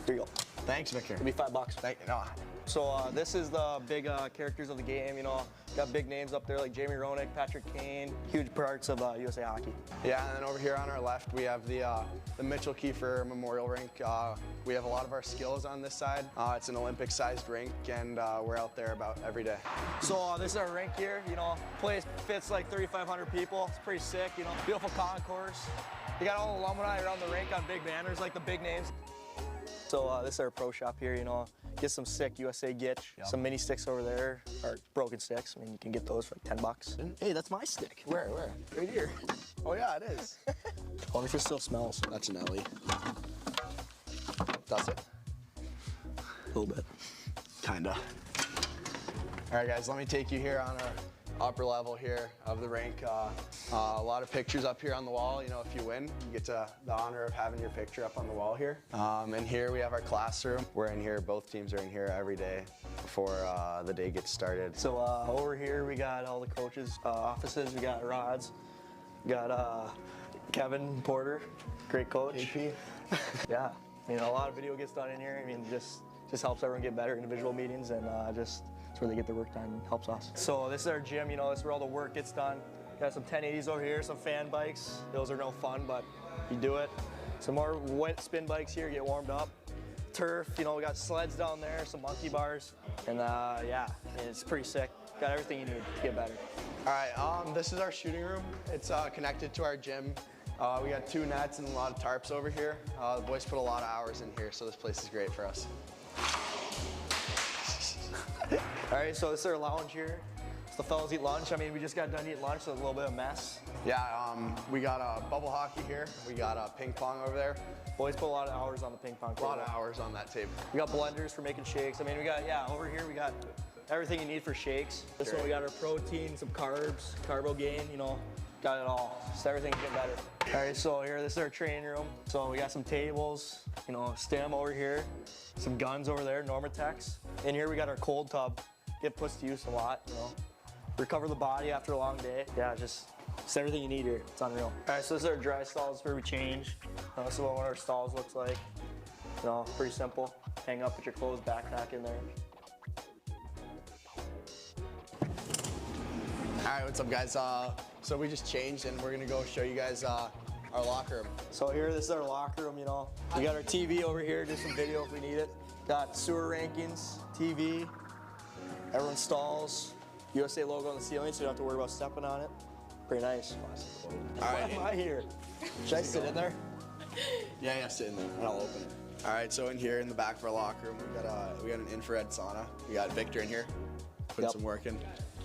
Here you go. Thanks, Victor. It'll be $5. Thank you. No. So this is the big characters of the game, you know. Got big names up there like Jamie Roenick, Patrick Kane, huge parts of USA Hockey. Yeah, and then over here on our left, we have the Mitchell Kiefer Memorial Rink. We have a lot of our skills on this side. It's an Olympic-sized rink, and we're out there about every day. So this is our rink here, you know. Place fits like 3,500 people. It's pretty sick, you know. Beautiful concourse. You got all the alumni around the rink on big banners, like the big names. So this is our pro shop here, you know. Get some sick USA Gitch, some mini sticks over there, or broken sticks. I mean, you can get those for like $10. Hey, that's my stick. Where? Right here. Oh yeah, it is. I wonder if it still smells. That's an Ellie. Does it? A little bit. Kinda. All right, guys, let me take you here on our upper level here of the rink. A lot of pictures up here on the wall. You know, if you win, you get the honor of having your picture up on the wall here. And here we have our classroom. We're in here, both teams are in here every day before the day gets started. So over here we got all the coaches' offices. We got Rods. We got Kevin Porter, great coach. AP. Yeah, you know, a lot of video gets done in here. I mean, just helps everyone get better in individual meetings, and it's where they get their work done and helps us. So this is our gym, you know, this is where all the work gets done. Got some 1080s over here, some fan bikes. Those are no fun, but you do it. Some more wet spin bikes here, get warmed up. Turf, you know, we got sleds down there, some monkey bars. And yeah, it's pretty sick. Got everything you need to get better. All right, this is our shooting room. It's connected to our gym. We got 2 nets and a lot of tarps over here. The boys put a lot of hours in here, so this place is great for us. All right, so this is our lounge here. So the fellas eat lunch. I mean, we just got done eating lunch, so it's a little bit of a mess. Yeah, we got bubble hockey here. We got ping pong over there. Boys put a lot of hours on the ping pong table. A lot of hours on that table. We got blenders for making shakes. I mean, we got, yeah, over here we got everything you need for shakes. This one we got our protein, some carbs, carbo gain, you know, got it all. Just everything to get better. All right, so here, this is our training room. So we got some tables, you know, stem over here, some guns over there, Normatex. In here we got our cold tub. Get puts to use a lot, you know. Recover the body after a long day. Yeah, just everything you need here. It's unreal. All right, so this is our dry stalls where we change. This is what one of our stalls looks like. You know, pretty simple. Hang up, put your clothes, backpack in there. All right, what's up, guys? So we just changed, and we're gonna go show you guys our locker room. So here, this is our locker room, you know. We got our TV over here, do some video if we need it. Got sewer rankings, TV, everyone's stalls, USA logo on the ceiling, so you don't have to worry about stepping on it. Pretty nice. All right. Why am I here? Should I sit in there? Yeah, sit in there, and I'll open it. All right, so in here in the back of our locker room, we got an infrared sauna. We got Victor in here, putting some work in.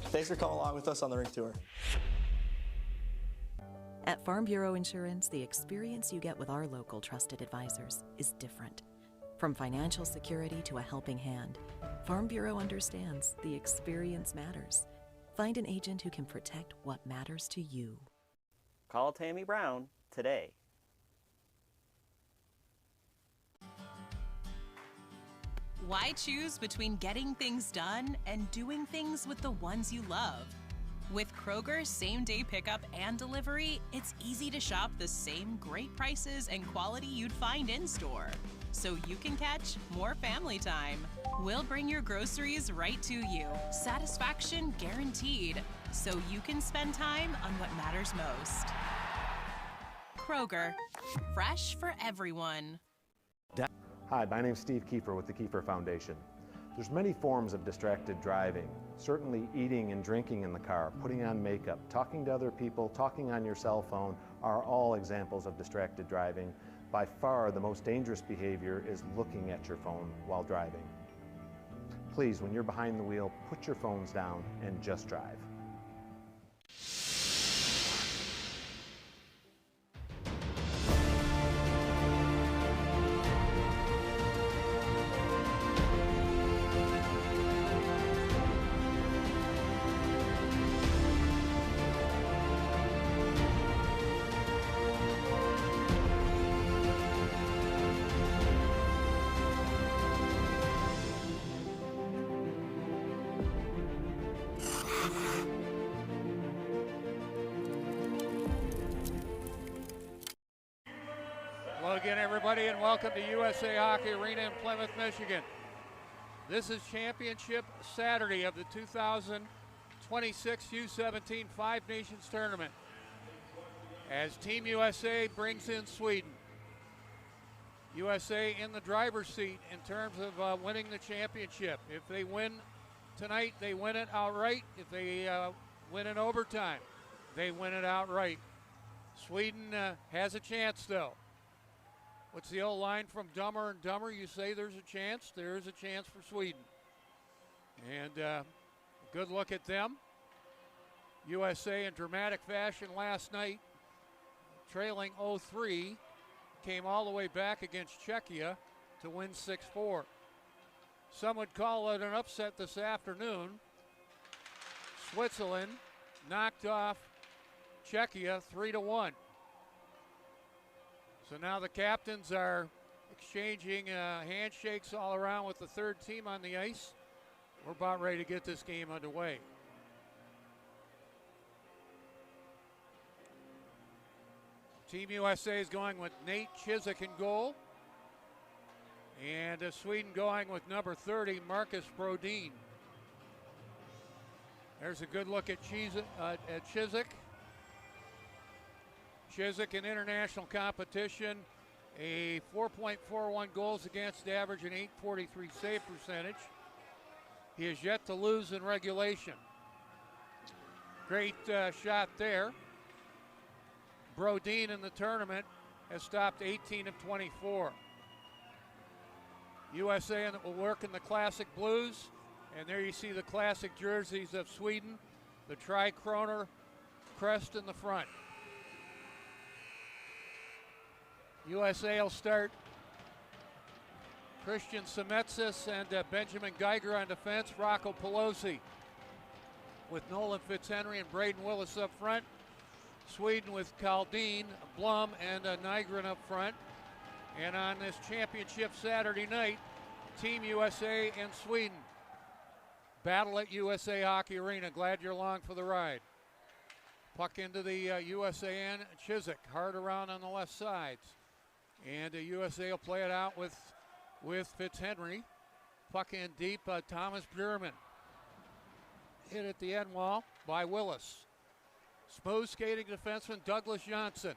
Thanks for coming along with us on the rink tour. At Farm Bureau Insurance, the experience you get with our local trusted advisors is different. From financial security to a helping hand, Farm Bureau understands the experience matters. Find an agent who can protect what matters to you. Call Tammy Brown today. Why choose between getting things done and doing things with the ones you love? With Kroger's same-day pickup and delivery, it's easy to shop the same great prices and quality you'd find in-store, so you can catch more family time. We'll bring your groceries right to you, satisfaction guaranteed, so you can spend time on what matters most. Kroger, fresh for everyone. Hi, my name's Steve Kiefer with the Kiefer Foundation. There's many forms of distracted driving. Certainly eating and drinking in the car, putting on makeup, talking to other people, talking on your cell phone are all examples of distracted driving. By far, the most dangerous behavior is looking at your phone while driving. Please, when you're behind the wheel, put your phones down and just drive. again, everybody, and welcome to USA Hockey Arena in Plymouth, Michigan. This is Championship Saturday of the 2026 U17 Five Nations Tournament as Team USA brings in Sweden. USA in the driver's seat in terms of winning the championship. If they win tonight, they win it outright. If they win in overtime, they win it outright. Sweden has a chance, though. What's the old line from Dumber and Dumber? You say there's a chance. There is a chance for Sweden. And good look at them. USA in dramatic fashion last night, trailing 0-3, came all the way back against Czechia to win 6-4. Some would call it an upset this afternoon. Switzerland knocked off Czechia 3-1. So now the captains are exchanging handshakes all around with the third team on the ice. We're about ready to get this game underway. Team USA is going with Nate Chiswick in goal. And Sweden going with number 30, Marcus Brodin. There's a good look at Chiswick. Chiswick in international competition, a 4.41 goals against average and 843 save percentage. He has yet to lose in regulation. Great shot there. Brodin in the tournament has stopped 18 of 24. USA will work in the classic blues, and there you see the classic jerseys of Sweden, the trichrome crest in the front. USA will start Christian Semetsis and Benjamin Geiger on defense, Rocco Pelosi with Nolan Fitzhenry and Braden Willis up front. Sweden with Kaldin, Blum, and Nygren up front. And on this championship Saturday night, Team USA and Sweden battle at USA Hockey Arena. Glad you're along for the ride. Puck into the USAN. Chiswick hard around on the left sides. And USA will play it out with Fitzhenry. Puck in deep, Thomas Bjurman. Hit at the end wall by Willis. Smooth skating defenseman Douglas Johnson.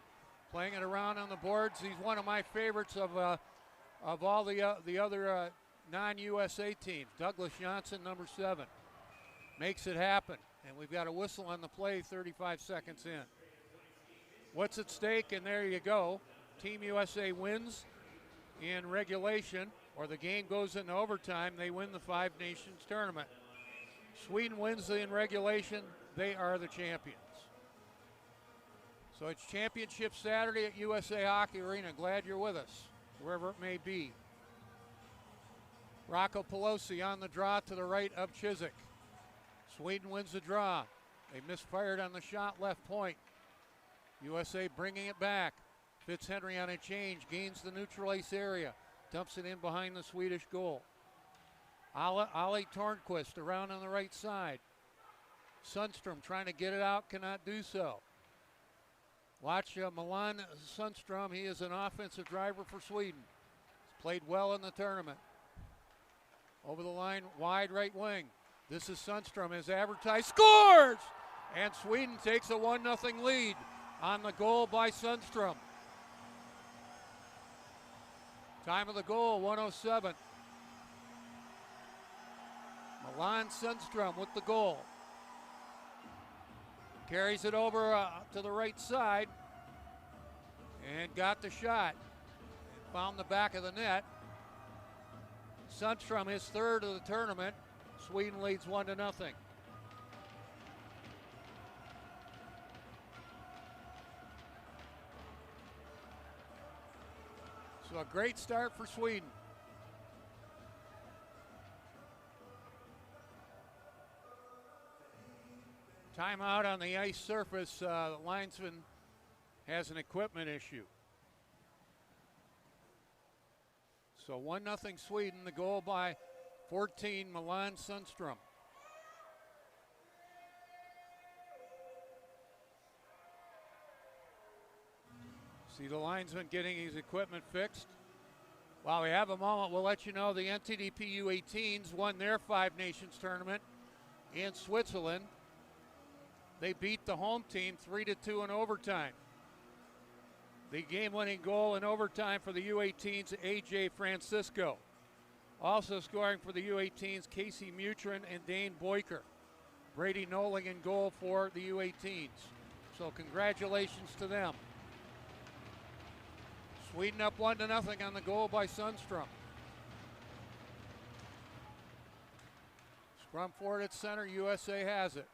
Playing it around on the boards. He's one of my favorites of all the other non-USA teams. Douglas Johnson, number 7. Makes it happen. And we've got a whistle on the play 35 seconds in. What's at stake? And there you go. Team USA wins in regulation, or the game goes into overtime. They win the Five Nations tournament. Sweden wins in regulation. They are the champions. So it's Championship Saturday at USA Hockey Arena. Glad you're with us, wherever it may be. Rocco Pelosi on the draw to the right of Chiswick. Sweden wins the draw. They misfired on the shot left point. USA bringing it back. Fitzhenry on a change, gains the neutral ice area, dumps it in behind the Swedish goal. Ali Tornquist around on the right side. Sundstrom trying to get it out, cannot do so. Watch Milan Sundstrom. He is an offensive driver for Sweden. He's played well in the tournament. Over the line, wide right wing. This is Sundstrom, as advertised, scores! And Sweden takes a 1-0 lead on the goal by Sundstrom. Time of the goal, 1:07. Milan Sundstrom with the goal. Carries it over to the right side and got the shot. Found the back of the net. Sundstrom, his third of the tournament. Sweden leads 1-0. So a great start for Sweden. Timeout on the ice surface. The linesman has an equipment issue. So 1-0 Sweden, the goal by 14, Milan Sundstrom. See the linesman getting his equipment fixed. While we have a moment, we'll let you know the NTDP U18s won their Five Nations tournament in Switzerland. They beat the home team 3-2 in overtime. The game-winning goal in overtime for the U18s, A.J. Francisco. Also scoring for the U18s, Casey Mutrin and Dane Boyker. Brady Noling in goal for the U18s. So congratulations to them. Sweden up 1-0 on the goal by Sundstrom. Scrum forward at center, USA has it.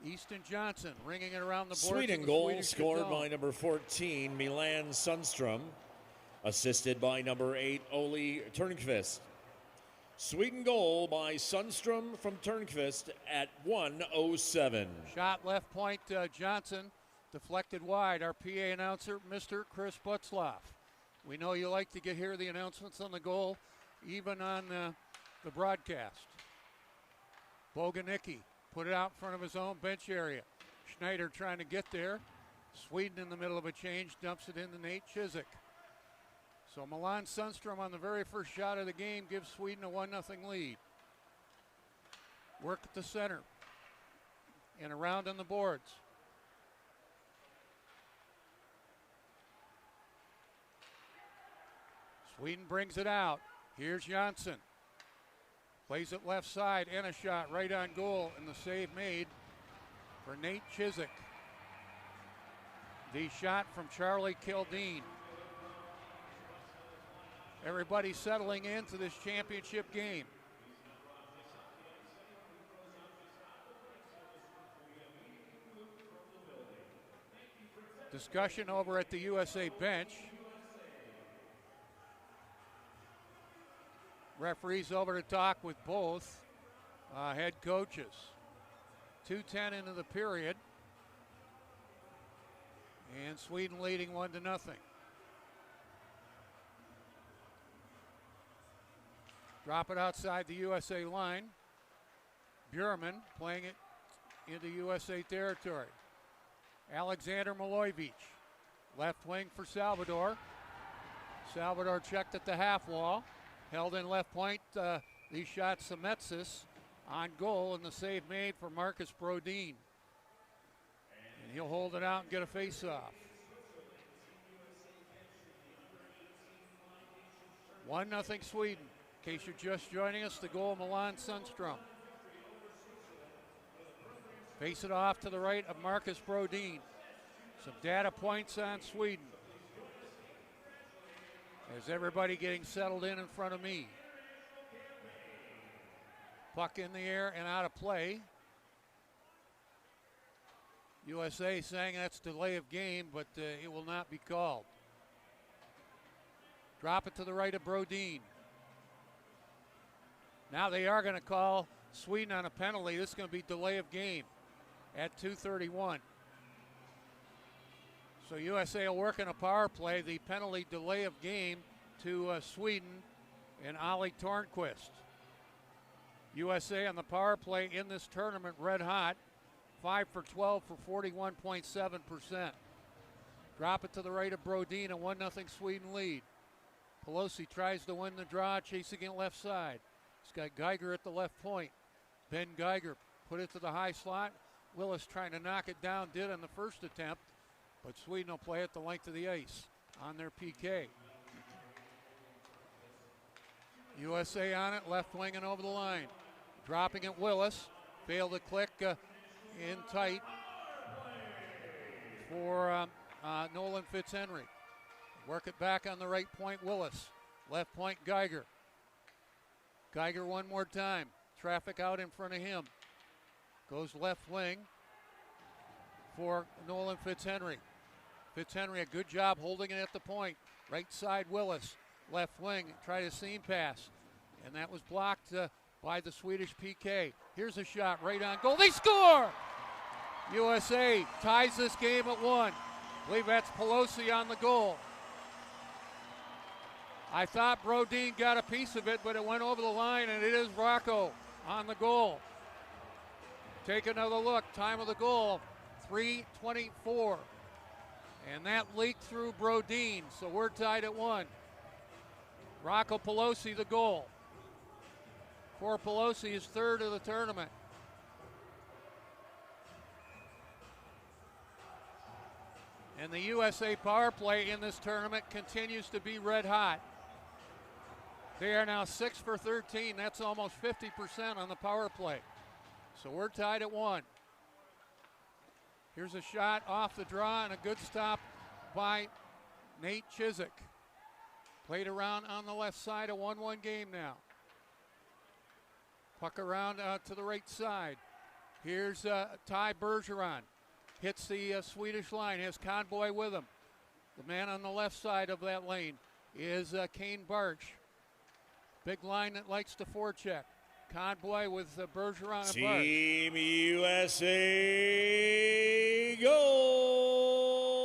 Easton Johnson ringing it around the board. Sweden goal scored by number 14, Milan Sundstrom, assisted by number 8, Oli Turnqvist. Sweden goal by Sundstrom from Turnqvist at 1:07. Shot left point, Johnson, deflected wide. Our PA announcer, Mr. Chris Butzlaff. We know you like to hear the announcements on the goal, even on the broadcast. Boganicki put it out in front of his own bench area. Schneider trying to get there. Sweden in the middle of a change, dumps it into Nate Chiswick. So Milan Sundstrom on the very first shot of the game gives Sweden a 1-0 lead. Work at the center and around on the boards. Sweden brings it out. Here's Janssen. Plays it left side and a shot right on goal, and the save made for Nate Chiswick. The shot from Charlie Kildene. Everybody settling into this championship game. Discussion over at the USA bench. Referees over to talk with both head coaches. 2:10 into the period. And Sweden leading 1-0. Drop it outside the USA line. Bjurman playing it into USA territory. Alexander Milojevic, left wing for Salvador. Salvador checked at the half wall. Held in left point, the shot Semetsis on goal, and the save made for Marcus Brodin. And he'll hold it out and get a face-off. 1-0 Sweden. In case you're just joining us, the goal Milan Sundstrom. Face it off to the right of Marcus Brodin. Some data points on Sweden. As everybody getting settled in front of me. Puck in the air and out of play. USA saying that's delay of game, but it will not be called. Drop it to the right of Brodin. Now they are going to call Sweden on a penalty. This is going to be delay of game at 2:31. So USA will work in a power play. The penalty delay of game to Sweden and Ollie Tornquist. USA on the power play in this tournament red hot. 5 for 12 for 41.7%. Drop it to the right of Brodin, a 1-0 Sweden lead. Pelosi tries to win the draw, chasing it left side. He's got Geiger at the left point. Ben Geiger put it to the high slot. Willis trying to knock it down, did on the first attempt. But Sweden will play at the length of the ice on their PK. USA on it, left wing and over the line. Dropping it, Willis. Failed to click in tight for Nolan Fitzhenry. Work it back on the right point, Willis. Left point, Geiger. Geiger one more time. Traffic out in front of him. Goes left wing for Nolan Fitzhenry. Fitzhenry, a good job holding it at the point. Right side, Willis. Left wing, try a seam pass. And that was blocked by the Swedish PK. Here's a shot right on goal. They score! USA ties this game at 1. I believe that's Pelosi on the goal. I thought Brodin got a piece of it, but it went over the line, and it is Rocco on the goal. Take another look. Time of the goal, 3:24. And that leaked through Brodeen, so we're tied at 1. Rocco Pelosi, the goal. For Pelosi, his 3rd of the tournament. And the USA power play in this tournament continues to be red hot. They are now 6 for 13. That's almost 50% on the power play. So we're tied at 1. Here's a shot off the draw and a good stop by Nate Chiswick. Played around on the left side, a 1-1 game now. Puck around to the right side. Here's Ty Bergeron. Hits the Swedish line, has Conboy with him. The man on the left side of that lane is Kane Barch. Big line that likes to forecheck. Conboy with Bergeron and Barch. Team USA goal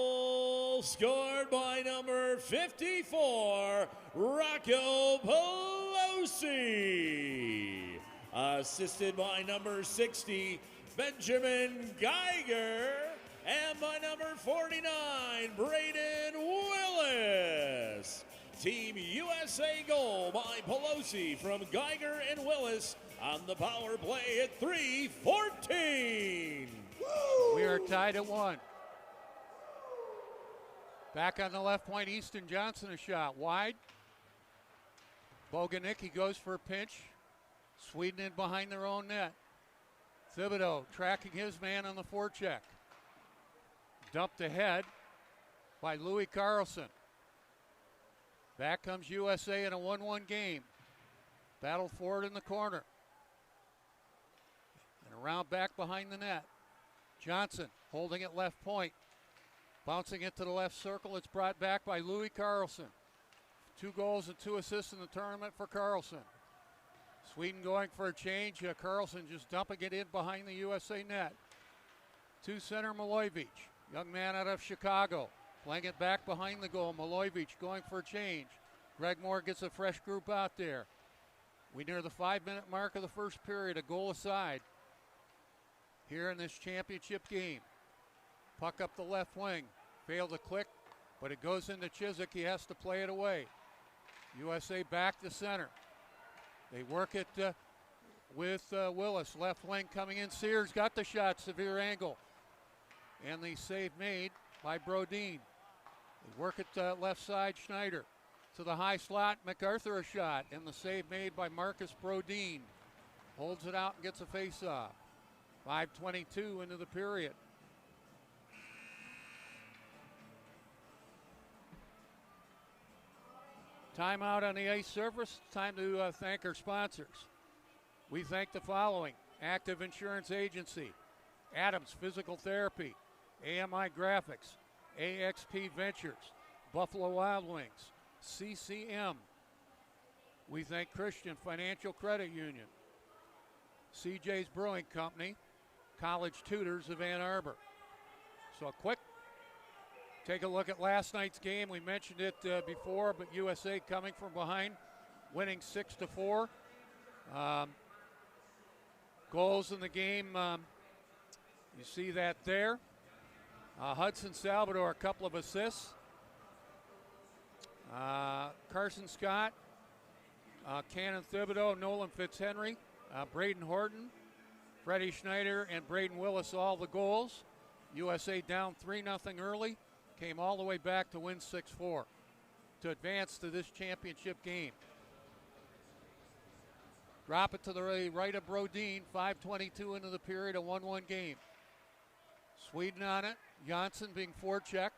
scored by number 54, Rocco Pelosi. Assisted by number 60, Benjamin Geiger, and by number 49, Braden Willis. Team USA goal by Pelosi from Geiger and Willis on the power play at 3:14. We are tied at 1. Back on the left point, Easton Johnson a shot wide. Boganicki goes for a pinch. Sweden in behind their own net. Thibodeau tracking his man on the forecheck. Dumped ahead by Louis Carlson. Back comes USA in a 1-1 game. Battle forward in the corner. And around back behind the net. Johnson holding it left point. Bouncing it to the left circle. It's brought back by Louis Carlson. 2 goals and 2 assists in the tournament for Carlson. Sweden going for a change. Carlson just dumping it in behind the USA net. To center Milojevic. Young man out of Chicago. Playing it back behind the goal. Milojevic going for a change. Greg Moore gets a fresh group out there. We near the 5-minute mark of the first period, a goal aside here in this championship game. Puck up the left wing. Failed to click, but it goes into Chiswick. He has to play it away. USA back to center. They work it with Willis. Left wing coming in. Sears got the shot. Severe angle. And the save made by Brodeen. They work it left side. Schneider to the high slot. MacArthur a shot. And the save made by Marcus Brodeen. Holds it out and gets a face-off. 5:22 into the period. Timeout on the ice surface. Time to thank our sponsors. We thank the following: Active Insurance Agency, Adams Physical Therapy, AMI Graphics, AXP Ventures, Buffalo Wild Wings, CCM. We thank Christian Financial Credit Union, CJ's Brewing Company, College Tutors of Ann Arbor. So a quick take a look at last night's game. We mentioned it before, but USA coming from behind, winning 6-4. Goals in the game, you see that there. Hudson Salvador, a couple of assists. Carson Scott, Cannon Thibodeau, Nolan Fitzhenry, Braden Horton, Freddie Schneider, and Braden Willis, all the goals. USA down 3-0 early. Came all the way back to win 6-4 to advance to this championship game. Drop it to the right of Brodeen. 5:22 into the period, a 1-1 game. Sweden on it. Johnson being forechecked.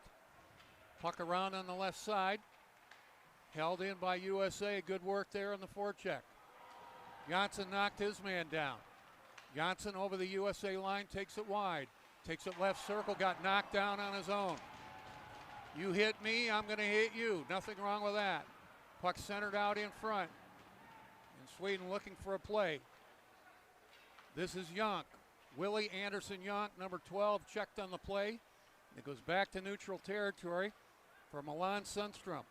Puck around on the left side. Held in by USA. Good work there on the forecheck. Johnson knocked his man down. Johnson over the USA line, takes it wide. Takes it left circle, got knocked down on his own. You hit me, I'm going to hit you. Nothing wrong with that. Puck centered out in front. And Sweden looking for a play. This is Jonk. Willie Anderson Jonk, number 12, checked on the play. It goes back to neutral territory for Milan Sundstrom.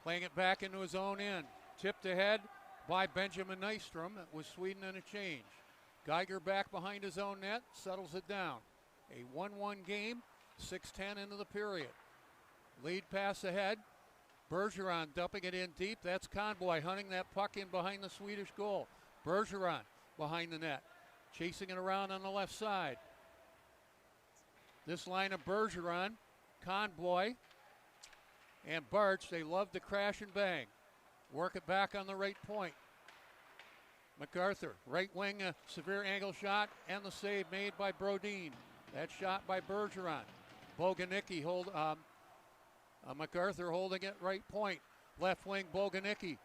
Playing it back into his own end. Tipped ahead by Benjamin Nystrom. That was Sweden in a change. Geiger back behind his own net, settles it down. A 1-1 game. 6:10 into the period. Lead pass ahead. Bergeron dumping it in deep. That's Conboy hunting that puck in behind the Swedish goal. Bergeron behind the net, chasing it around on the left side. This line of Bergeron, Conboy, and Barch, they love to crash and bang. Work it back on the right point. MacArthur, right wing, a severe angle shot, and the save made by Brodin. That shot by Bergeron. Boganicki MacArthur holding it right point. Left wing Boganicki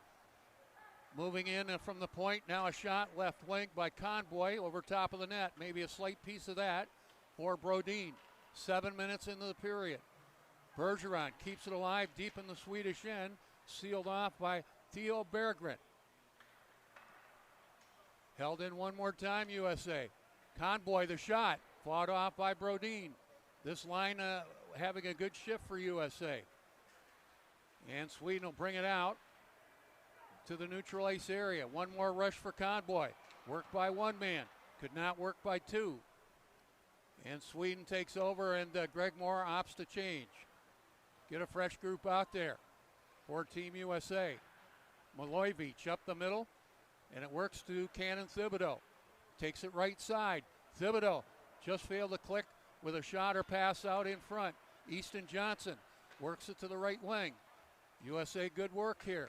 moving in from the point. Now a shot left wing by Conboy over top of the net. Maybe a slight piece of that for Brodin. 7 minutes into the period. Bergeron keeps it alive deep in the Swedish end. Sealed off by Theo Berggren. Held in one more time, USA. Conboy the shot. Fought off by Brodin. This line having a good shift for USA. And Sweden will bring it out to the neutral ice area. One more rush for Conboy. Worked by one man. Could not work by two. And Sweden takes over, and Greg Moore opts to change. Get a fresh group out there for Team USA. Milojevic up the middle, and it works to Cannon Thibodeau. Takes it right side. Thibodeau just failed to click with a shot or pass out in front. Easton Johnson works it to the right wing. USA good work here.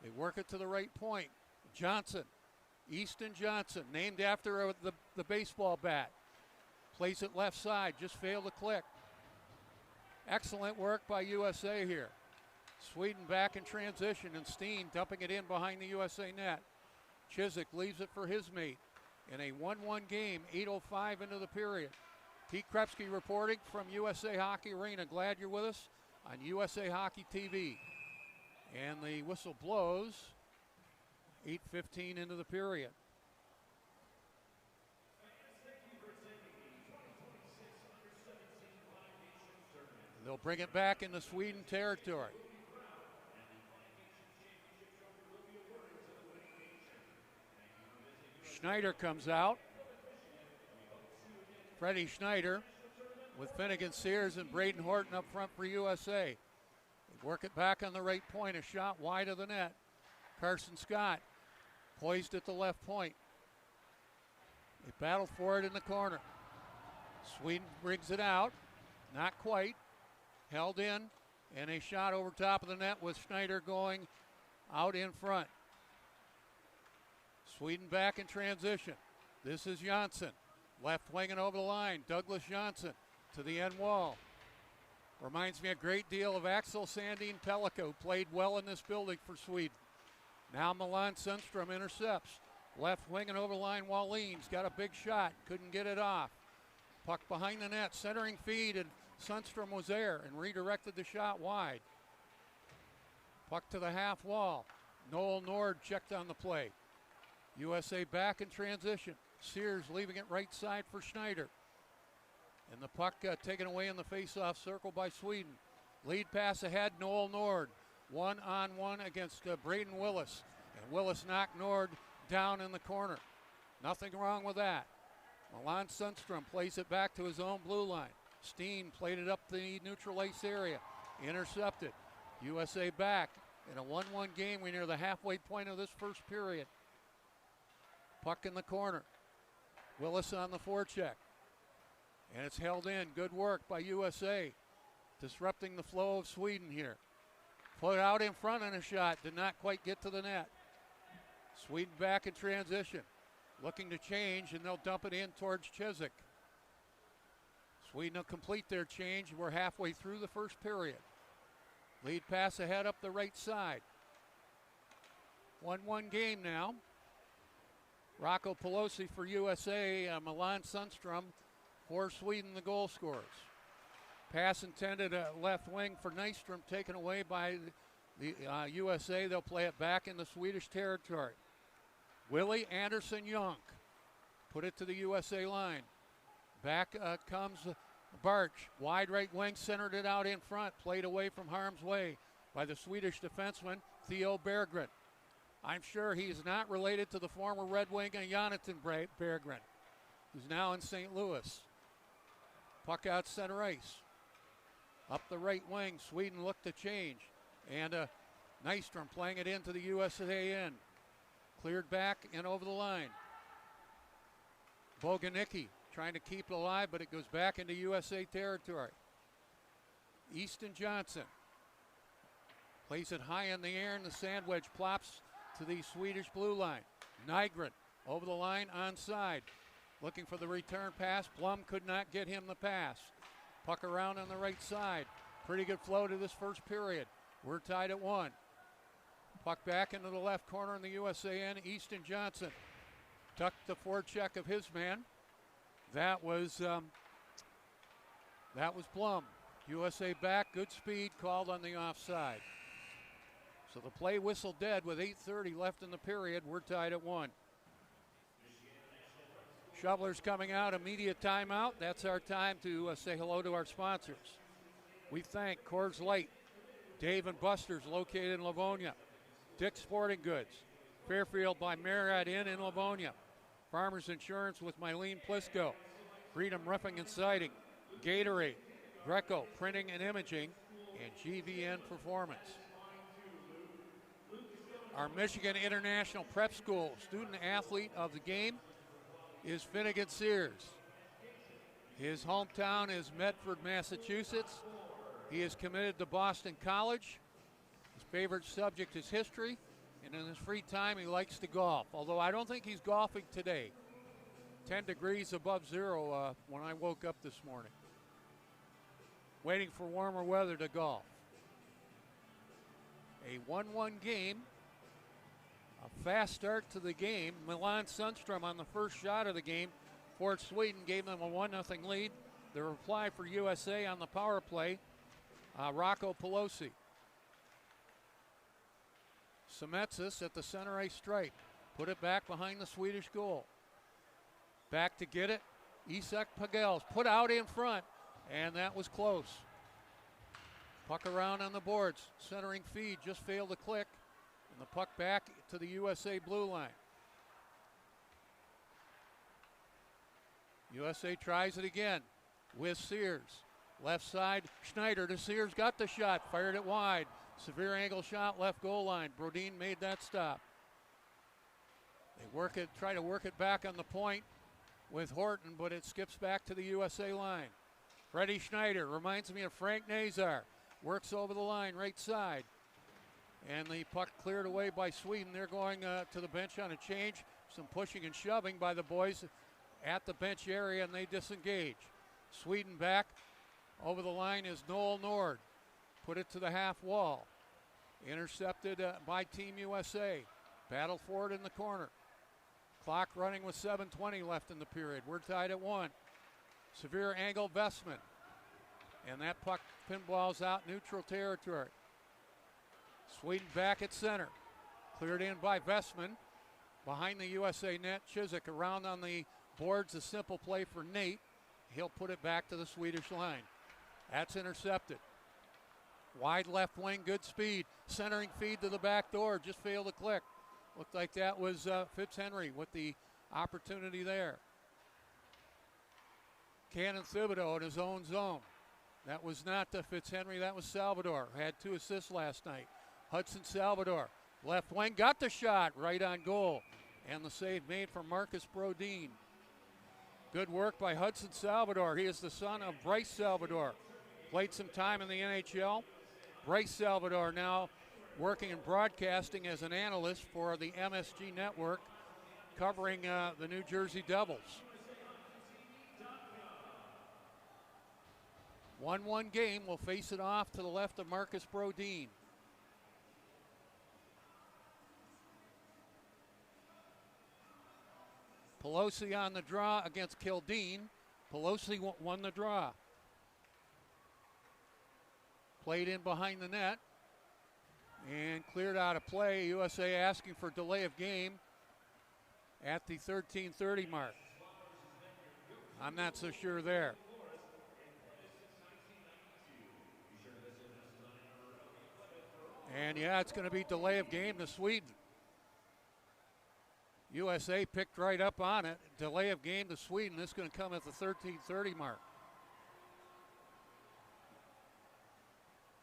They work it to the right point. Johnson, Easton Johnson, named after the baseball bat. Plays it left side, just failed to click. Excellent work by USA here. Sweden back in transition, and Steen dumping it in behind the USA net. Chiswick leaves it for his mate in a 1-1 game, 8:05 into the period. Pete Krepsky reporting from USA Hockey Arena. Glad you're with us on USA Hockey TV. And the whistle blows, 8:15 into the period. They'll bring it back into Sweden territory. Schneider comes out. Freddie Schneider with Finnegan Sears and Braden Horton up front for USA. They work it back on the right point, a shot wide of the net. Carson Scott poised at the left point. They battle for it in the corner. Sweden brings it out, not quite. Held in, and a shot over top of the net with Schneider going out in front. Sweden back in transition. This is Janssen. Left winging over the line. Douglas Janssen to the end wall. Reminds me a great deal of Axel Sandin Pellikka, who played well in this building for Sweden. Now Milan Sundstrom intercepts. Left winging over the line. Wallin's got a big shot. Couldn't get it off. Puck behind the net. Centering feed, and Sundstrom was there and redirected the shot wide. Puck to the half wall. Noel Nord checked on the play. USA back in transition. Sears leaving it right side for Schneider. And the puck taken away in the face-off circle by Sweden. Lead pass ahead, Noel Nord. 1-on-1 against Braden Willis. And Willis knocked Nord down in the corner. Nothing wrong with that. Milan Sundstrom plays it back to his own blue line. Steen played it up the neutral ice area. Intercepted. USA back in a 1-1 game. We're near the halfway point of this first period. Puck in the corner. Willis on the forecheck. And it's held in. Good work by USA. Disrupting the flow of Sweden here. Put out in front on a shot. Did not quite get to the net. Sweden back in transition. Looking to change, and they'll dump it in towards Chiswick. Sweden will complete their change. We're halfway through the first period. Lead pass ahead up the right side. 1-1 game now. Rocco Pelosi for USA, Milan Sundstrom for Sweden, the goal scorers. Pass intended left wing for Nystrom, taken away by the USA. They'll play it back in the Swedish territory. Willie Anderson Young put it to the USA line. Back comes Barch. Wide right wing, centered it out in front. Played away from harm's way by the Swedish defenseman, Theo Berggren. I'm sure he's not related to the former Red Wing Jonathan Berggren, who's now in St. Louis. Puck out center ice. Up the right wing, Sweden looked to change. And Nystrom playing it into the USA end. Cleared back and over the line. Boganicki trying to keep it alive, but it goes back into USA territory. Easton Johnson plays it high in the air, and the sand wedge plops to the Swedish blue line. Nygren over the line, onside. Looking for the return pass. Blum could not get him the pass. Puck around on the right side. Pretty good flow to this first period. We're tied at 1. Puck back into the left corner in the USA end. Easton Johnson tucked the forecheck of his man. That was Blum. USA back, good speed, called on the offside. So the play whistle dead with 8:30 left in the period. We're tied at 1. Shovelers coming out, immediate timeout. That's our time to say hello to our sponsors. We thank Coors Light, Dave & Buster's located in Livonia, Dick's Sporting Goods, Fairfield by Marriott Inn in Livonia, Farmers Insurance with Mylene Plisco, Freedom Roofing and Siding, Gatorade, Greco Printing and Imaging, and GVN Performance. Our Michigan International Prep School student athlete of the game is Finnegan Sears. His hometown is Medford, Massachusetts. He is committed to Boston College. His favorite subject is history, and in his free time he likes to golf, although I don't think he's golfing today. 10 degrees above zero when I woke up this morning. Waiting for warmer weather to golf. A 1-1 game. A fast start to the game. Milan Sundstrom on the first shot of the game for Sweden gave them a 1-0 lead. The reply for USA on the power play, Rocco Pelosi. Semetsis at the center ice stripe. Put it back behind the Swedish goal. Back to get it. Isak Pagels put out in front, and that was close. Puck around on the boards. Centering feed just failed to click. And the puck back to the USA blue line. USA tries it again with Sears. Left side, Schneider to Sears, got the shot, fired it wide. Severe angle shot, left goal line. Brodin made that stop. They try to work it back on the point with Horton, but it skips back to the USA line. Freddie Schneider reminds me of Frank Nazar. Works over the line, right side. And the puck cleared away by Sweden. They're going to the bench on a change. Some pushing and shoving by the boys at the bench area, and they disengage. Sweden back. Over the line is Noel Nord. Put it to the half wall. Intercepted by Team USA. Battle for it in the corner. Clock running with 7:20 left in the period. We're tied at 1. Severe angle Vestman. And that puck pinballs out neutral territory. Sweden back at center. Cleared in by Vestman. Behind the USA net, Chiswick around on the boards. A simple play for Nate. He'll put it back to the Swedish line. That's intercepted. Wide left wing, good speed. Centering feed to the back door, just failed to click. Looked like that was Fitzhenry with the opportunity there. Cannon Thibodeau in his own zone. That was not Fitzhenry, that was Salvador. Had 2 assists last night. Hudson Salvador, left wing, got the shot right on goal. And the save made for Marcus Brodin. Good work by Hudson Salvador. He is the son of Bryce Salvador. Played some time in the NHL. Bryce Salvador now working in broadcasting as an analyst for the MSG Network, covering the New Jersey Devils. 1-1 game. We'll face it off to the left of Marcus Brodin. Pelosi on the draw against Kildene. Pelosi won the draw. Played in behind the net and cleared out of play. USA asking for delay of game at the 13:30 mark. I'm not so sure there. And yeah, it's going to be delay of game to Sweden. USA picked right up on it. Delay of game to Sweden. This is going to come at the 13:30 mark.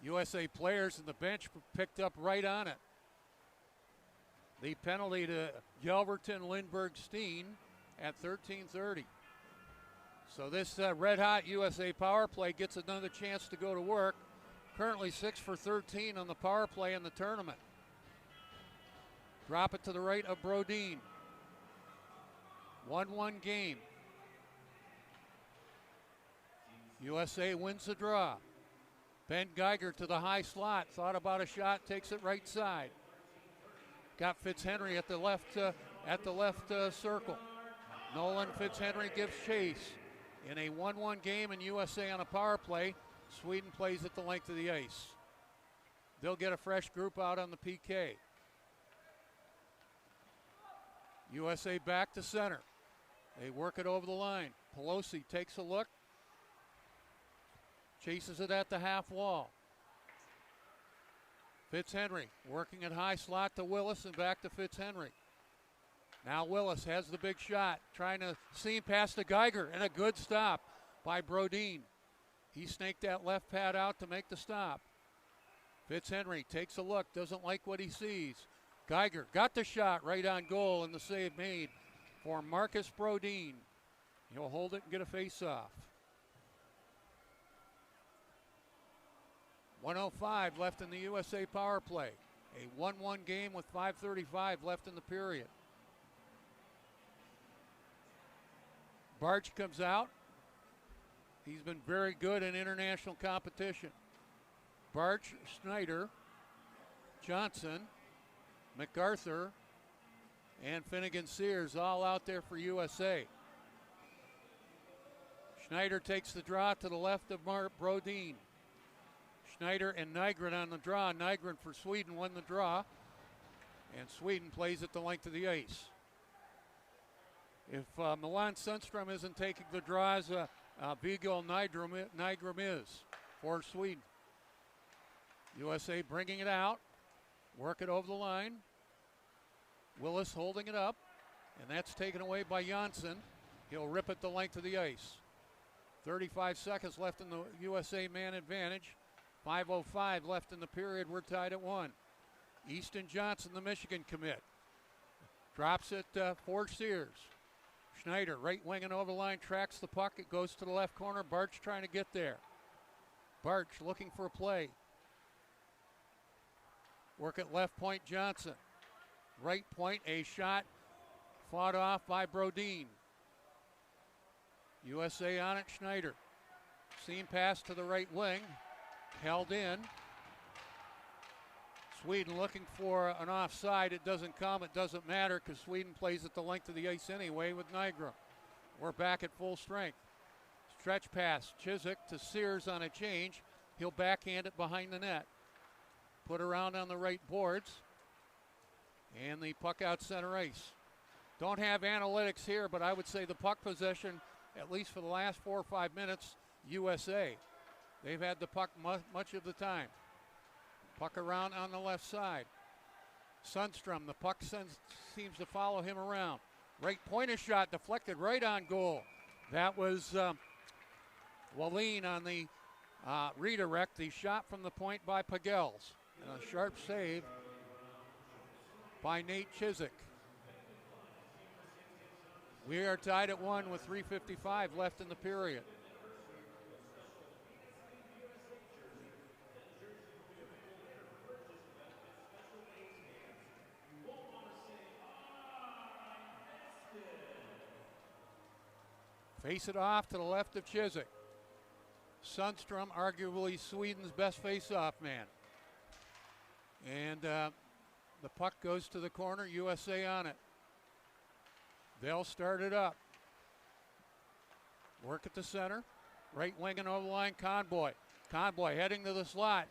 USA players in the bench picked up right on it. The penalty to Yelverton, Lindbergh, Steen at 13:30. So this red-hot USA power play gets another chance to go to work. Currently 6 for 13 on the power play in the tournament. Drop it to the right of Brodeen. 1-1 game. USA wins the draw. Ben Geiger to the high slot. Thought about a shot, takes it right side. Got Fitzhenry at the left circle. Nolan Fitzhenry gives chase. In a 1-1 game and USA on a power play, Sweden plays at the length of the ice. They'll get a fresh group out on the PK. USA back to center. They work it over the line. Pelosi takes a look. Chases it at the half wall. Fitzhenry working at high slot to Willis and back to Fitzhenry. Now Willis has the big shot, trying to seam past to Geiger, and a good stop by Brodeen. He snaked that left pad out to make the stop. Fitzhenry takes a look, doesn't like what he sees. Geiger got the shot right on goal, and the save made for Marcus Brodeen. He'll hold it and get a face-off. 1:05 left in the USA power play. A 1-1 game with 5:35 left in the period. Barch comes out. He's been very good in international competition. Barch, Schneider, Johnson, MacArthur, and Finnegan Sears all out there for USA. Schneider takes the draw to the left of Brodeen. Schneider and Nygren on the draw. Nygren for Sweden won the draw. And Sweden plays at the length of the ice. If Milan Sundstrom isn't taking the draws, Vigil Nygren is for Sweden. USA bringing it out. Work it over the line. Willis holding it up. And that's taken away by Janssen. He'll rip it the length of the ice. 35 seconds left in the USA man advantage. 5:05 left in the period. We're tied at 1. Easton Johnson, the Michigan commit. Drops it for Sears. Schneider, right wing and over the line, tracks the puck. It goes to the left corner. Barch trying to get there. Barch looking for a play. Work at left point, Johnson. Right point, a shot fought off by Brodeen. USA on it, Schneider. Seam pass to the right wing. Held in. Sweden looking for an offside. It doesn't come. It doesn't matter because Sweden plays at the length of the ice anyway with Nygren. We're back at full strength. Stretch pass. Chiswick to Sears on a change. He'll backhand it behind the net. Put around on the right boards. And the puck out center ice. Don't have analytics here, but I would say the puck possession, at least for the last 4 or 5 minutes, USA. They've had the puck much of the time. Puck around on the left side. Sundstrom, the puck seems to follow him around. Right pointer shot deflected right on goal. That was Wallin on the redirect. The shot from the point by Pagels. And a sharp save by Nate Chiswick. We are tied at 1 with 3:55 left in the period. Face it off to the left of Chiswick. Sundstrom, arguably Sweden's best face-off man. And the puck goes to the corner, USA on it. They'll start it up. Work at the center. Right wing and over the line, Conboy. Conboy heading to the slot.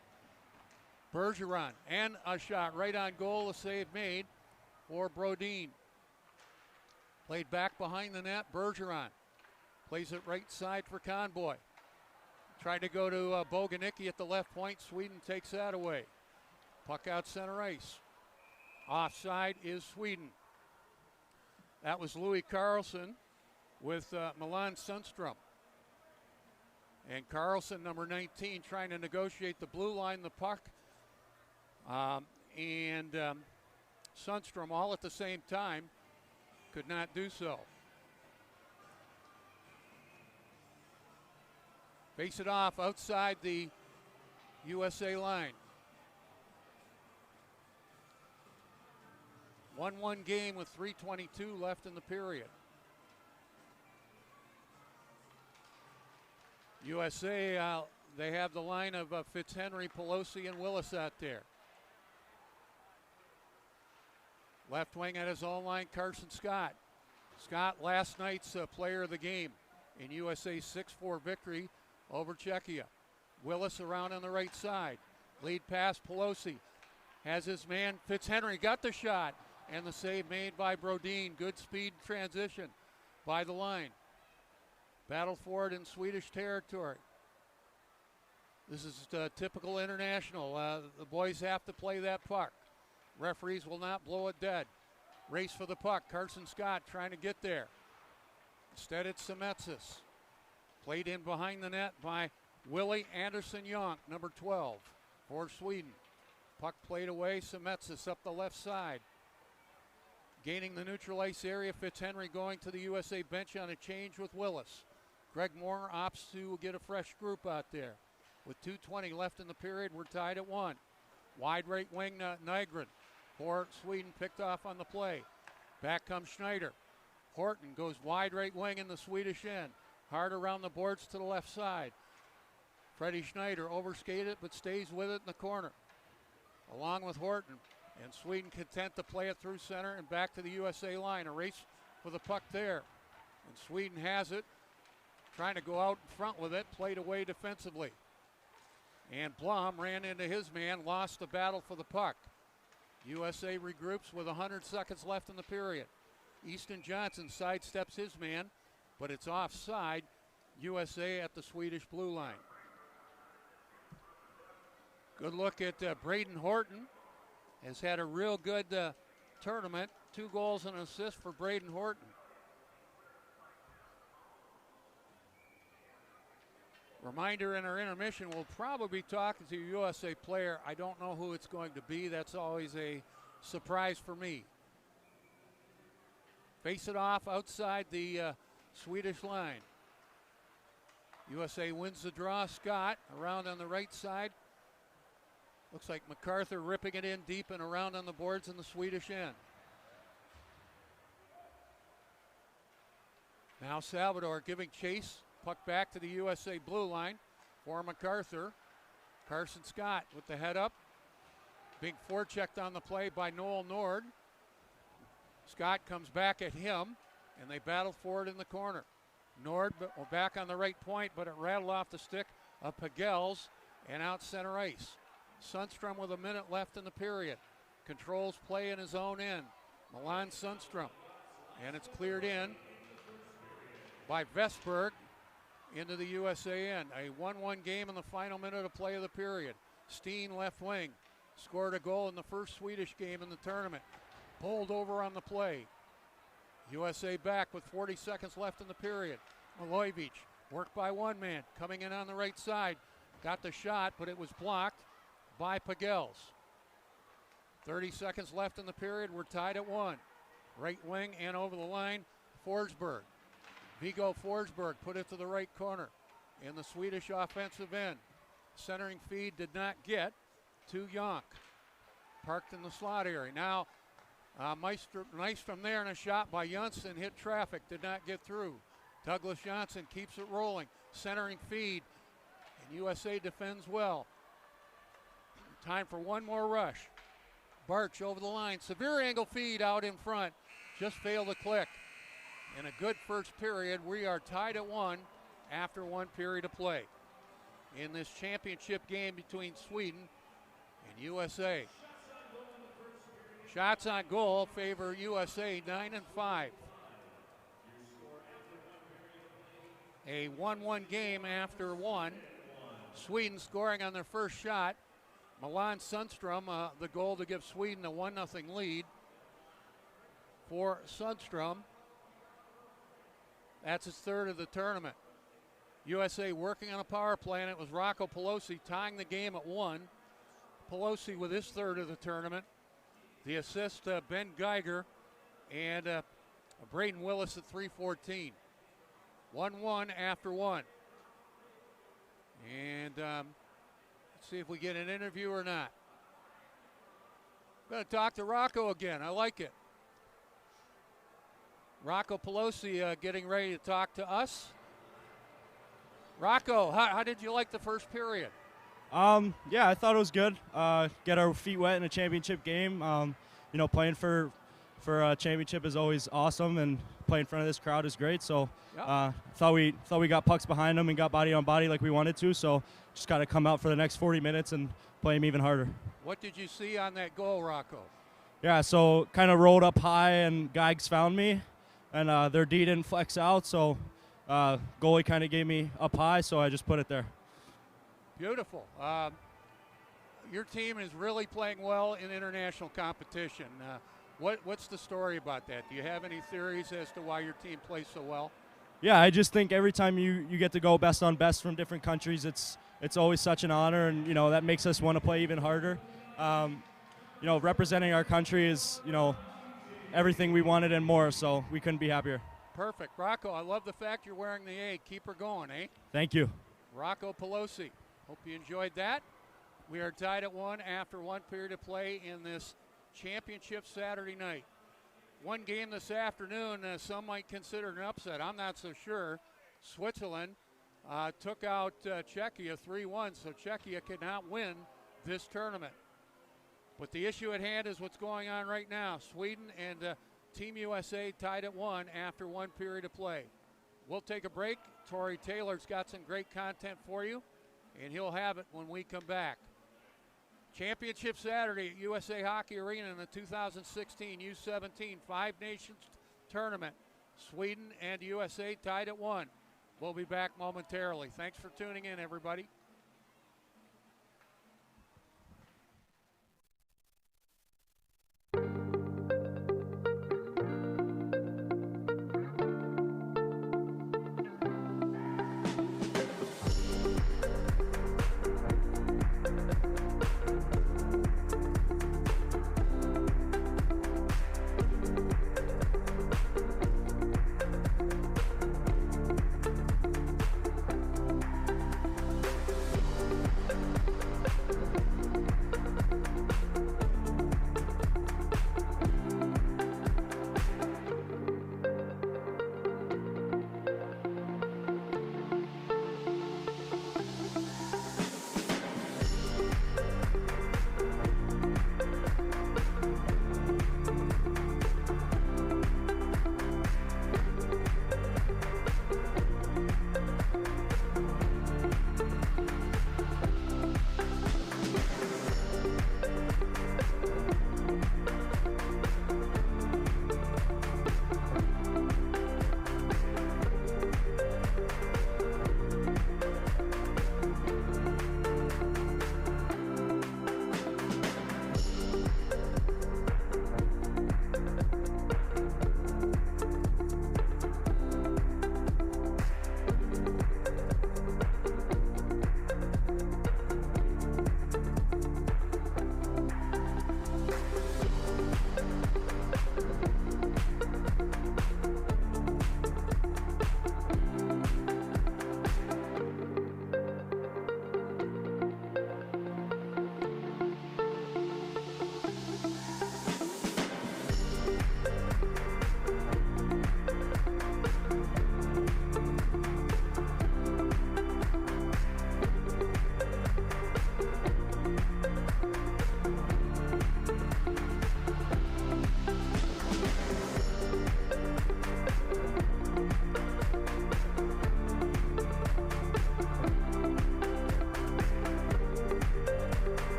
Bergeron, and a shot right on goal, a save made for Brodeen. Played back behind the net, Bergeron. Plays it right side for Conboy. Tried to go to Boganicki at the left point. Sweden takes that away. Puck out center ice. Offside is Sweden. That was Louis Carlson with Milan Sundstrom. And Carlson, number 19, trying to negotiate the blue line, the puck, and Sundstrom all at the same time could not do so. Face it off outside the USA line. 1-1 game with 3:22 left in the period. USA, they have the line of Fitzhenry, Pelosi, and Willis out there. Left wing at his own line, Carson Scott. Scott, last night's player of the game in USA's 6-4 victory over Czechia. Willis around on the right side. Lead pass, Pelosi. Has his man, Fitzhenry, got the shot. And the save made by Brodin. Good speed transition by the line. Battle for it in Swedish territory. This is typical international. The boys have to play that puck. Referees will not blow it dead. Race for the puck. Carson Scott trying to get there. Instead, it's Semetsis. Played in behind the net by Willie Anderson Jonk, number 12, for Sweden. Puck played away. Semetsis up the left side. Gaining the neutral ice area. Fitzhenry going to the USA bench on a change with Willis. Greg Moore opts to get a fresh group out there. With 2:20 left in the period, we're tied at 1. Wide right wing, Nygren for Sweden, picked off on the play. Back comes Schneider. Horton goes wide right wing in the Swedish end. Hard around the boards to the left side. Freddie Schneider overskated but stays with it in the corner. Along with Horton. And Sweden content to play it through center and back to the USA line. A race for the puck there. And Sweden has it. Trying to go out in front with it. Played away defensively. And Blom ran into his man. Lost the battle for the puck. USA regroups with 100 seconds left in the period. Easton Johnson sidesteps his man. But it's offside. USA at the Swedish blue line. Good look at Braden Horton. Has had a real good tournament. 2 goals and an assist for Braden Horton. Reminder in our intermission, we'll probably be talking to a USA player. I don't know who it's going to be. That's always a surprise for me. Face it off outside the Swedish line. USA wins the draw. Scott around on the right side. Looks like MacArthur ripping it in deep and around on the boards in the Swedish end. Now Salvador giving chase. Puck back to the USA blue line for MacArthur. Carson Scott with the head up. Big forechecked on the play by Noel Nord. Scott comes back at him, and they battle for it in the corner. Nord back on the right point, but it rattled off the stick of Pagels and out center ice. Sundstrom with a minute left in the period. Controls play in his own end. Milan Sundstrom. And it's cleared in by Vestberg into the USA end. A 1-1 game in the final minute of play of the period. Steen left wing. Scored a goal in the first Swedish game in the tournament. Bowled over on the play. USA back with 40 seconds left in the period. Milojevic worked by one man. Coming in on the right side. Got the shot, but it was blocked by Pagels. 30 seconds left in the period. We're tied at 1. Right wing and over the line, Forsberg. Viggo Forsberg put it to the right corner in the Swedish offensive end. Centering feed did not get to Jonk. Parked in the slot area. Now, nice from there, and a shot by Jönsson hit traffic, did not get through. Douglas Jönsson keeps it rolling. Centering feed, and USA defends well. Time for one more rush. Barch over the line. Severe angle feed out in front. Just failed to click. In a good first period, we are tied at 1 after 1 period of play in this championship game between Sweden and USA. Shots on goal favor USA 9-5. A 1-1 game after 1. Sweden scoring on their first shot. Milan Sundstrom, the goal to give Sweden a 1-0 lead for Sundstrom. That's his third of the tournament. USA working on a power play, and it was Rocco Pelosi tying the game at 1. Pelosi with his third of the tournament. The assist, Ben Geiger, and Braden Willis at 3:14. 1-1 after 1. And let's see if we get an interview or not. I'm going to talk to Rocco again. I like it. Rocco Pelosi getting ready to talk to us. Rocco, how did you like the first period? Yeah, I thought it was good. Get our feet wet in a championship game. You know, playing for a championship is always awesome, and playing in front of this crowd is great. So, thought we got pucks behind them and got body on body like we wanted to. So, just got to come out for the next 40 minutes and play them even harder. What did you see on that goal, Rocco? Yeah, so kind of rolled up high and Geigs found me, and their D didn't flex out. So, goalie kind of gave me up high, so I just put it there. Beautiful. Your team is really playing well in international competition. What's the story about that? Do you have any theories as to why your team plays so well? Yeah, I just think every time you get to go best on best from different countries, it's always such an honor, and you know that makes us want to play even harder. You know, representing our country is, you know, everything we wanted and more, so we couldn't be happier. Perfect. Rocco, I love the fact you're wearing the A. Keep her going, eh? Thank you. Rocco Pelosi. Hope you enjoyed that. We are tied at 1 after 1 period of play in this championship Saturday night. One game this afternoon, some might consider an upset. I'm not so sure. Switzerland took out Czechia 3-1, so Czechia could not win this tournament. But the issue at hand is what's going on right now. Sweden and Team USA tied at 1 after 1 period of play. We'll take a break. Torrey Taylor's got some great content for you, and he'll have it when we come back. Championship Saturday at USA Hockey Arena in the 2016 U17 Five Nations Tournament. Sweden and USA tied at 1. We'll be back momentarily. Thanks for tuning in, everybody.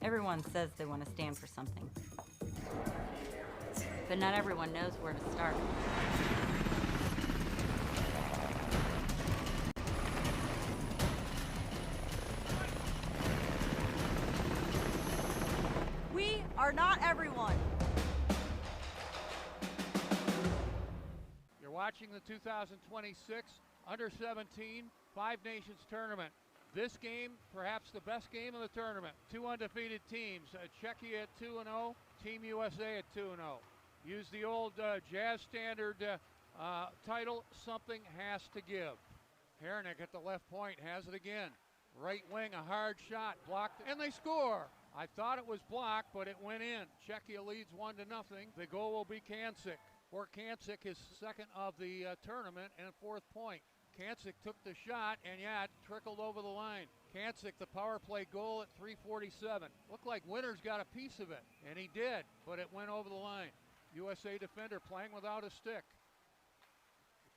Everyone says they want to stand for something, but not everyone knows where to start. for not everyone. You're watching the 2026 Under-17 Five Nations Tournament. This game, perhaps the best game of the tournament. Two undefeated teams, Czechia at 2-0, Team USA at 2-0. Use the old jazz standard title, something has to give. Hernick at the left point has it again. Right wing, a hard shot, blocked, and they score. I thought it was blocked, but it went in. Czechia leads 1-0. The goal will be Kancik. For Kancik, his second of the tournament and fourth point. Kancik took the shot, and yeah, it trickled over the line. Kancik, the power play goal at 3:47. Looked like Winters got a piece of it, and he did, but it went over the line. USA defender playing without a stick.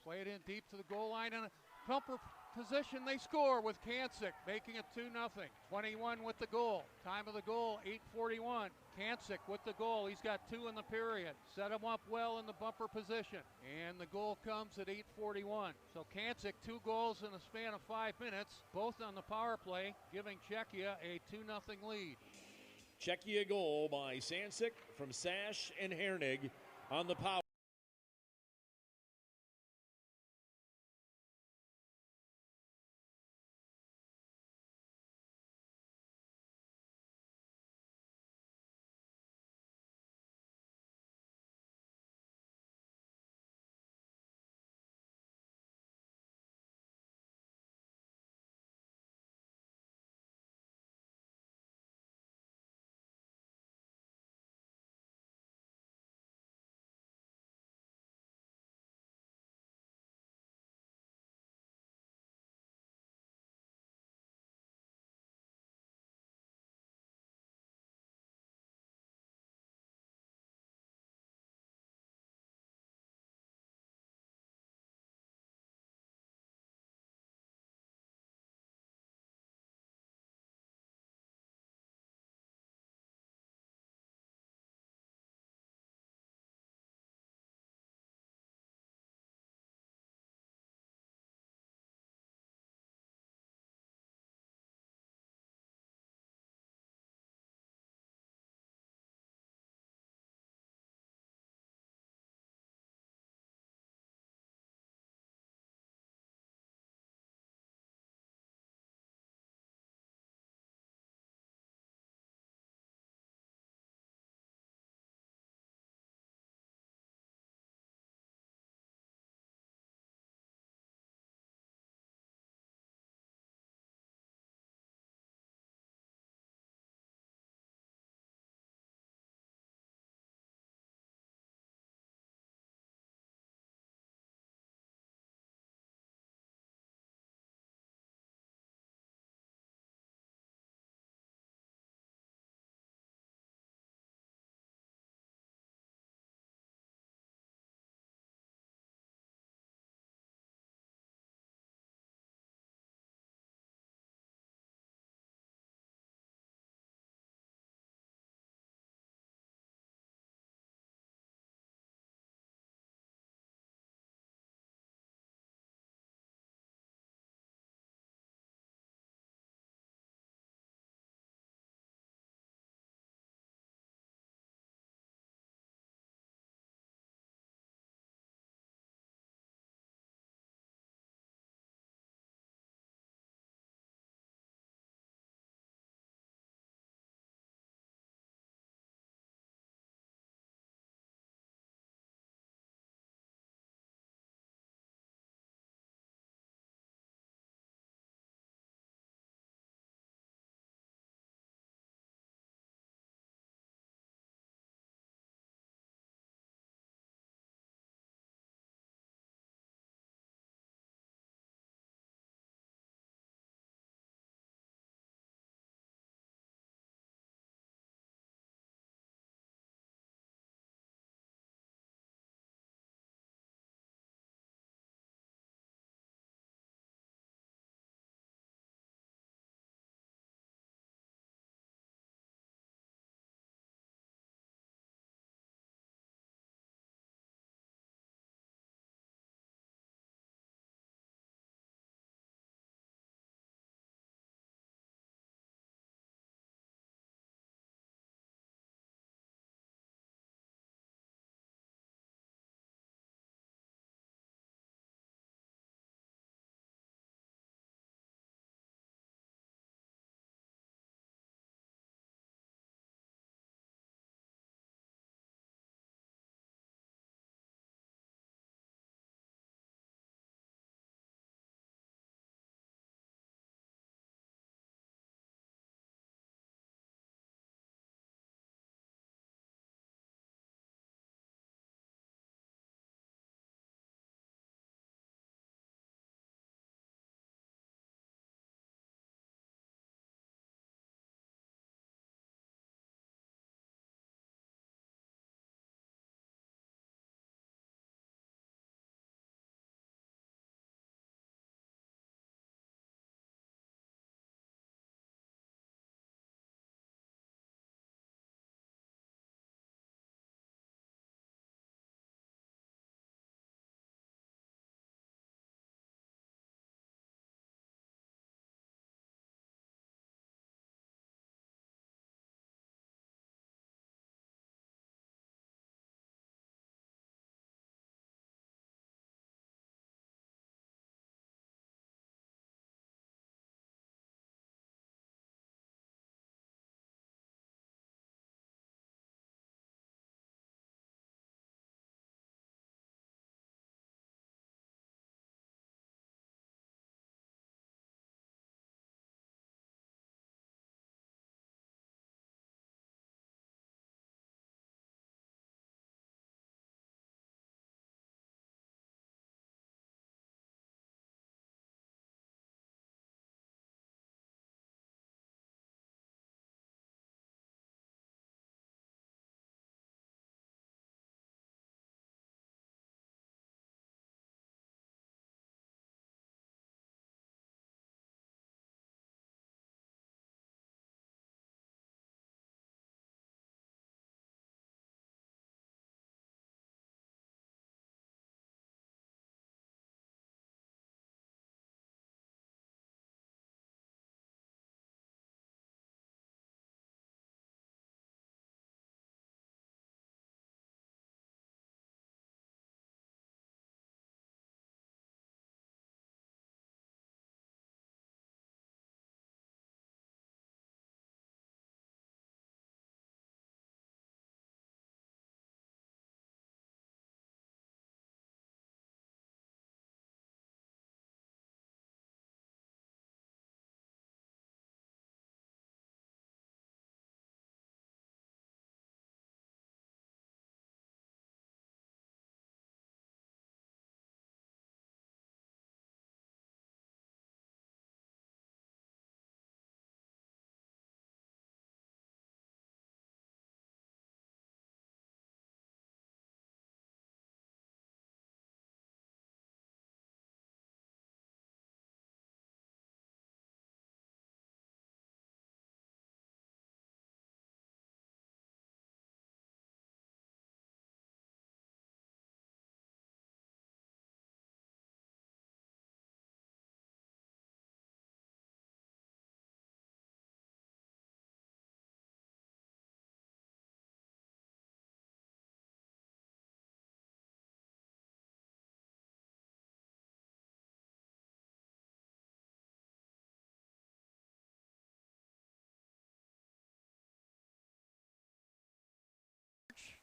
Play it in deep to the goal line, and a bumper position. They score with Kancik, making it 2-0. 21 with the goal. Time of the goal, 8:41. Kancik with the goal. He's got 2 in the period. Set him up well in the bumper position. And the goal comes at 8:41. So Kancik, 2 goals in a span of 5 minutes, both on the power play, giving Czechia a 2-0 lead. Czechia goal by Sancic from Sash and Hernig on the power.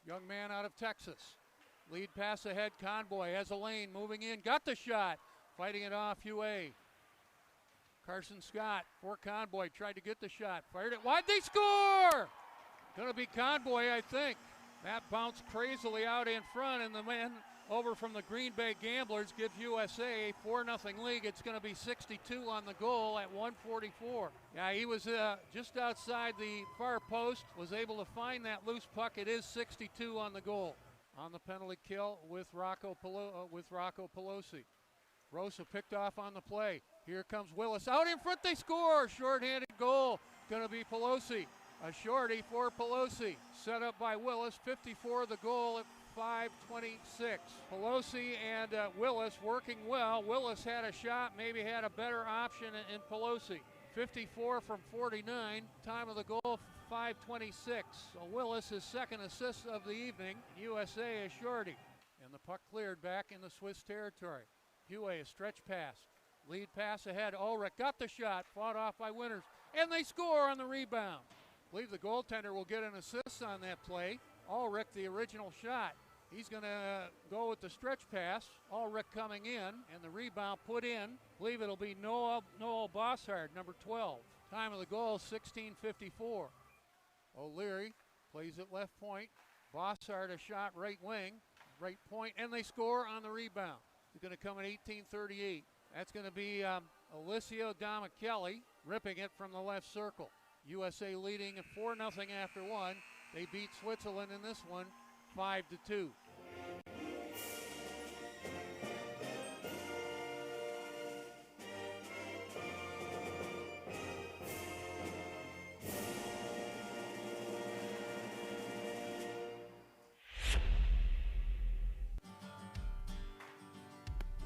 young man out of Texas. Lead pass ahead, Conboy has a lane, moving in, got the shot, fighting it off UA. Carson Scott for Conboy, tried to get the shot, fired it wide, they score! Gonna be Conboy, I think. That bounced crazily out in front, and the man over from the Green Bay Gamblers gives USA a 4-0 lead. It's going to be 62 on the goal at 1:44. Yeah, he was just outside the far post, was able to find that loose puck. It is 62 on the goal. On the penalty kill with Rocco Pelosi. Rosa picked off on the play. Here comes Willis. Out in front, they score. Short-handed goal. Going to be Pelosi. A shorty for Pelosi. Set up by Willis. 54 the goal at 5:26. Pelosi and Willis working well. Willis had a shot, maybe had a better option in Pelosi. 54 from 49. Time of the goal, 5:26. So Willis, his second assist of the evening. USA a shorty. And the puck cleared back in the Swiss territory. Huey, a stretch pass. Lead pass ahead. Ulrich got the shot. Fought off by Winters. And they score on the rebound. I believe the goaltender will get an assist on that play. Ulrich, the original shot. He's going to go with the stretch pass. Ulrich coming in, and the rebound put in. I believe it'll be Noel Bossard, number 12. Time of the goal, 16:54. O'Leary plays at left point. Bossard a shot right wing, right point, and they score on the rebound. It's going to come at 18:38. That's going to be Alessio Damichelli ripping it from the left circle. USA leading at 4-0 after one. They beat Switzerland in this one, 5-2.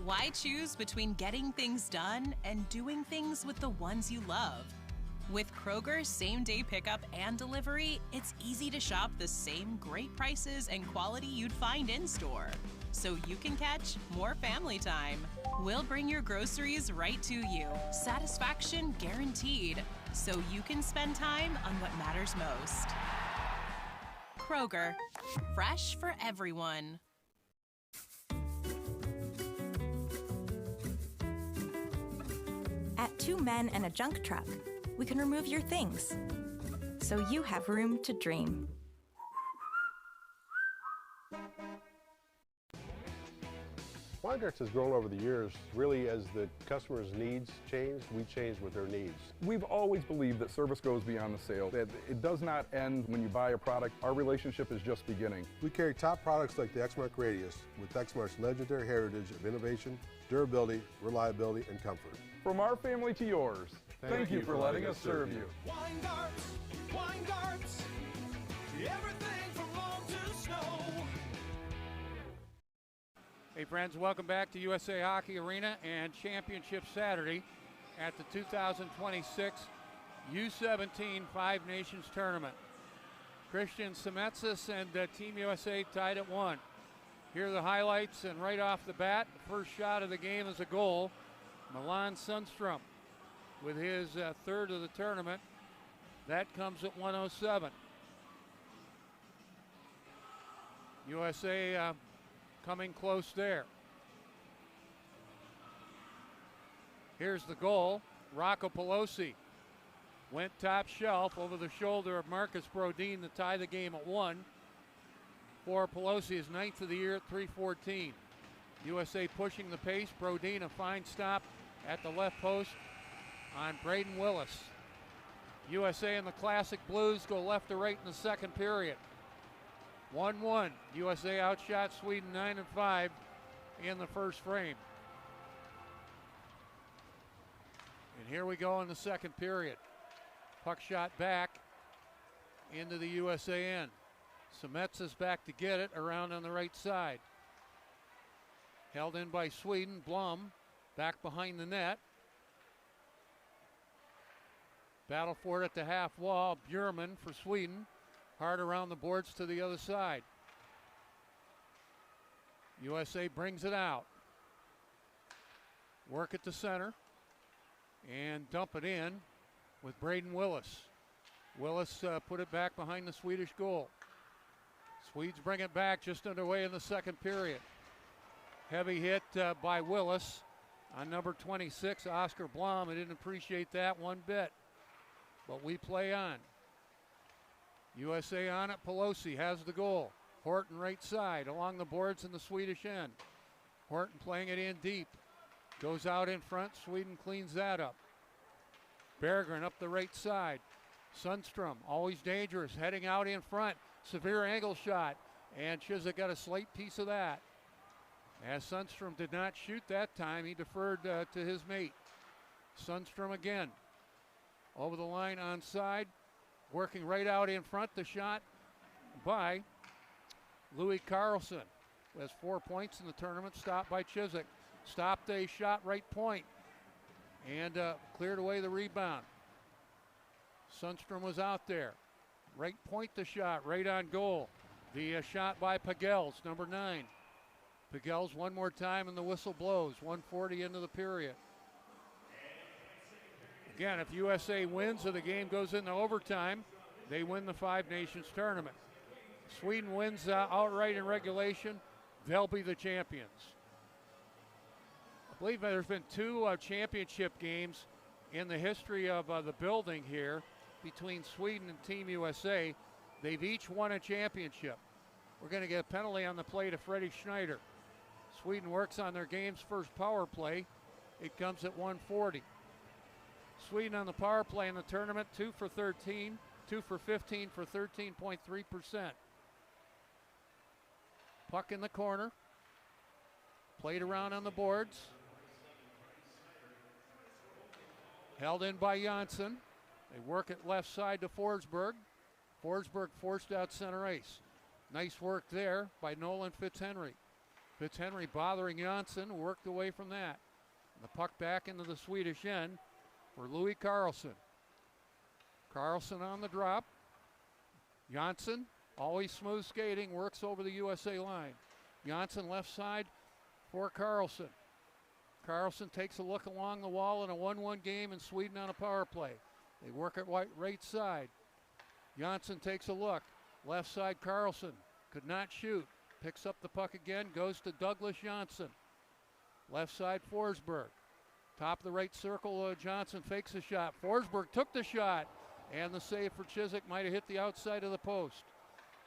Why choose between getting things done and doing things with the ones you love? With Kroger's same-day pickup and delivery, it's easy to shop the same great prices and quality you'd find in-store, so you can catch more family time. We'll bring your groceries right to you, satisfaction guaranteed, so you can spend time on what matters most. Kroger, fresh for everyone. At Two Men and a Junk Truck, we can remove your things, so you have room to dream. Wine Darts has grown over the years. Really, as the customers' needs changed, we changed with their needs. We've always believed that service goes beyond the sale, that it does not end when you buy a product. Our relationship is just beginning. We carry top products like the Exmark Radius, with Exmark's legendary heritage of innovation, durability, reliability, and comfort. From our family to yours, thank you for letting us serve you. Wine Darts, everything from lawn to snow. Hey friends, welcome back to USA Hockey Arena and Championship Saturday at the 2026 U17 Five Nations Tournament. Christian Semetsis and Team USA tied at 1. Here are the highlights, and right off the bat, the first shot of the game is a goal. Milan Sundstrom with his third of the tournament. That comes at 1:07. USA coming close there. Here's the goal. Rocco Pelosi went top shelf over the shoulder of Marcus Brodin to tie the game at 1. For Pelosi, his 9th of the year at 3:14. USA pushing the pace. Brodin a fine stop at the left post on Braden Willis. USA and the Classic Blues go left to right in the second period. 1-1. USA outshot Sweden 9-5 in the first frame. And here we go in the second period. Puck shot back into the USA end. Semetsis back to get it around on the right side. Held in by Sweden. Blum back behind the net. Battle for it at the half wall. Bjurman for Sweden. Hard around the boards to the other side. USA brings it out. Work at the center. And dump it in with Braden Willis. Willis put it back behind the Swedish goal. Swedes bring it back just underway in the second period. Heavy hit by Willis on number 26, Oscar Blom. I didn't appreciate that one bit, but we play on. USA on it. Pelosi has the goal. Horton right side along the boards in the Swedish end. Horton playing it in deep. Goes out in front. Sweden cleans that up. Berggren up the right side. Sundstrom, always dangerous, heading out in front. Severe angle shot, and Chiswick got a slight piece of that. As Sundstrom did not shoot that time, he deferred to his mate. Sundstrom again. Over the line onside, working right out in front. The shot by Louis Carlson, who has 4 points in the tournament, stopped by Chiswick. Stopped a shot right point and cleared away the rebound. Sundstrom was out there. Right point the shot, right on goal. The shot by Pagels, number 9. Pagels one more time and the whistle blows. 1:40 into the period. Again, if USA wins or the game goes into overtime, they win the Five Nations tournament. Sweden wins outright in regulation, they'll be the champions. I believe there's been 2 championship games in the history of the building here between Sweden and Team USA. They've each won a championship. We're going to get a penalty on the play to Freddie Schneider. Sweden works on their game's first power play. It comes at 1:40. Sweden on the power play in the tournament, 2 for 13, 2 for 15 for 13.3%. Puck in the corner. Played around on the boards. Held in by Janssen. They work it left side to Forsberg. Forsberg forced out center ice. Nice work there by Nolan Fitzhenry. Fitzhenry bothering Janssen, worked away from that. And the puck back into the Swedish end for Louis Carlson. Carlson on the drop. Janssen, always smooth skating, works over the USA line. Janssen left side for Carlson. Carlson takes a look along the wall in a 1-1 game in Sweden on a power play. They work it right side. Janssen takes a look. Left side Carlson. Could not shoot. Picks up the puck again. Goes to Douglas Janssen. Left side Forsberg. Top of the right circle. Johnson fakes a shot. Forsberg took the shot. And the save for Chiswick might have hit the outside of the post.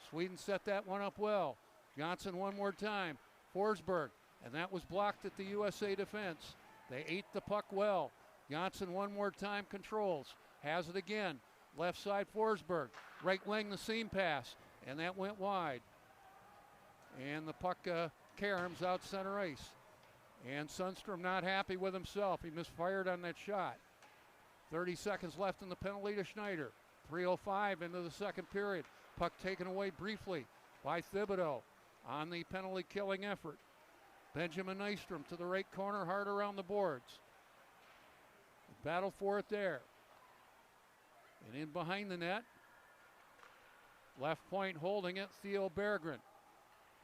Sweden set that one up well. Janssen one more time. Forsberg. And that was blocked at the USA defense. They ate the puck well. Janssen one more time controls. Has it again. Left side Forsberg. Right wing the seam pass. And that went wide. And the puck caroms out center ice. And Sundstrom not happy with himself. He misfired on that shot. 30 seconds left in the penalty to Schneider. 3:05 into the second period. Puck taken away briefly by Thibodeau on the penalty killing effort. Benjamin Nystrom to the right corner, hard around the boards. Battle for it there. And in behind the net, left point holding it, Theo Berggren.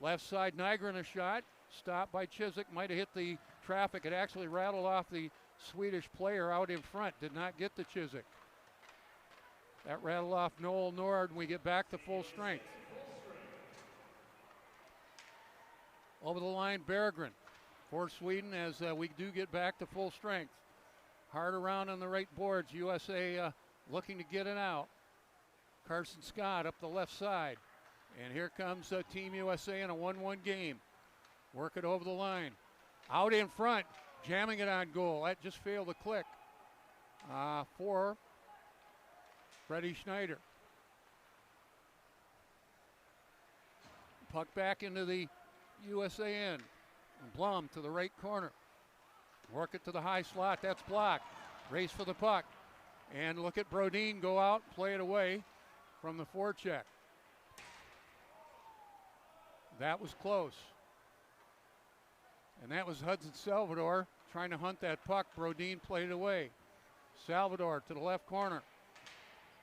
Left side Nygren a shot, stopped by Chiswick, might have hit the traffic. It actually rattled off the Swedish player out in front, did not get to Chiswick. That rattled off Noel Nord and we get back to full strength. Over the line, Berggren for Sweden as we do get back to full strength. Hard around on the right boards, USA looking to get it out. Carson Scott up the left side. And here comes Team USA in a 1-1 game. Work it over the line. Out in front, jamming it on goal. That just failed to click for Freddie Schneider. Puck back into the USA end. Blum to the right corner. Work it to the high slot. That's blocked. Race for the puck. And look at Brodin go out, play it away from the forecheck. That was close. And that was Hudson Salvador trying to hunt that puck. Brodin played it away. Salvador to the left corner.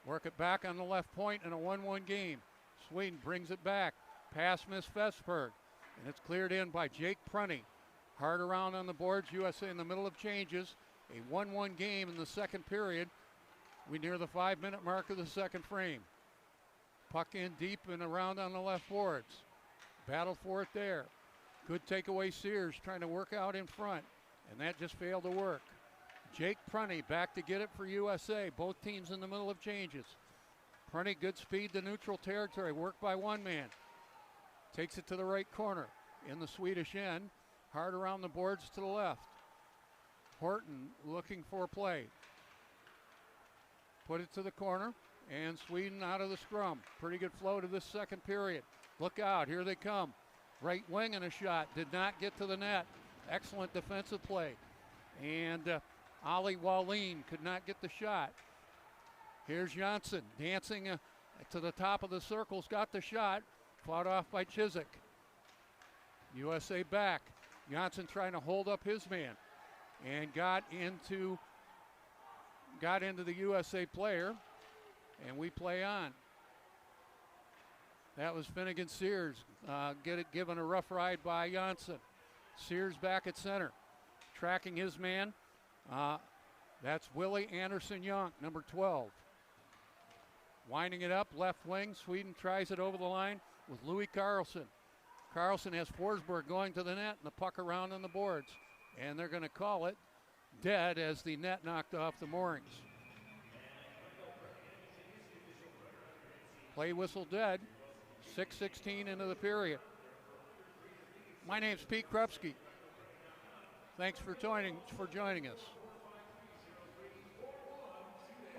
Work it back on the left point in a 1-1 game. Sweden brings it back. Pass missed Vesberg. And it's cleared in by Jake Prunty. Hard around on the boards. USA in the middle of changes. A 1-1 game in the second period. We near the 5-minute mark of the second frame. Puck in deep and around on the left boards. Battle for it there. Good takeaway. Sears trying to work out in front, and that just failed to work. Jake Prunty back to get it for USA. Both teams in the middle of changes. Prunty, good speed to neutral territory. Work by one man. Takes it to the right corner in the Swedish end. Hard around the boards to the left. Horton looking for a play. Put it to the corner, and Sweden out of the scrum. Pretty good flow to this second period. Look out, here they come. Right wing and a shot. Did not get to the net. Excellent defensive play. And Ali Wallin could not get the shot. Here's Janssen dancing to the top of the circles. Got the shot. Fought off by Chiswick. USA back. Janssen trying to hold up his man. And got into the USA player. And we play on. That was Finnegan Sears given a rough ride by Janssen. Sears back at center. Tracking his man. That's Willie Anderson-Young, number 12. Winding it up, left wing. Sweden tries it over the line with Louis Carlson. Carlson has Forsberg going to the net and the puck around on the boards. And they're going to call it dead as the net knocked off the moorings. Play whistle dead. 6:16 into the period. My name's Pete Krupski. Thanks for joining us.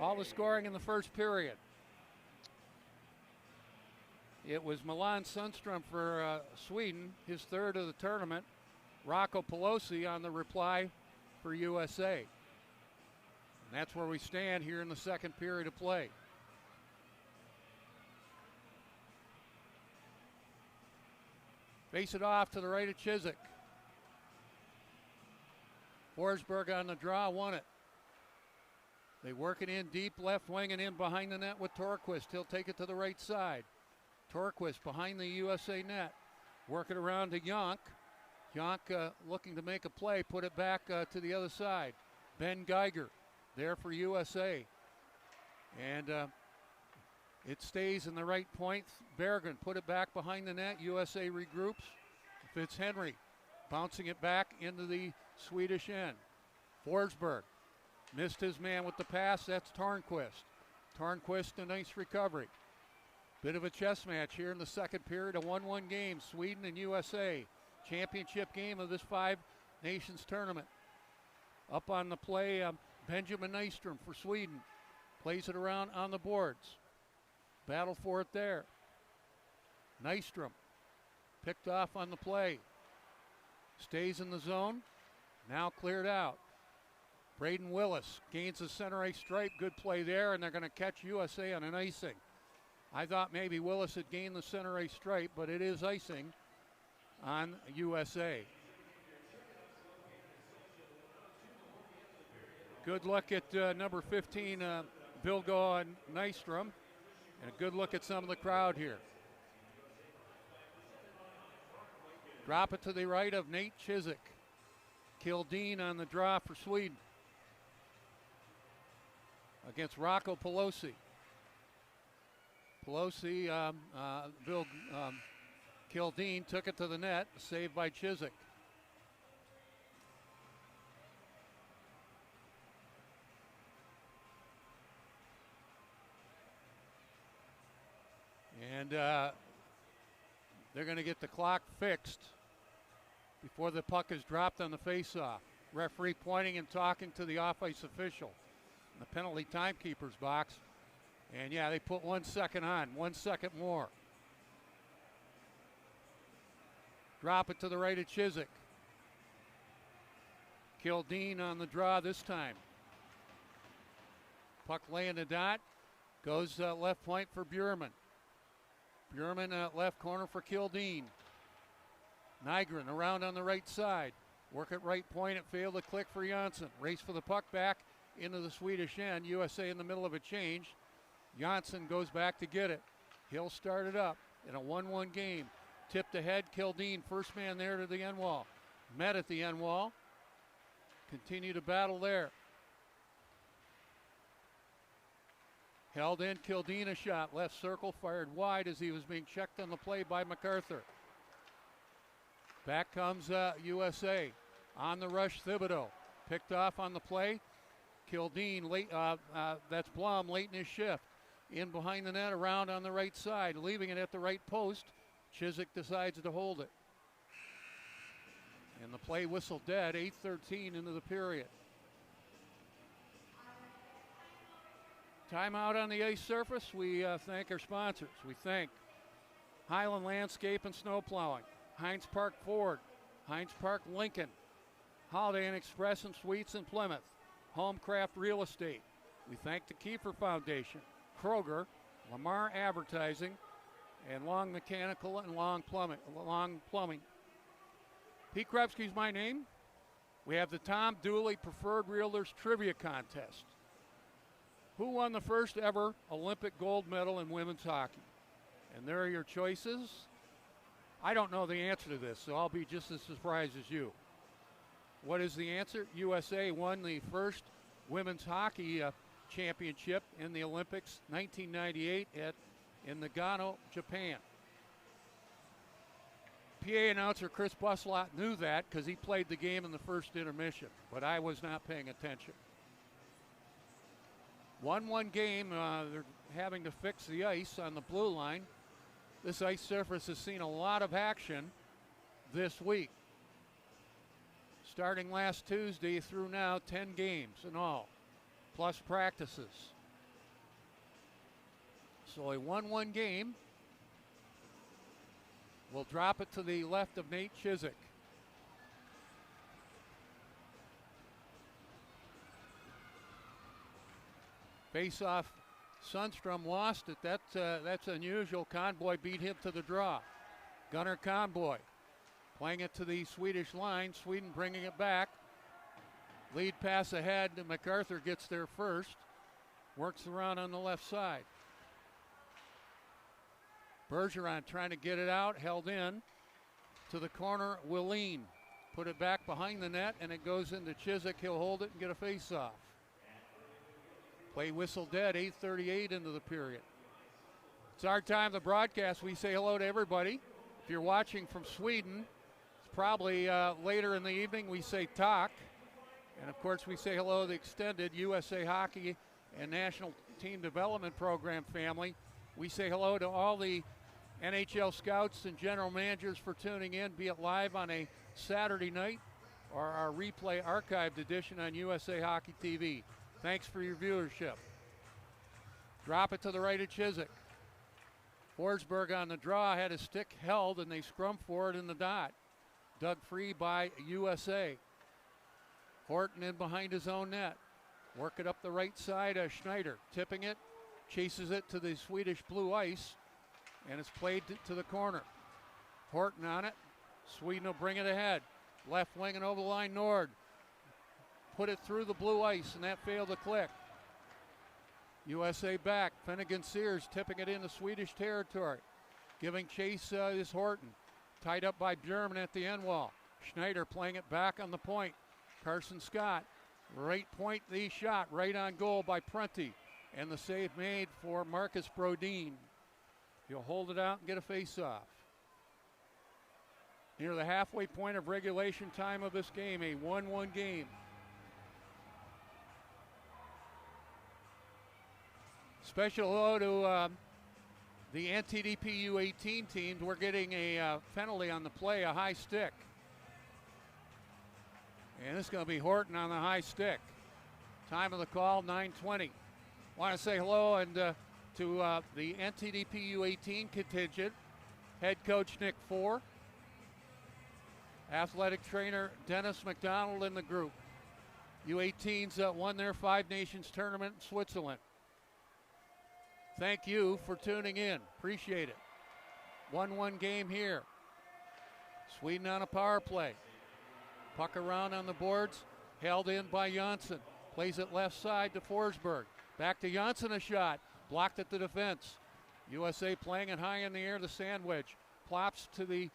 All the scoring in the first period. It was Milan Sundstrom for Sweden, his third of the tournament. Rocco Pelosi on the reply for USA. And that's where we stand here in the second period of play. Face it off to the right of Chiswick. Forsberg on the draw, won it. They work it in deep, left wing and in behind the net with Torquist. He'll take it to the right side. Torquist behind the USA net. Work it around to Yonk. Yonk looking to make a play, put it back to the other side. Ben Geiger there for USA. And it stays in the right point. Bergen put it back behind the net. USA regroups. Fitzhenry bouncing it back into the Swedish end. Forsberg missed his man with the pass. That's Tornquist. Tornquist, a nice recovery. Bit of a chess match here in the second period. A 1-1 game. Sweden and USA. Championship game of this Five Nations tournament. Up on the play, Benjamin Nystrom for Sweden. Plays it around on the boards. Battle for it there. Nystrom picked off on the play. Stays in the zone. Now cleared out. Braden Willis gains the center ice stripe. Good play there, and they're going to catch USA on an icing. I thought maybe Willis had gained the center ice stripe, but it is icing on USA. Good look at number 15, Bilgo Nystrom. And a good look at some of the crowd here. Drop it to the right of Nate Chiswick. Kildeen on the draw for Sweden. Against Rocco Pelosi. Bill Kildeen took it to the net, saved by Chiswick. And they're going to get the clock fixed before the puck is dropped on the faceoff. Referee pointing and talking to the off-ice official in the penalty timekeeper's box. And yeah, they put 1 second on, 1 second more. Drop it to the right of Chiswick. Kildeen on the draw this time. Puck laying the dot. Goes left point for Bjurman. Bjurman left corner for Kildeen. Nygren around on the right side. Work at right point. It failed to click for Janssen. Race for the puck back into the Swedish end. USA in the middle of a change. Janssen goes back to get it. He'll start it up in a 1-1 game. Tipped ahead. Kildeen, first man there to the end wall. Met at the end wall. Continue to battle there. Held in, Kildeen a shot. Left circle, fired wide as he was being checked on the play by MacArthur. Back comes USA. On the rush, Thibodeau. Picked off on the play. Kildeen, late, that's Blum, late in his shift. In behind the net, around on the right side. Leaving it at the right post. Chiswick decides to hold it. And the play whistle dead, 8:13 into the period. Timeout on the ice surface. We thank our sponsors. We thank Highland Landscape and Snow Plowing, Heinz Park Ford, Heinz Park Lincoln, Holiday Inn Express and Suites in Plymouth, Homecraft Real Estate. We thank the Kiefer Foundation, Kroger, Lamar Advertising, and Long Mechanical and Long Plumbing. Pete Krepsky's my name. We have the Tom Dooley Preferred Realtors Trivia Contest. Who won the first ever Olympic gold medal in women's hockey? And there are your choices. I don't know the answer to this, so I'll be just as surprised as you. What is the answer? USA won the first women's hockey championship in the Olympics, 1998 in Nagano, Japan. PA announcer Chris Buslot knew that because he played the game in the first intermission, but I was not paying attention. 1-1 game. They're having to fix the ice on the blue line. This ice surface has seen a lot of action this week. Starting last Tuesday through now, 10 games in all, plus practices. So a 1-1 game. We'll drop it to the left of Nate Chiswick. Face-off, Sundstrom lost it. That's unusual. Conboy beat him to the draw. Gunnar Conboy playing it to the Swedish line. Sweden bringing it back. Lead pass ahead. MacArthur gets there first. Works around on the left side. Bergeron trying to get it out. Held in to the corner. Willeen put it back behind the net, and it goes into Chiswick. He'll hold it and get a face-off. Play whistle dead, 8:38 into the period. It's our time, the broadcast. We say hello to everybody. If you're watching from Sweden, it's probably later in the evening. We say talk. And, of course, we say hello to the extended USA Hockey and National Team Development Program family. We say hello to all the NHL scouts and general managers for tuning in, be it live on a Saturday night or our replay archived edition on USA Hockey TV. Thanks for your viewership. Drop it to the right of Chiswick. Forsberg on the draw, had his stick held, and they scrum for it in the dot. Dug free by USA. Horton in behind his own net. Work it up the right side of Schneider. Tipping it, chases it to the Swedish blue ice, and it's played to the corner. Horton on it. Sweden will bring it ahead. Left wing and over the line, Nord. Put it through the blue ice, and that failed to click. USA back. Finnegan Sears tipping it into Swedish territory. Giving chase is Horton. Tied up by Bjorman at the end wall. Schneider playing it back on the point. Carson Scott. Right point, the shot. Right on goal by Prunty. And the save made for Marcus Brodin. He'll hold it out and get a face-off. Near the halfway point of regulation time of this game, a 1-1 game. Special hello to the NTDP U18 teams. We're getting a penalty on the play, a high stick. And it's going to be Horton on the high stick. Time of the call, 9:20. Want to say hello and to the NTDP U18 contingent. Head coach Nick Four. Athletic trainer Dennis McDonald in the group. U18s won their Five Nations tournament in Switzerland. Thank you for tuning in. Appreciate it. 1-1 game here. Sweden on a power play. Puck around on the boards. Held in by Janssen. Plays it left side to Forsberg. Back to Janssen, a shot. Blocked at the defense. USA playing it high in the air, the sandwich. Plops to the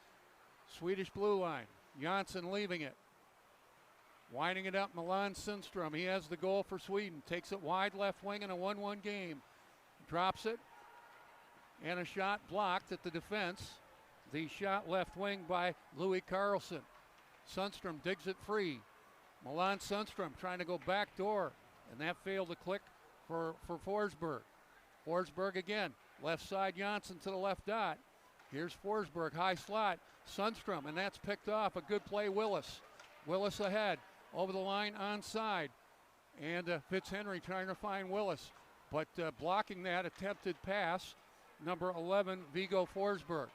Swedish blue line. Janssen leaving it. Winding it up, Milan Sundstrom. He has the goal for Sweden. Takes it wide left wing in a 1-1 game. drops it, and a shot blocked at the defense. The shot left wing by Louis Carlson. Sundstrom digs it free. Milan Sundstrom trying to go back door, and that failed to click for Forsberg. Forsberg again, left side Janssen to the left dot. Here's Forsberg, high slot, Sundstrom, and that's picked off. A good play, Willis. Willis ahead, over the line, onside. And Fitzhenry trying to find Willis, but blocking that attempted pass, number 11, Viggo Forsberg.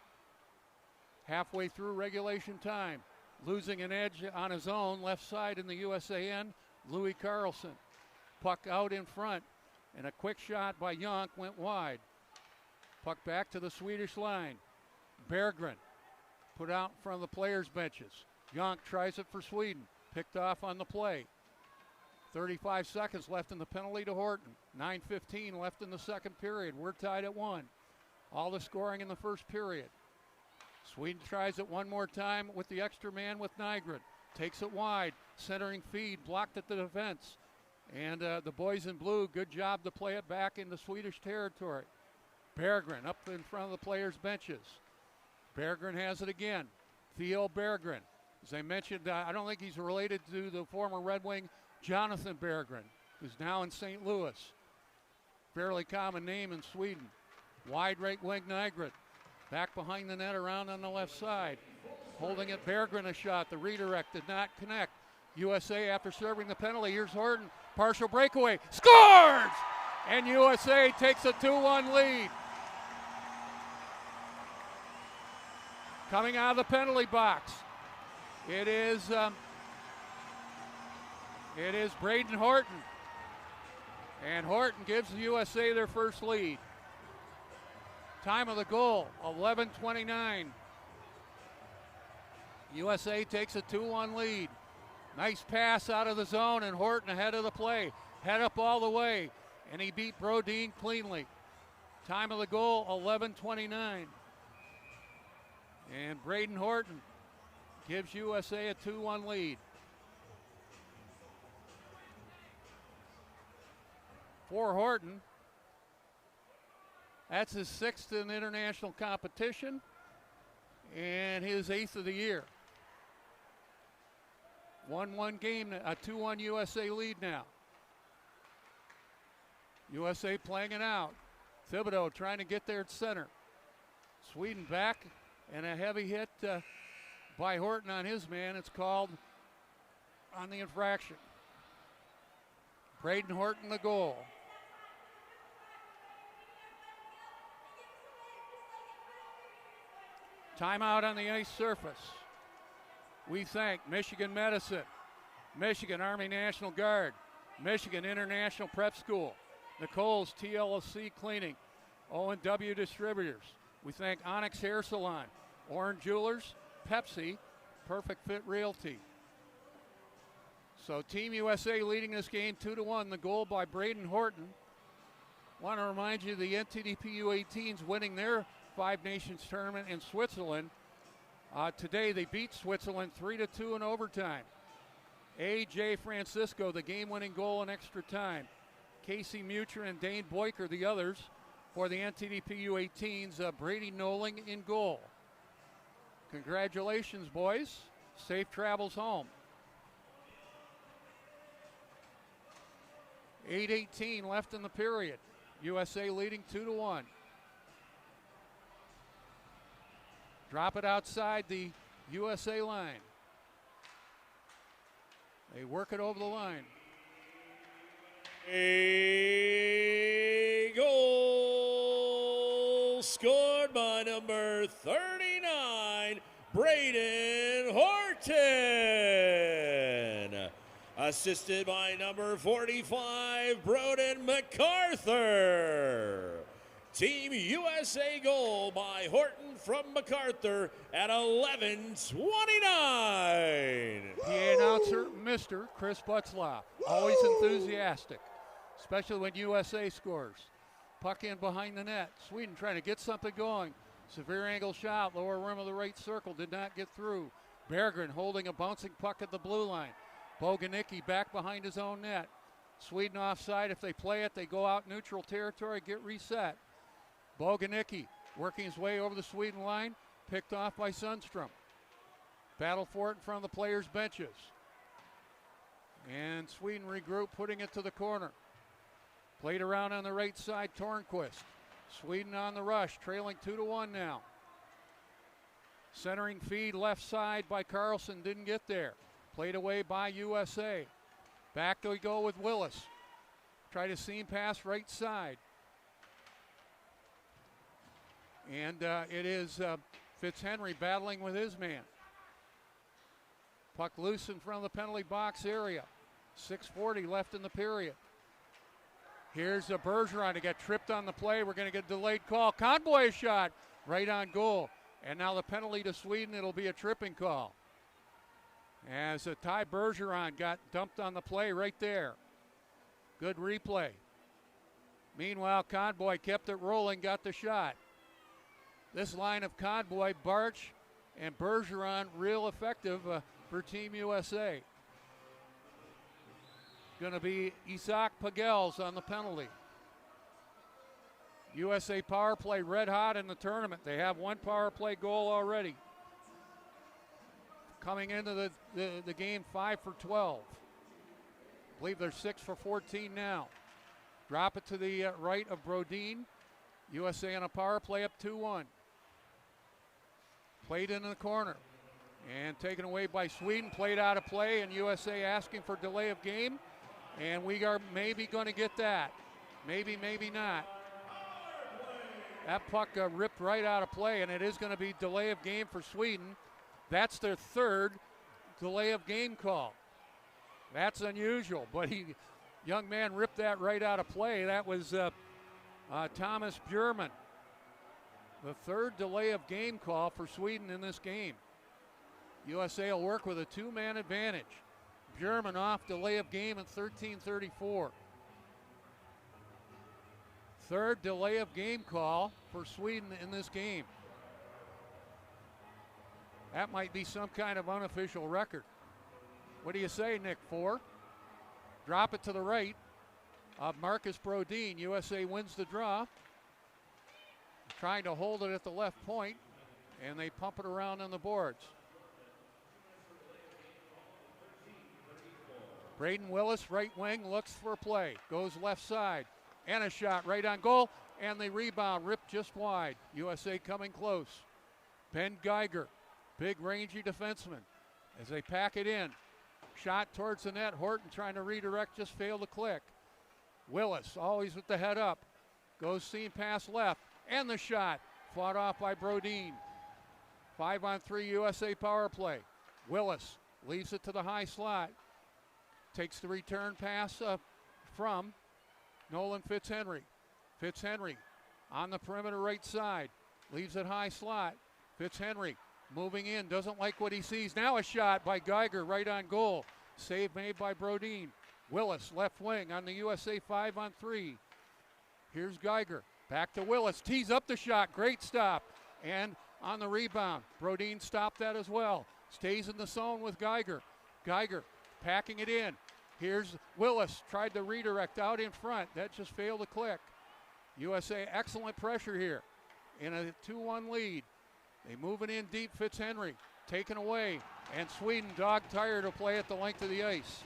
Halfway through regulation time, losing an edge on his own, left side in the USA end, Louis Carlson. Puck out in front, and a quick shot by Jonk went wide. Puck back to the Swedish line. Berggren put out in front of the players' benches. Jonk tries it for Sweden, picked off on the play. 35 seconds left in the penalty to Horton. 9:15 left in the second period. We're tied at 1. All the scoring in the first period. Sweden tries it one more time with the extra man with Nygren. Takes it wide. Centering feed blocked at the defense. And the boys in blue, good job to play it back into Swedish territory. Berggren up in front of the players' benches. Berggren has it again. Theo Berggren. As I mentioned, I don't think he's related to the former Red Wing Jonathan Berggren, who's now in St. Louis. Fairly common name in Sweden. Wide right wing Nygren. Back behind the net, around on the left side. Holding it, Berggren a shot. The redirect did not connect. USA after serving the penalty. Here's Horton. Partial breakaway. Scores! And USA takes a 2-1 lead. Coming out of the penalty box, it is Braden Horton. And Horton gives the USA their first lead. Time of the goal, 11:29. USA takes a 2-1 lead. Nice pass out of the zone, and Horton ahead of the play. Head up all the way, and he beat Brodin cleanly. Time of the goal, 11:29. And Braden Horton gives USA a 2-1 lead. For Horton, that's his 6th in international competition and his 8th of the year. 1-1 game, a 2-1 USA lead now. USA playing it out. Thibodeau trying to get there at center. Sweden back, and a heavy hit by Horton on his man. It's called on the infraction. Braden Horton the goal. Timeout on the ice surface. We thank Michigan Medicine, Michigan Army National Guard, Michigan International Prep School, Nicole's TLC Cleaning, O&W Distributors. We thank Onyx Hair Salon, Orange Jewelers, Pepsi, Perfect Fit Realty. So Team USA leading this game 2-1. The goal by Braden Horton. Want to remind you the NTDP U18s winning their Five Nations tournament in Switzerland. Today they beat Switzerland 3-2 in overtime. A.J. Francisco, the game-winning goal in extra time. Casey Mutcher and Dane Boyker, the others for the NTDP U18s. Brady Noling in goal. Congratulations, boys. Safe travels home. 8:18 left in the period. USA leading 2-1. Drop it outside the USA line. They work it over the line. A goal scored by number 39, Braden Horton. Assisted by number 45, Broden MacArthur. Team USA goal by Horton from MacArthur at 11:29. PA announcer, Mr. Chris Butzlaff. Always enthusiastic, especially when USA scores. Puck in behind the net. Sweden trying to get something going. Severe angle shot, lower rim of the right circle, did not get through. Berggren holding a bouncing puck at the blue line. Boganicki back behind his own net. Sweden offside. If they play it, they go out neutral territory, get reset. Boganicki working his way over the Sweden line, picked off by Sundstrom. Battle for it in front of the players' benches. And Sweden regroup, putting it to the corner. Played around on the right side, Tornquist. Sweden on the rush, trailing 2-1 now. Centering feed left side by Carlson, didn't get there. Played away by USA. Back we go with Willis. Try to seam pass right side. And it is Fitzhenry battling with his man. Puck loose in front of the penalty box area. 6:40 left in the period. Here's a Bergeron to get tripped on the play. We're going to get a delayed call. Conboy shot right on goal. And now the penalty to Sweden, it'll be a tripping call. As Ty Bergeron got dumped on the play right there. Good replay. Meanwhile, Conboy kept it rolling, got the shot. This line of Conboy, Barch, and Bergeron real effective for Team USA. Going to be Isaac Pagels on the penalty. USA power play red hot in the tournament. They have one power play goal already. Coming into the game 5 for 12. I believe they're 6 for 14 now. Drop it to the right of Brodin. USA on a power play up 2-1. Played into the corner and taken away by Sweden. Played out of play, and USA asking for delay of game. And we are maybe going to get that. Maybe, maybe not. That puck ripped right out of play, and it is going to be delay of game for Sweden. That's their third delay of game call. That's unusual, but young man ripped that right out of play. That was Thomas Bjurman. The third delay of game call for Sweden in this game. USA will work with a two-man advantage. Bjurman off delay of game at 13:34. Third delay of game call for Sweden in this game. That might be some kind of unofficial record. What do you say, Nick? 4. Drop it to the right of Marcus Brodin. USA wins the draw. Trying to hold it at the left point, and they pump it around on the boards. Braden Willis, right wing, looks for a play. Goes left side. And a shot right on goal. And the rebound ripped just wide. USA coming close. Ben Geiger, big rangy defenseman. As they pack it in. Shot towards the net. Horton trying to redirect, just failed to click. Willis, always with the head up. Goes seam pass left. And the shot. Fought off by Brodin. 5-on-3 USA power play. Willis leaves it to the high slot. Takes the return pass from Nolan Fitzhenry. Fitzhenry on the perimeter right side. Leaves it high slot. Fitzhenry moving in. Doesn't like what he sees. Now a shot by Geiger right on goal. Save made by Brodin. Willis left wing on the USA 5-on-3. Here's Geiger. Back to Willis. Tees up the shot. Great stop. And on the rebound. Brodin stopped that as well. Stays in the zone with Geiger. Geiger packing it in. Here's Willis, tried to redirect out in front. That just failed to click. USA excellent pressure here in a 2-1 lead. They move it in deep. Fitzhenry taken away. And Sweden dog tired to play at the length of the ice.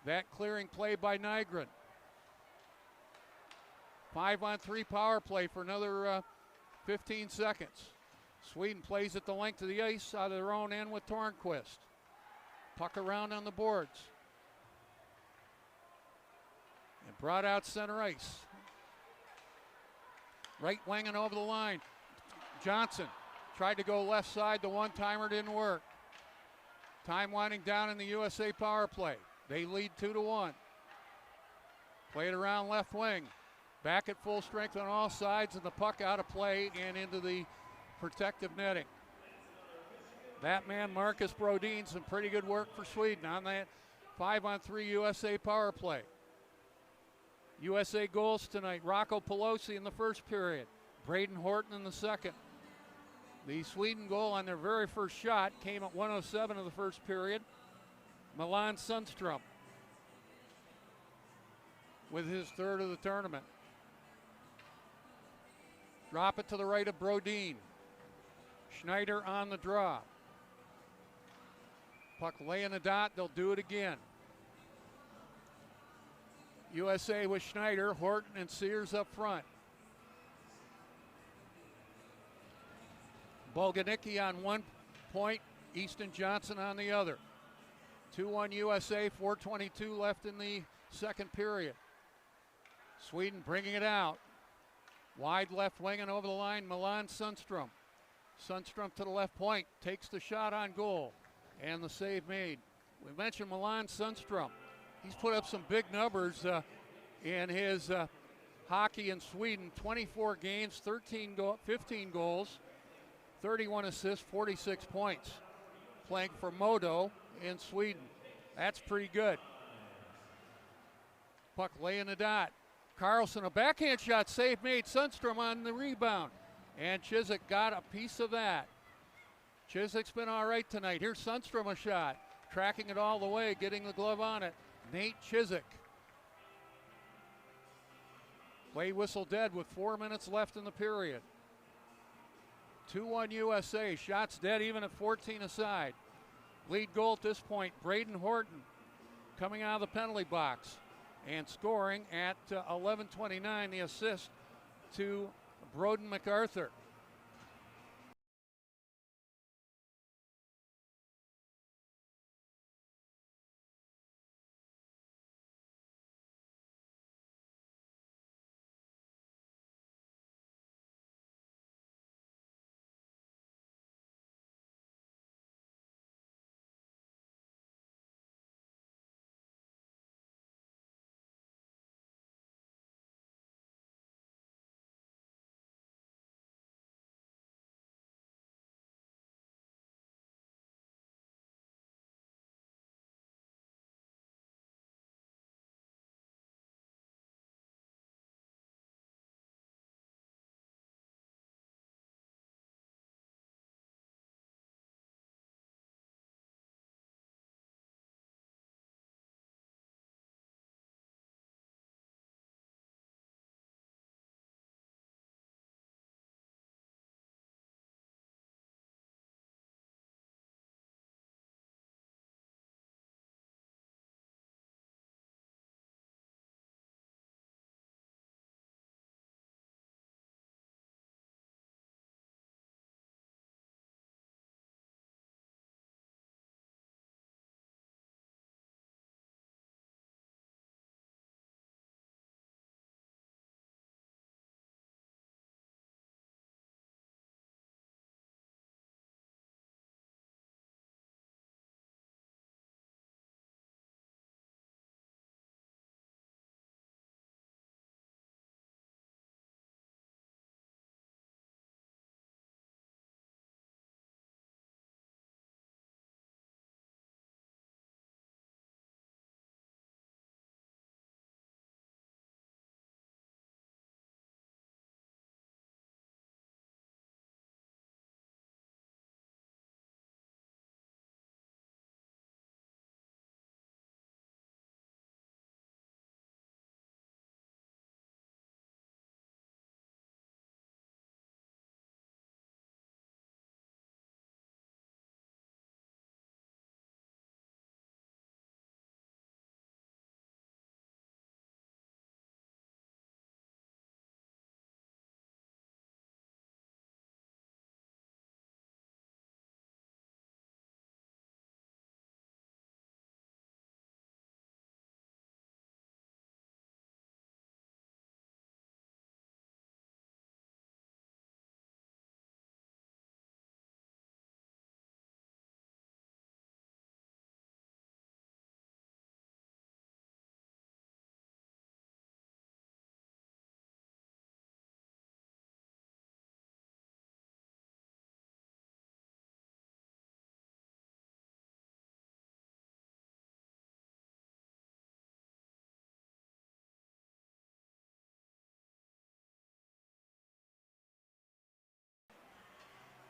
That clearing play by Nygren. 5-on-3 power play for another 15 seconds. Sweden plays at the length of the ice out of their own end with Tornquist. Puck around on the boards. And brought out center ice. Right wing and over the line. Johnson tried to go left side. The one-timer didn't work. Time winding down in the USA power play. They lead 2-1. Played around left wing. Back at full strength on all sides, and the puck out of play and into the protective netting. That man, Marcus Brodin, some pretty good work for Sweden on that 5-on-3 USA power play. USA goals tonight. Rocco Pelosi in the first period. Braden Horton in the second. The Sweden goal on their very first shot came at 1:07 of the first period. Milan Sundstrom. with his third of the tournament. Drop it to the right of Brodin. Schneider on the draw. Puck laying the dot, they'll do it again. USA with Schneider, Horton and Sears up front. Bulganicki on one point, Easton Johnson on the other. 2-1 USA, 4:22 left in the second period. Sweden bringing it out. Wide left wing and over the line, Milan Sundstrom. Sundstrom to the left point, takes the shot on goal, and the save made. We mentioned Milan Sundstrom. He's put up some big numbers in his hockey in Sweden. 24 games, 15 goals, 31 assists, 46 points. Playing for Modo in Sweden. That's pretty good. Puck laying the dot. Carlson, a backhand shot, save made. Sundstrom on the rebound. And Chiswick got a piece of that. Chiswick's been all right tonight. Here's Sundstrom, a shot. Tracking it all the way, getting the glove on it. Nate Chiswick. Play whistle dead with 4 minutes left in the period. 2-1 USA. Shots dead even at 14 aside. Lead goal at this point, Braden Horton coming out of the penalty box and scoring at 11:29, the assist to Broden MacArthur.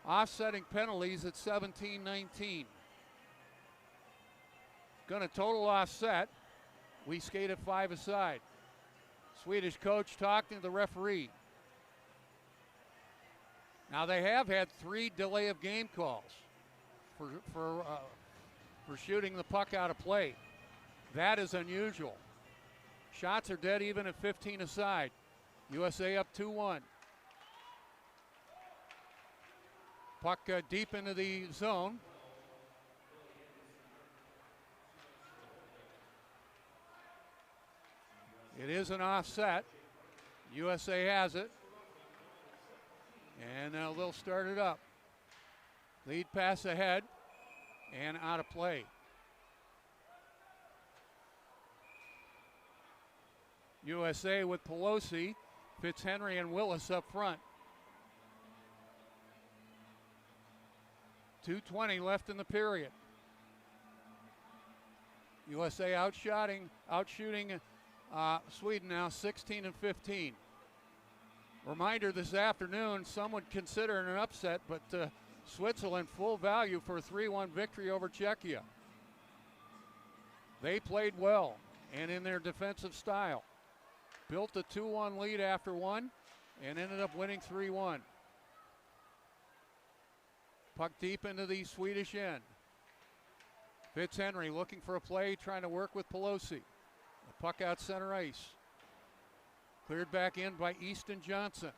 Offsetting penalties at 17-19. Going to total offset. We skate at 5 aside. Swedish coach talking to the referee. Now they have had 3 delay of game calls for shooting the puck out of play. That is unusual. Shots are dead even at 15 aside. USA up 2-1. Puck deep into the zone. It is an offset. USA has it. And they'll start it up. Lead pass ahead and out of play. USA with Pelosi, Fitzhenry, and Willis up front. 2:20 left in the period. USA outshooting Sweden now 16-15. Reminder this afternoon, some would consider it an upset, but Switzerland full value for a 3-1 victory over Czechia. They played well and in their defensive style. Built a 2-1 lead after one and ended up winning 3-1. Puck deep into the Swedish end. Fitzhenry looking for a play, trying to work with Pelosi. The puck out center ice. Cleared back in by Easton Johnson.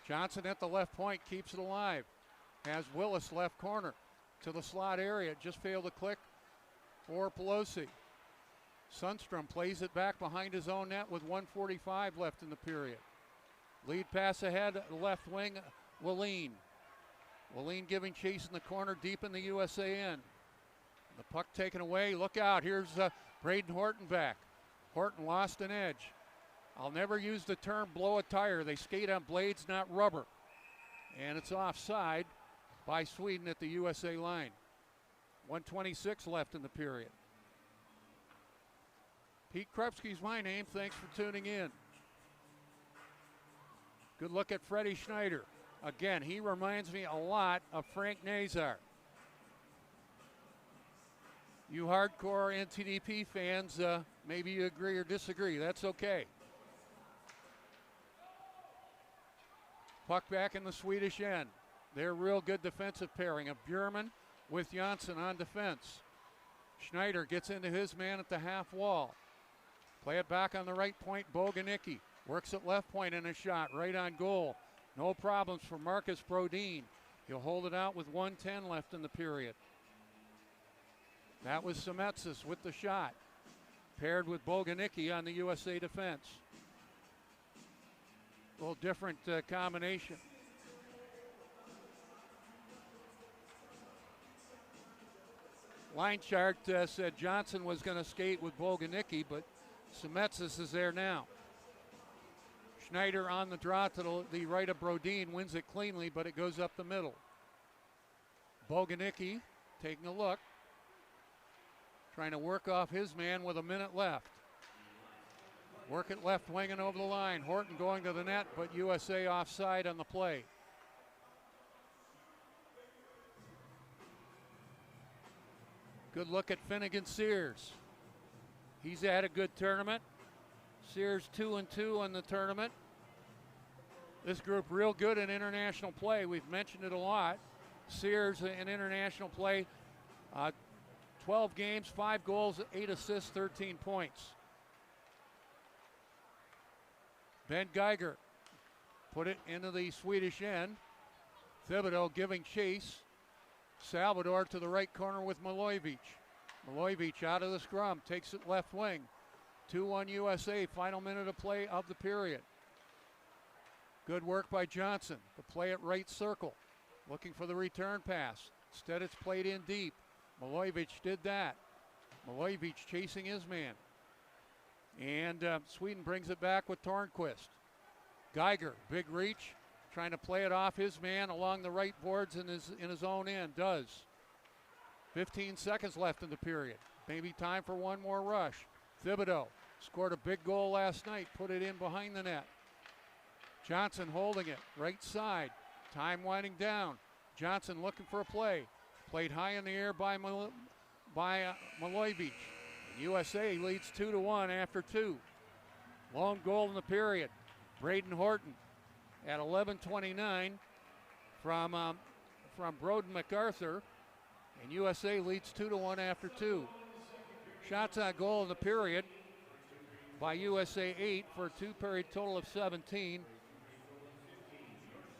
Johnson at the left point keeps it alive. Has Willis left corner to the slot area. Just failed to click for Pelosi. Sundstrom plays it back behind his own net with 1:45 left in the period. Lead pass ahead, left wing, Wallin. Wallin giving chase in the corner deep in the USA end. The puck taken away. Look out. Here's Braden Horton back. Horton lost an edge. I'll never use the term blow a tire. They skate on blades, not rubber. And it's offside by Sweden at the USA line. 1:26 left in the period. Pete Krupski's my name. Thanks for tuning in. Good look at Freddie Schneider. Again, he reminds me a lot of Frank Nazar. You hardcore NTDP fans, maybe you agree or disagree. That's okay. Puck back in the Swedish end. They're real good defensive pairing of Bjurman with Janssen on defense. Schneider gets into his man at the half wall. Play it back on the right point, Boganicki. Works at left point and a shot right on goal. No problems for Marcus Brodin. He'll hold it out with 1:10 left in the period. That was Semetsis with the shot. Paired with Boganicki on the USA defense. A little different combination. Line chart said Johnson was going to skate with Boganicki, but Semetsis is there now. Schneider on the draw to the right of Brodin, wins it cleanly, but it goes up the middle. Boganicki taking a look. Trying to work off his man with a minute left. Work it left wing and over the line. Horton going to the net, but USA offside on the play. Good look at Finnegan Sears. He's had a good tournament. Sears 2-2 in the tournament. This group real good in international play. We've mentioned it a lot. Sears in international play, 12 games, 5 goals, 8 assists, 13 points. Ben Geiger put it into the Swedish end. Thibodeau giving chase. Salvador to the right corner with Milojevic. Milojevic out of the scrum, takes it left wing. 2-1 USA, final minute of play of the period. Good work by Johnson to play it right circle. Looking for the return pass. Instead it's played in deep. Milojevic did that. Milojevic chasing his man. And Sweden brings it back with Tornquist. Geiger, big reach, trying to play it off his man along the right boards in his own end. Does. 15 seconds left in the period. Maybe time for one more rush. Thibodeau scored a big goal last night, put it in behind the net. Johnson holding it, right side. Time winding down. Johnson looking for a play. Played high in the air by Milojevic. USA leads 2-1 after 2. Lone goal in the period. Braden Horton at 11:29 from Broden MacArthur, and USA leads 2-1 after 2. Shots on goal in the period by USA 8 for a two-period total of 17.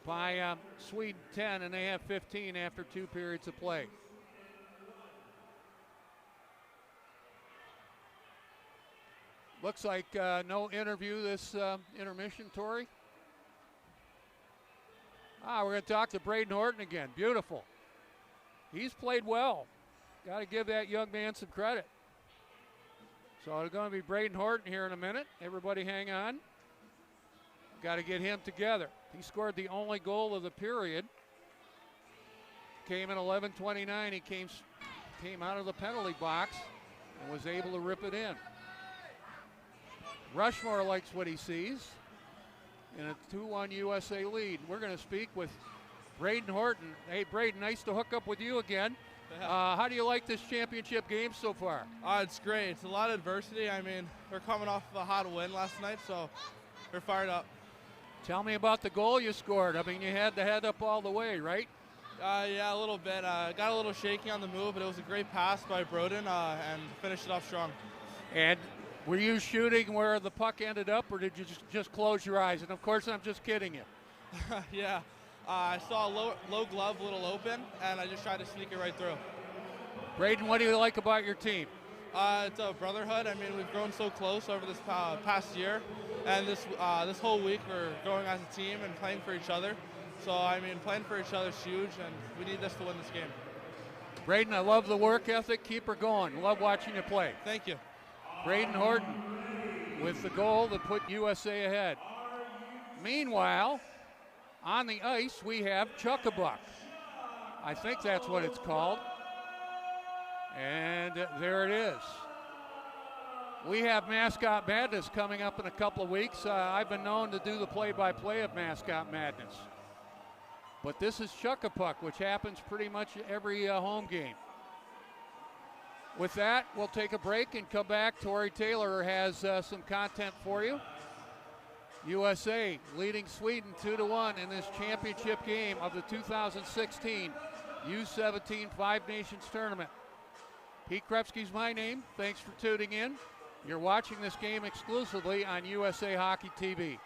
By Sweden 10, and they have 15 after 2 periods of play. Looks like no interview this intermission, Tori. We're going to talk to Braden Horton again. Beautiful. He's played well. Got to give that young man some credit. So it's going to be Braden Horton here in a minute. Everybody hang on. Got to get him together. He scored the only goal of the period. Came in 11:29. He came out of the penalty box and was able to rip it in. Rushmore likes what he sees in a 2-1 USA lead. We're going to speak with Braden Horton. Hey, Braden, nice to hook up with you again. How do you like this championship game so far? It's great. It's a lot of adversity. I mean, we're coming off of a hot win last night, so we're fired up. Tell me about the goal you scored. I mean, you had the head up all the way, right? Yeah, a little bit. Got a little shaky on the move, but it was a great pass by Broden and finished it off strong. And were you shooting where the puck ended up, or did you just close your eyes? And, of course, I'm just kidding you. Yeah. I saw a low glove, a little open, and I just tried to sneak it right through. Braden, what do you like about your team? It's a brotherhood. I mean, we've grown so close over this past year, and this whole week we're growing as a team and playing for each other. So, I mean, playing for each other is huge, and we need this to win this game. Braden, I love the work ethic. Keep her going. Love watching you play. Thank you. Braden Horton with the goal that put USA ahead. Meanwhile, on the ice, we have Chuck-a-Buck. I think that's what it's called. And there it is. We have Mascot Madness coming up in a couple of weeks. I've been known to do the play-by-play of Mascot Madness. But this is Chuck-a-Puck, which happens pretty much every home game. With that, we'll take a break and come back. Tori Taylor has some content for you. USA leading Sweden 2-1 in this championship game of the 2016 U17 Five Nations Tournament. Pete Krepsky's my name. Thanks for tuning in. You're watching this game exclusively on USA Hockey TV.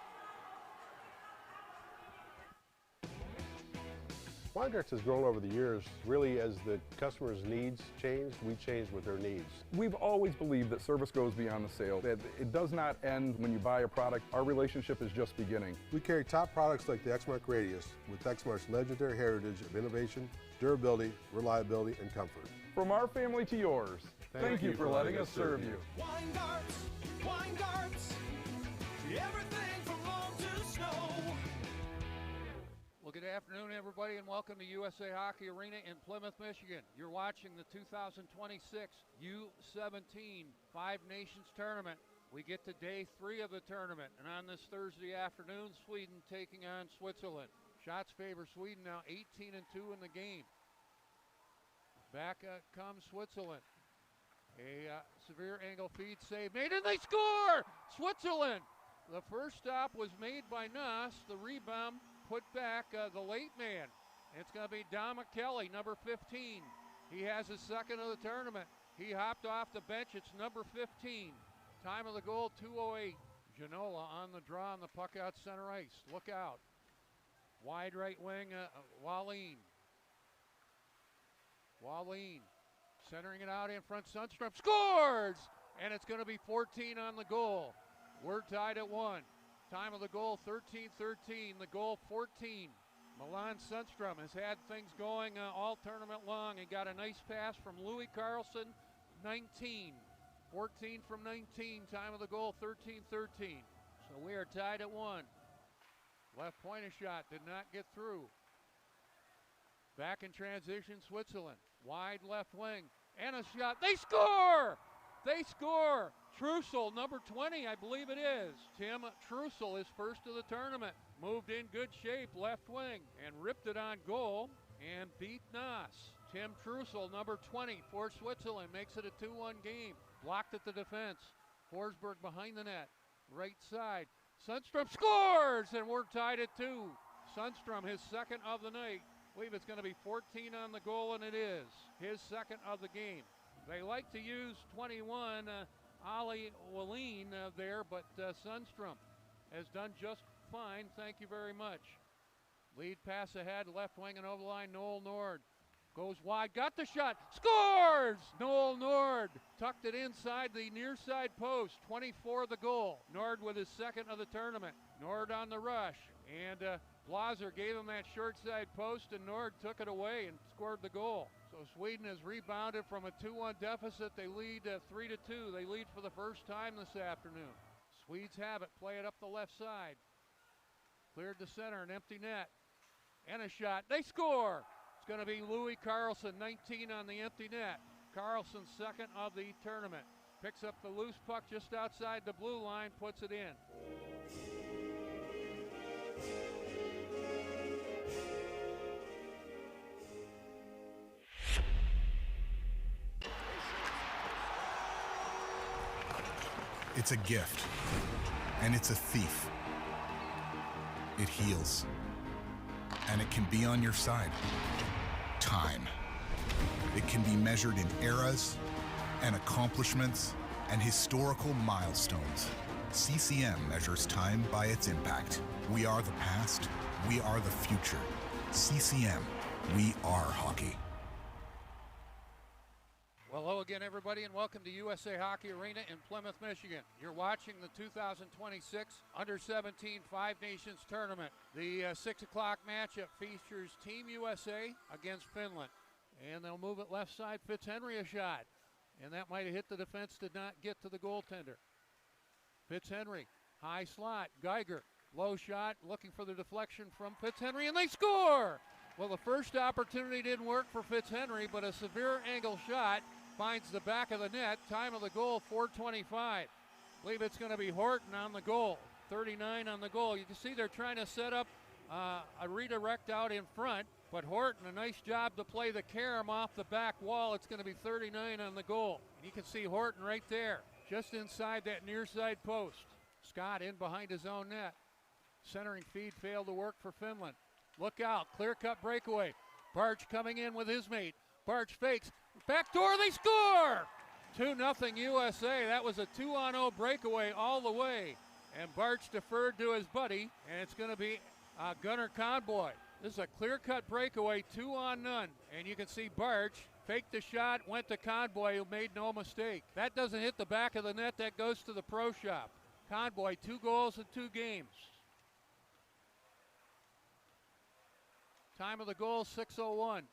Weingarts has grown over the years. Really, as the customer's needs changed, we changed with their needs. We've always believed that service goes beyond the sale, that it does not end when you buy a product. Our relationship is just beginning. We carry top products like the Exmark Radius with Exmark's legendary heritage of innovation, durability, reliability, and comfort. From our family to yours, thank you for letting us serve you. Weingarts, everything from lawn to snow. Well, good afternoon, everybody, and welcome to USA Hockey Arena in Plymouth, Michigan. You're watching the 2026 U17 Five Nations Tournament. We get to day 3 of the tournament, and on this Thursday afternoon, Sweden taking on Switzerland. Shots favor Sweden now 18-2 in the game. Back comes Switzerland. A severe angle feed save made, and they score! Switzerland! The first stop was made by Nass. The rebound put back the late man. It's going to be Don McKelly, number 15. He has his second of the tournament. He hopped off the bench. It's number 15. Time of the goal, 2:08. Ginola on the draw on the puck out center ice. Look out. Wide right wing, Wallin. Centering it out in front. Sundstrom scores! And it's going to be 14 on the goal. We're tied at 1. Time of the goal, 13-13. The goal, 14. Milan Sundstrom has had things going all tournament long and got a nice pass from Louis Carlson, 19. 14 from 19. Time of the goal, 13-13. So we are tied at 1. Left point shot did not get through. Back in transition, Switzerland. Wide left wing. And a shot. They score! They score! Trussell, number 20, I believe it is. Tim Trussell, his first of the tournament. Moved in good shape, left wing, and ripped it on goal and beat Nass. Tim Trussell, number 20 for Switzerland, makes it a 2-1 game. Blocked at the defense. Forsberg behind the net. Right side. Sundstrom scores, and we're tied at 2. Sundstrom, his second of the night. I believe it's going to be 14 on the goal, and it is his second of the game. They like to use 21, Ali Walleen there, but Sundstrom has done just fine. Thank you very much. Lead pass ahead, left wing and over the line. Noel Nord goes wide, got the shot, scores! Noel Nord tucked it inside the near side post, 24 the goal. Nord with his second of the tournament. Nord on the rush, and Blaser gave him that short side post, and Nord took it away and scored the goal. So Sweden has rebounded from a 2-1 deficit. They lead 3-2. They lead for the first time this afternoon. Swedes have it, play it up the left side. Cleared to center, an empty net. And a shot, they score! It's going to be Louis Carlson, 19 on the empty net. Carlson's second of the tournament. Picks up the loose puck just outside the blue line, puts it in. It's a gift, and it's a thief. It heals, and it can be on your side. Time. It can be measured in eras and accomplishments and historical milestones. CCM measures time by its impact. We are the past. We are the future. CCM. We are hockey. Well, hello again, everybody, and welcome to USA Hockey Arena in Plymouth, Michigan. You're watching the 2026 Under-17 Five Nations Tournament. The 6 o'clock matchup features Team USA against Finland. And they'll move it left side. Fitzhenry a shot. And that might have hit the defense, did not get to the goaltender. Fitzhenry, high slot. Geiger, low shot, looking for the deflection from Fitzhenry, and they score! Well, the first opportunity didn't work for Fitzhenry, but a severe angle shot finds the back of the net. Time of the goal, 4:25. I believe it's going to be Horton on the goal. 39 on the goal. You can see they're trying to set up a redirect out in front, but Horton, a nice job to play the carom off the back wall. It's going to be 39 on the goal. And you can see Horton right there, just inside that near side post. Scott in behind his own net. Centering feed failed to work for Finland. Look out, clear-cut breakaway. Barch coming in with his mate. Barch fakes, backdoor, they score! 2-0 USA. That was a 2-on-0 breakaway all the way. And Barch deferred to his buddy, and it's going to be Gunnar Conboy. This is a clear-cut breakaway, 2-on-0. And you can see Barch faked the shot, went to Conboy, who made no mistake. That doesn't hit the back of the net, that goes to the pro shop. Conboy, 2 goals in 2 games. Time of the goal, 6:01.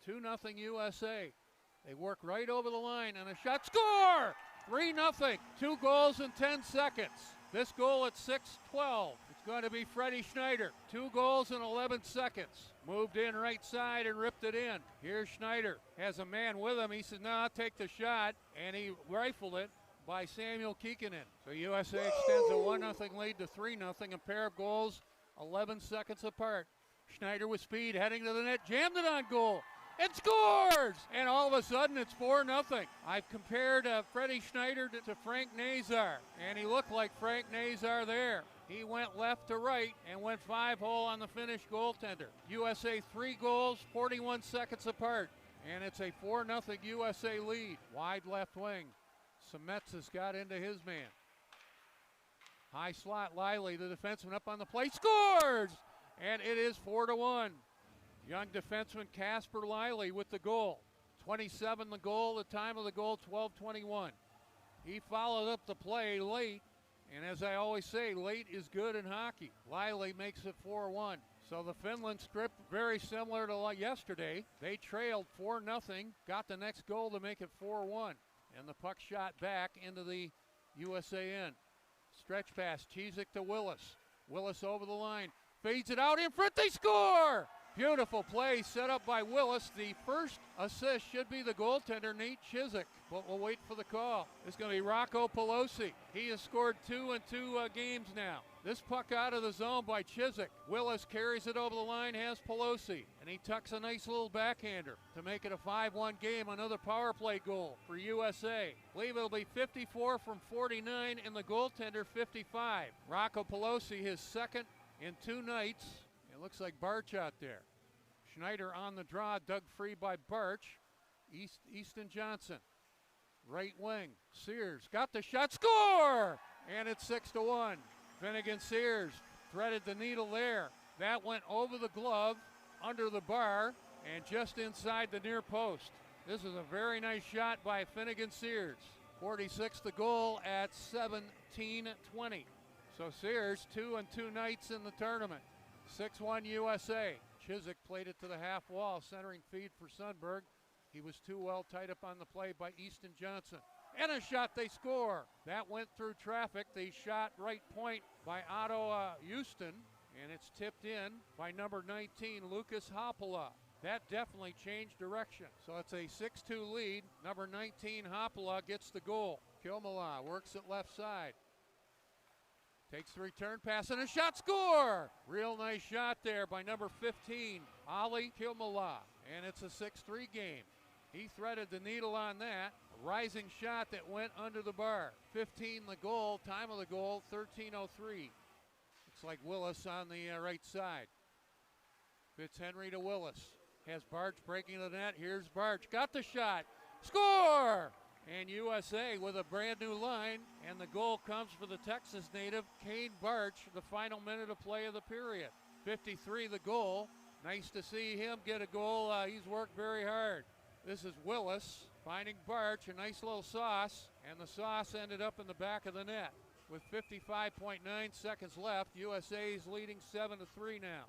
2-0 USA. They work right over the line, and a shot, score! 3-0, 2 goals in 10 seconds. This goal at 6:12. It's going to be Freddie Schneider. 2 goals in 11 seconds. Moved in right side and ripped it in. Here's Schneider. Has a man with him. He said, no, I'll take the shot, and he rifled it by Samuel Kekkonen. So USA extends a 1-0 lead to 3-0. A pair of goals 11 seconds apart. Schneider with speed, heading to the net, jammed it on goal, and scores! And all of a sudden, it's 4-0. I've compared Freddie Schneider to Frank Nazar, and he looked like Frank Nazar there. He went left to right and went 5-hole on the Finnish goaltender. USA 3 goals, 41 seconds apart, and it's a 4-0 USA lead. Wide left wing. Semets has got into his man. High slot, Lively, the defenseman up on the play, scores! And it is 4-1. Young defenseman Casper Lively with the goal. 27 the goal, the time of the goal, 12:21. He followed up the play late, and as I always say, late is good in hockey. Lively makes it 4-1. So the Finland script very similar to yesterday. They trailed 4-0, got the next goal to make it 4-1. And the puck shot back into the USA end. Stretch pass, Chizik to Willis. Willis over the line. Feeds it out in front, they score! Beautiful play set up by Willis. The first assist should be the goaltender, Nate Chiswick, but we'll wait for the call. It's going to be Rocco Pelosi. He has scored 2 in 2 games now. This puck out of the zone by Chiswick. Willis carries it over the line, has Pelosi, and he tucks a nice little backhander to make it a 5-1 game. Another power play goal for USA. I believe it'll be 54 from 49 and the goaltender 55. Rocco Pelosi, his second in 2 nights. It looks like Barch out there. Schneider on the draw, dug free by Barch. Easton Johnson, right wing. Sears got the shot, score! And it's 6-1. Finnegan Sears threaded the needle there. That went over the glove, under the bar, and just inside the near post. This is a very nice shot by Finnegan Sears. 46 the goal at 17-20. So Sears 2 in 2 nights in the tournament. 6-1 USA. Chiswick played it to the half wall, centering feed for Sundberg. He was too well tied up on the play by Easton Johnson. And a shot, they score. That went through traffic. The shot right point by Otto Houston, and it's tipped in by number 19, Lucas Hoppala. That definitely changed direction. So it's a 6-2 lead. Number 19, Hoppala, gets the goal. Kilmala works it left side. Takes the return pass and a shot, score! Real nice shot there by number 15, Ali Kilmala. And it's a 6-3 game. He threaded the needle on that. A rising shot that went under the bar. 15 the goal, time of the goal, 13:03. Looks like Willis on the right side. Fitzhenry to Willis. Has Barch breaking the net. Here's Barch. Got the shot. Score! And USA with a brand new line, and the goal comes for the Texas native, Kane Barch, the final minute of play of the period. 53 the goal. Nice to see him get a goal. He's worked very hard. This is Willis finding Barch, a nice little sauce, and the sauce ended up in the back of the net. With 55.9 seconds left, USA is leading 7-3 now.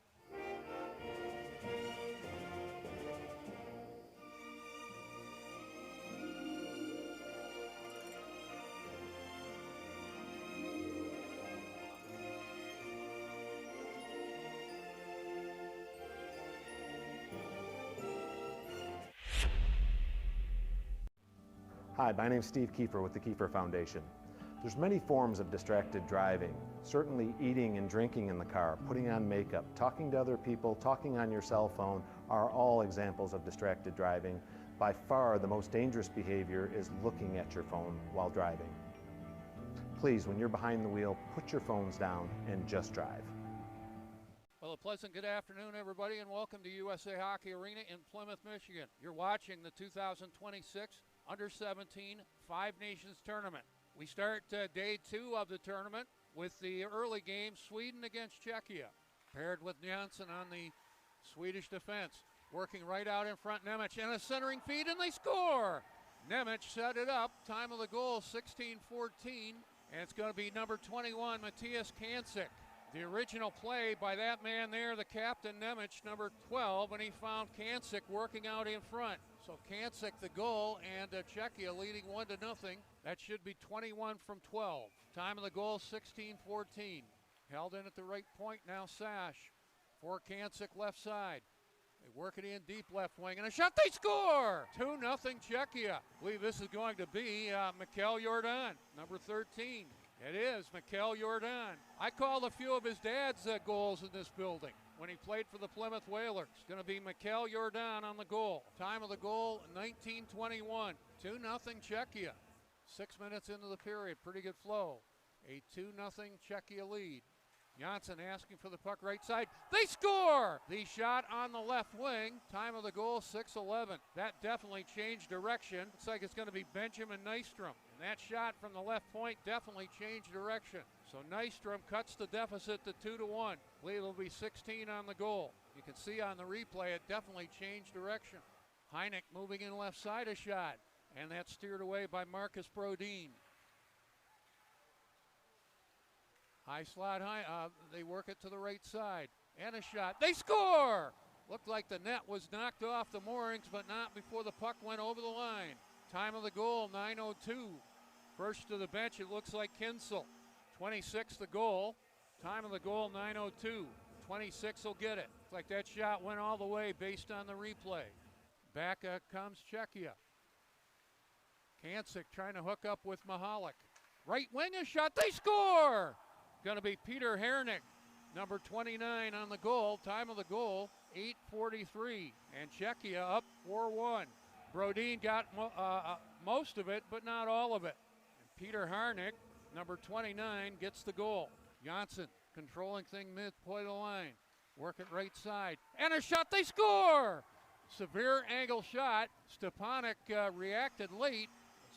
Hi, my name's Steve Kiefer with the Kiefer Foundation. There's many forms of distracted driving. Certainly eating and drinking in the car, putting on makeup, talking to other people, talking on your cell phone are all examples of distracted driving. By far the most dangerous behavior is looking at your phone while driving. Please, when you're behind the wheel, put your phones down and just drive. Well, a pleasant good afternoon, everybody, and welcome to USA Hockey Arena in Plymouth, Michigan. You're watching the 2026 Under-17 Five Nations Tournament. We start day 2 of the tournament with the early game, Sweden against Czechia. Paired with Janssen on the Swedish defense. Working right out in front, Nemec, and a centering feed, and they score! Nemec set it up, time of the goal, 16-14, and it's going to be number 21, Matthias Kancik. The original play by that man there, the captain, Nemec, number 12, and he found Kancik working out in front. So Kancik the goal, and Czechia leading 1-0. That should be 21 from 12. Time of the goal, 16-14. Held in at the right point now, Sash. For Kancik left side. They work it in deep left wing, and a shot, they score! 2-0 Czechia. I believe this is going to be Mikhail Jordan, number 13. It is Mikhail Jordan. I called a few of his dad's goals in this building when he played for the Plymouth Whalers. It's going to be Mikhail Jordan on the goal. Time of the goal, 19:21. 2-0 Czechia. 6 minutes into the period, pretty good flow. A 2-0 Czechia lead. Janssen asking for the puck right side. They score! The shot on the left wing. Time of the goal, 6:11. That definitely changed direction. Looks like it's going to be Benjamin Nystrom. And that shot from the left point definitely changed direction. So Nystrom cuts the deficit to 2-1. I believe it'll be 16 on the goal. You can see on the replay it definitely changed direction. Heineck moving in left side, a shot. And that's steered away by Marcus Brodin. High slot, they work it to the right side. And a shot. They score! Looked like the net was knocked off the moorings, but not before the puck went over the line. Time of the goal, 9:02. First to the bench, it looks like Kinsel. 26 the goal. Time of the goal, 9:02. 26 will get it. Looks like that shot went all the way based on the replay. Back comes Czechia. Kancic trying to hook up with Mahalik. Right wing a shot, they score! Gonna be Peter Hernick, number 29 on the goal. Time of the goal, 8:43. And Czechia up 4-1. Brodin got most of it, but not all of it. And Peter Hernick, number 29, gets the goal. Janssen controlling thing midpoint of the line. Work it right side. And a shot, they score! Severe angle shot. Stepanek reacted late.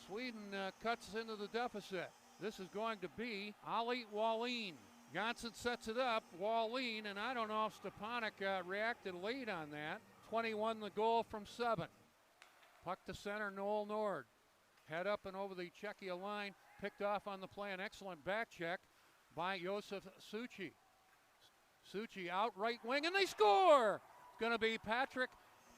Sweden cuts into the deficit. This is going to be Ali Wallin. Janssen sets it up, Wallin, and I don't know if Stepanek reacted late on that. 21 the goal from 7. Puck to center, Noel Nord. Head up and over the Czechia line. Picked off on the play, an excellent back check by Josef Suchi. Suchi out right wing, and they score! It's going to be Patrick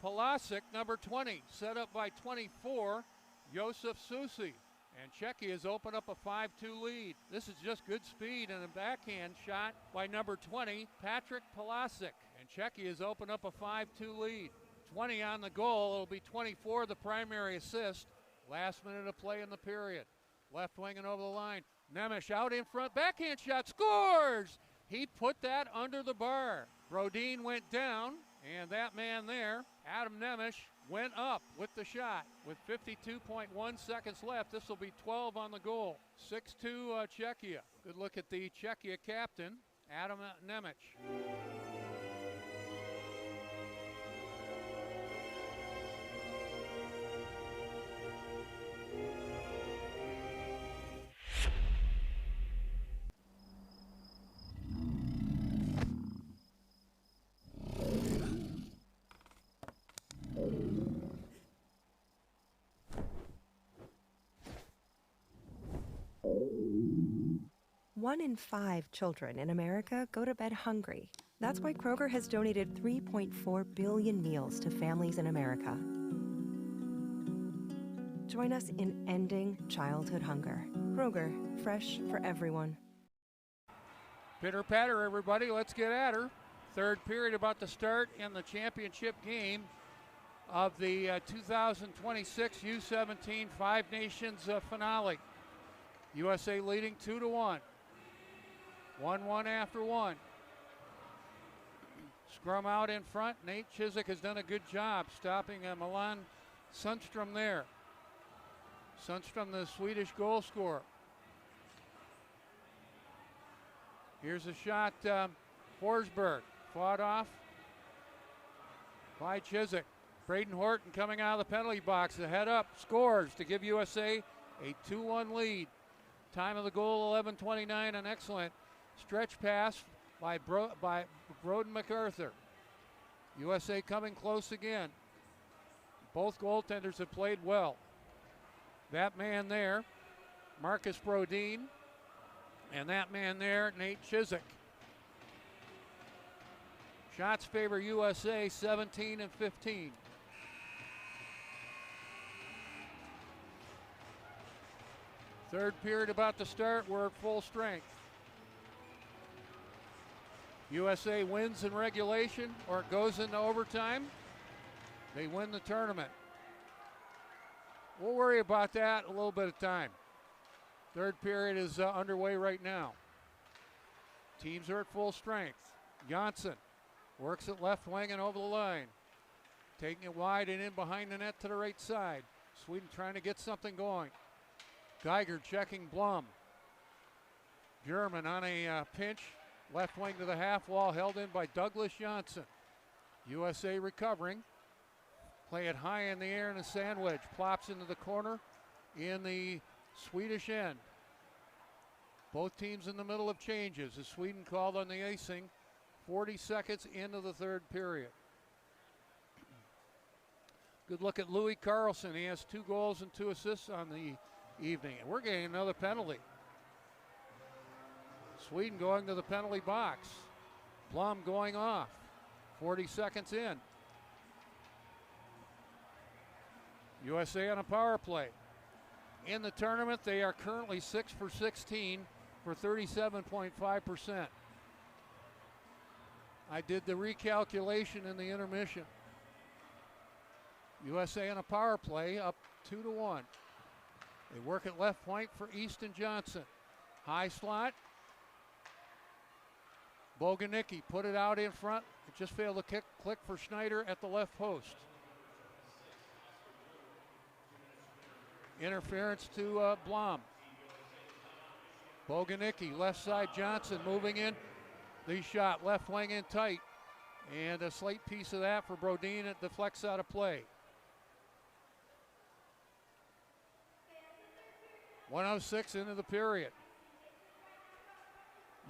Palasic, number 20, set up by 24, Josef Susi. And Czechia has opened up a 5-2 lead. This is just good speed and a backhand shot by number 20, Patrick Palasic. And Czechia has opened up a 5-2 lead. 20 on the goal, it'll be 24 the primary assist. Last minute of play in the period. Left wing and over the line. Nemec out in front, backhand shot, scores! He put that under the bar. Brodin went down, and that man there, Adam Nemec, went up with the shot. With 52.1 seconds left, this will be 12 on the goal. 6-2 Czechia. Good look at the Czechia captain, Adam Nemec. One in 5 children in America go to bed hungry. That's why Kroger has donated 3.4 billion meals to families in America. Join us in ending childhood hunger. Kroger, fresh for everyone. Pitter patter, everybody. Let's get at her. Third period about to start in the championship game of the 2026 U17 Five Nations finale. USA leading 2-1. 1-1 after one. Scrum out in front. Nate Chiswick has done a good job stopping Milan Sundstrom there. Sundstrom, the Swedish goal scorer. Here's a shot. Forsberg fought off by Chiswick. Braden Horton coming out of the penalty box. The head up, scores to give USA a 2-1 lead. Time of the goal, 11:29. An excellent stretch pass by Broden MacArthur. USA coming close again. Both goaltenders have played well. That man there, Marcus Brodin, and that man there, Nate Chiswick. Shots favor USA 17-15. Third period about to start. We're at full strength. USA wins in regulation or it goes into overtime. They win the tournament. We'll worry about that a little bit of time. Third period is underway right now. Teams are at full strength. Janssen works it left wing and over the line. Taking it wide and in behind the net to the right side. Sweden trying to get something going. Geiger checking Blum. German on a pinch. Left wing to the half wall, held in by Douglas Janssen. USA recovering. Play it high in the air in a sandwich. Plops into the corner in the Swedish end. Both teams in the middle of changes as Sweden called on the icing 40 seconds into the third period. Good look at Louis Carlson. He has 2 goals and 2 assists on the evening. And we're getting another penalty. Sweden going to the penalty box. Blum going off. 40 seconds in. USA on a power play. In the tournament, they are currently 6 for 16 for 37.5%. I did the recalculation in the intermission. USA on a power play, up 2-1. They work at left point for Easton Johnson. High slot. Boganicki put it out in front. It just failed to click for Schneider at the left post. Interference to Blom. Boganicki, left side Johnson moving in. The shot, left wing in tight. And a slate piece of that for Brodin. It deflects out of play. 1:06 into the period.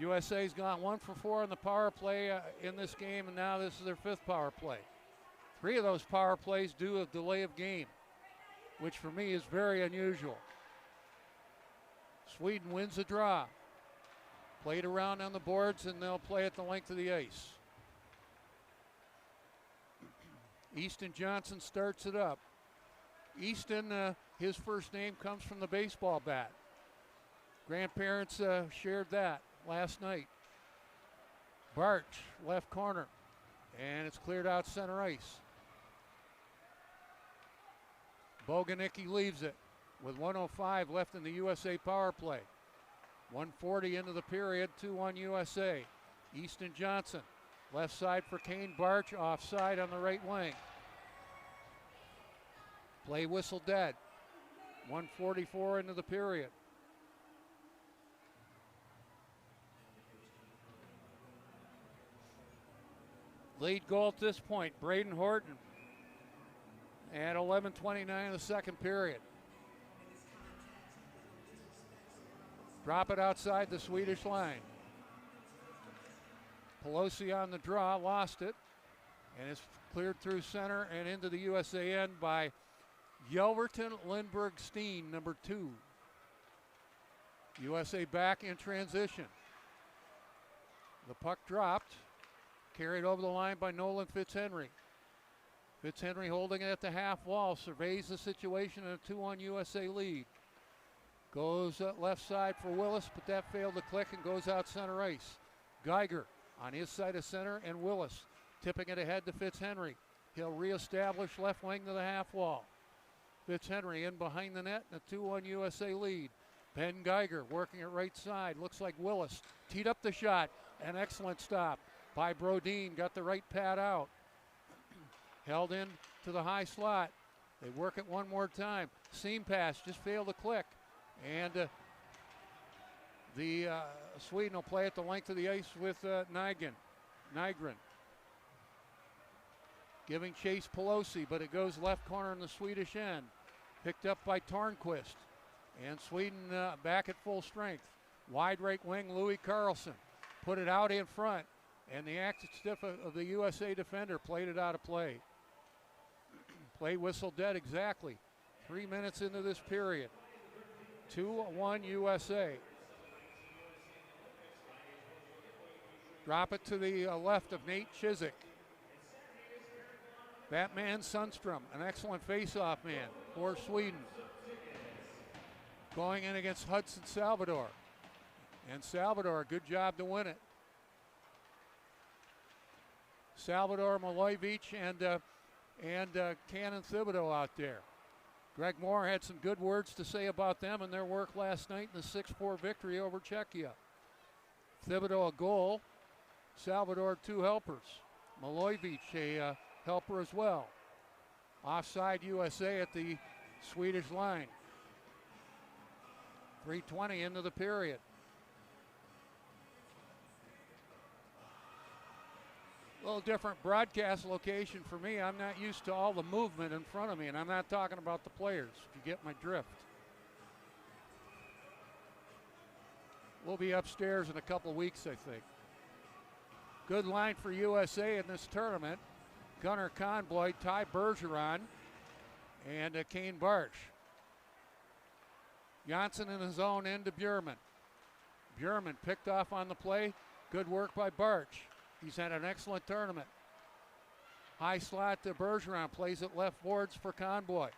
USA's gone 1 for 4 on the power play in this game, and now this is their 5th power play. 3 of those power plays due a delay of game, which for me is very unusual. Sweden wins the draw. Played around on the boards, and they'll play at the length of the ice. Easton Johnson starts it up. Easton, his first name comes from the baseball bat. Grandparents shared that last night. Barch, left corner, and it's cleared out center ice. Boganicki leaves it with 1:05 left in the USA power play. 1:40 into the period, 2-1 USA. Easton Johnson, left side for Kane Barch, offside on the right wing. Play whistle dead. 1:44 into the period. Lead goal at this point, Braden Horton. At 11:29 in the second period. Drop it outside the Swedish line. Pelosi on the draw, lost it. And it's cleared through center and into the USA end by Yelverton Lindbergh Steen, number 2. USA back in transition. The puck dropped. Carried over the line by Nolan Fitzhenry. Fitzhenry holding it at the half wall, surveys the situation in a 2-1 USA lead. Goes left side for Willis, but that failed to click and goes out center ice. Geiger on his side of center, and Willis tipping it ahead to Fitzhenry. He'll reestablish left wing to the half wall. Fitzhenry in behind the net, and a 2-1 USA lead. Ben Geiger working it right side. Looks like Willis teed up the shot. An excellent stop by Brodin. Got the right pad out. Held in to the high slot. They work it one more time. Seam pass just failed to click. And the Sweden will play at the length of the ice with Nygren. Giving chase Pelosi, but it goes left corner in the Swedish end. Picked up by Tornquist. And Sweden back at full strength. Wide right wing, Louis Carlson. Put it out in front. And the active stiff of the USA defender played it out of play. Play whistle dead exactly. 3 minutes into this period. 2-1 USA. Drop it to the left of Nate Chiswick. Batman Sundstrom, an excellent face-off man for Sweden. Going in against Hudson Salvador. And Salvador, good job to win it. Salvador Milojevic and Cannon Thibodeau out there. Greg Moore had some good words to say about them and their work last night in the 6-4 victory over Czechia. Thibodeau a goal. Salvador 2 helpers. Milojevic a helper as well. Offside USA at the Swedish line. 3:20 into the period. A little different broadcast location for me. I'm not used to all the movement in front of me, and I'm not talking about the players, if you get my drift. We'll be upstairs in a couple weeks, I think. Good line for USA in this tournament. Gunnar Conboy, Ty Bergeron, and Kane Barch. Janssen in his own end to Bjurman. Bjurman picked off on the play. Good work by Barch. He's had an excellent tournament. High slot to Bergeron, plays it left boards for Conboy.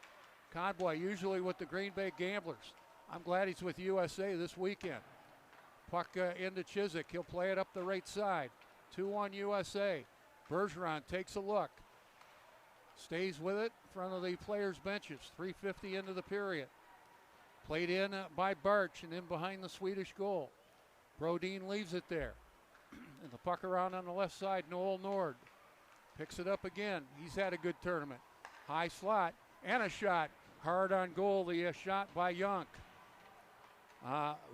Conboy usually with the Green Bay Gamblers. I'm glad he's with USA this weekend. Puck into Chiswick, he'll play it up the right side. 2-1 USA. Bergeron takes a look. Stays with it in front of the players' benches. 3:50 into the period. Played in by Barch and in behind the Swedish goal. Brodin leaves it there. And the puck around on the left side, Noel Nord. Picks it up again. He's had a good tournament. High slot and a shot. Hard on goal, the shot by Yonk.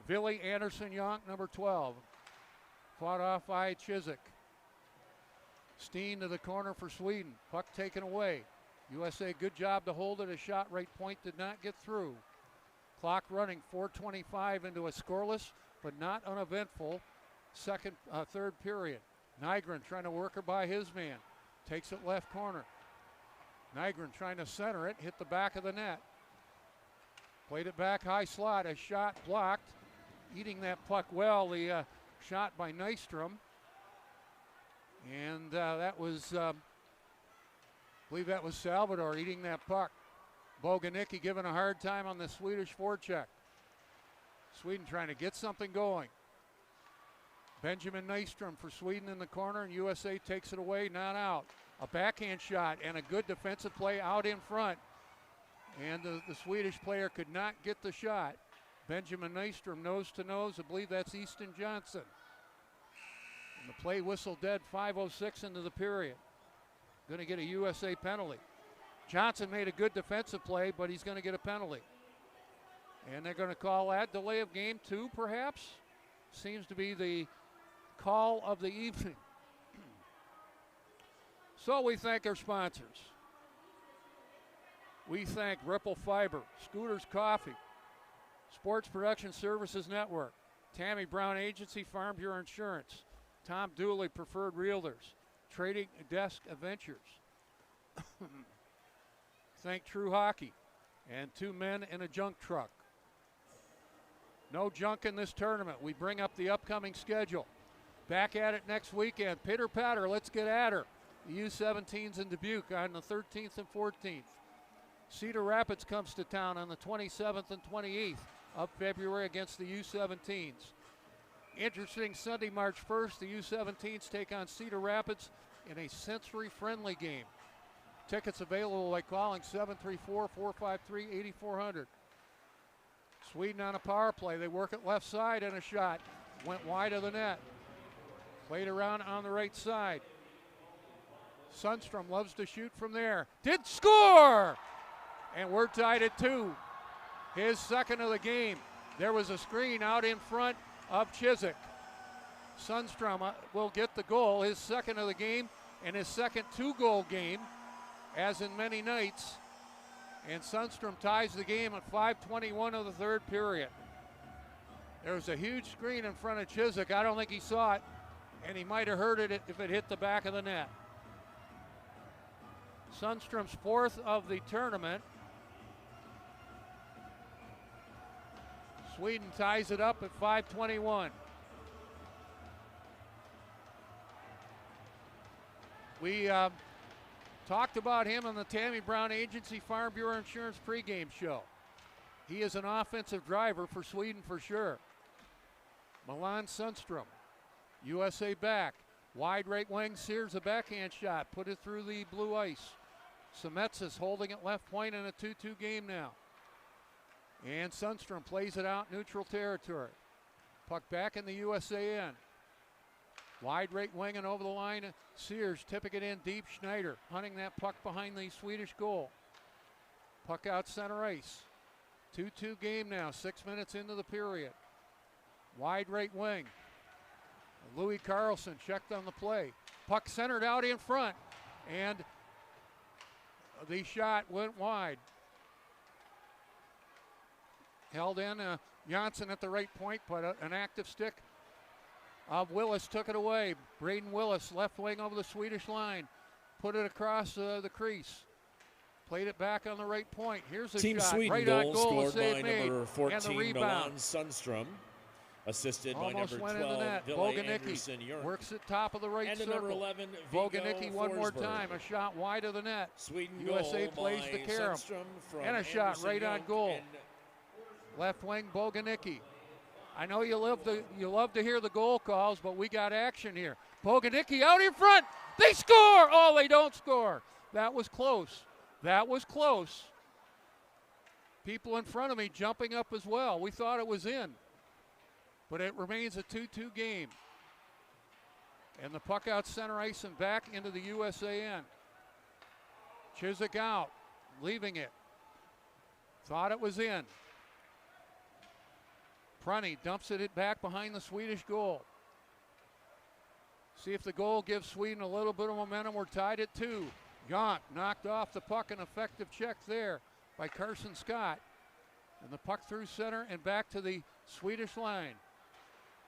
Billy Anderson Yonk, number 12. Fought off by Chiswick. Steen to the corner for Sweden. Puck taken away. USA, good job to hold it. A shot right point did not get through. Clock running, 4:25 into a scoreless but not uneventful third period. Nygren trying to work her by his man. Takes it left corner. Nygren trying to center it, hit the back of the net. Played it back high slot, a shot blocked. Eating that puck well, the shot by Nystrom. And that was, I believe that was Salvador eating that puck. Boganicki giving a hard time on the Swedish forecheck. Sweden trying to get something going. Benjamin Nystrom for Sweden in the corner, and USA takes it away, not out. A backhand shot and a good defensive play out in front. And the Swedish player could not get the shot. Benjamin Nystrom nose to nose. I believe that's Easton Johnson. And the play whistle dead, 5:06 into the period. Going to get a USA penalty. Johnson made a good defensive play, but he's going to get a penalty. And they're going to call that delay of game 2, perhaps. Seems to be the call of the evening. So we thank our sponsors. We thank Ripple Fiber, Scooters Coffee, Sports Production Services Network, Tammy Brown Agency, Farm Bureau Insurance, Tom Dooley Preferred Realtors, Trading Desk Adventures. Thank True Hockey and 2 men in a junk truck. No junk in this tournament. We bring up the upcoming schedule. Back at it next weekend. Pitter patter, let's get at her. The U17's in Dubuque on the 13th and 14th. Cedar Rapids comes to town on the 27th and 28th of February against the U17s. Interesting Sunday, March 1st, the U17s take on Cedar Rapids in a sensory-friendly game. Tickets available by calling 734-453-8400. Sweden on a power play. They work it left side and a shot. Went wide of the net. Played around on the right side. Sundstrom loves to shoot from there. Did score! And we're tied at 2. His second of the game. There was a screen out in front of Chiswick. Sundstrom will get the goal, his second of the game, and his second 2-goal game, as in many nights. And Sundstrom ties the game at 5:21 of the third period. There was a huge screen in front of Chiswick. I don't think he saw it, and he might have heard it if it hit the back of the net. Sundstrom's 4th of the tournament. Sweden ties it up at 5:21. We talked about him on the Tammy Brown Agency Farm Bureau Insurance pregame show. He is an offensive driver for Sweden for sure. Milan Sundstrom, USA back. Wide right wing, Sears a backhand shot, put it through the blue ice. Semetsas holding it left point in a 2-2 game now. And Sundstrom plays it out neutral territory. Puck back in the USA end. Wide right wing and over the line. Sears tipping it in deep. Schneider hunting that puck behind the Swedish goal. Puck out center ice. 2-2 game now, 6 minutes into the period. Wide right wing. Louis Carlson checked on the play. Puck centered out in front. And the shot went wide. Held in. Janssen at the right point, but an active stick of Willis took it away. Braden Willis, left wing over the Swedish line. Put it across the crease. Played it back on the right point. Here's a Team shot. Sweden right goal on goal. scored by Made. number 14, and the Milan rebound. Sundstrom. Assisted Almost by went number in the 12, net. Ville Boganicki Anderson Jörg. works it top of the right And circle. number 11, Viggo Boganicki one more Forsberg. time. A shot wide of the net. Sweden USA goal plays by the carom. Sundstrom from And a shot Anderson right on Jörg goal. and Left wing Boganicki. I know you love to hear the goal calls, but we got action here. Boganicki out in front. They score! Oh, they don't score. That was close. That was close. People in front of me jumping up as well. We thought it was in. But it remains a 2-2 game. And the puck out center ice and back into the USAN. Chiswick out, leaving it. Thought it was in. Prunty dumps it back behind the Swedish goal. See if the goal gives Sweden a little bit of momentum. We're tied at 2. Jonk knocked off the puck, an effective check there by Carson Scott. And the puck through center and back to the Swedish line.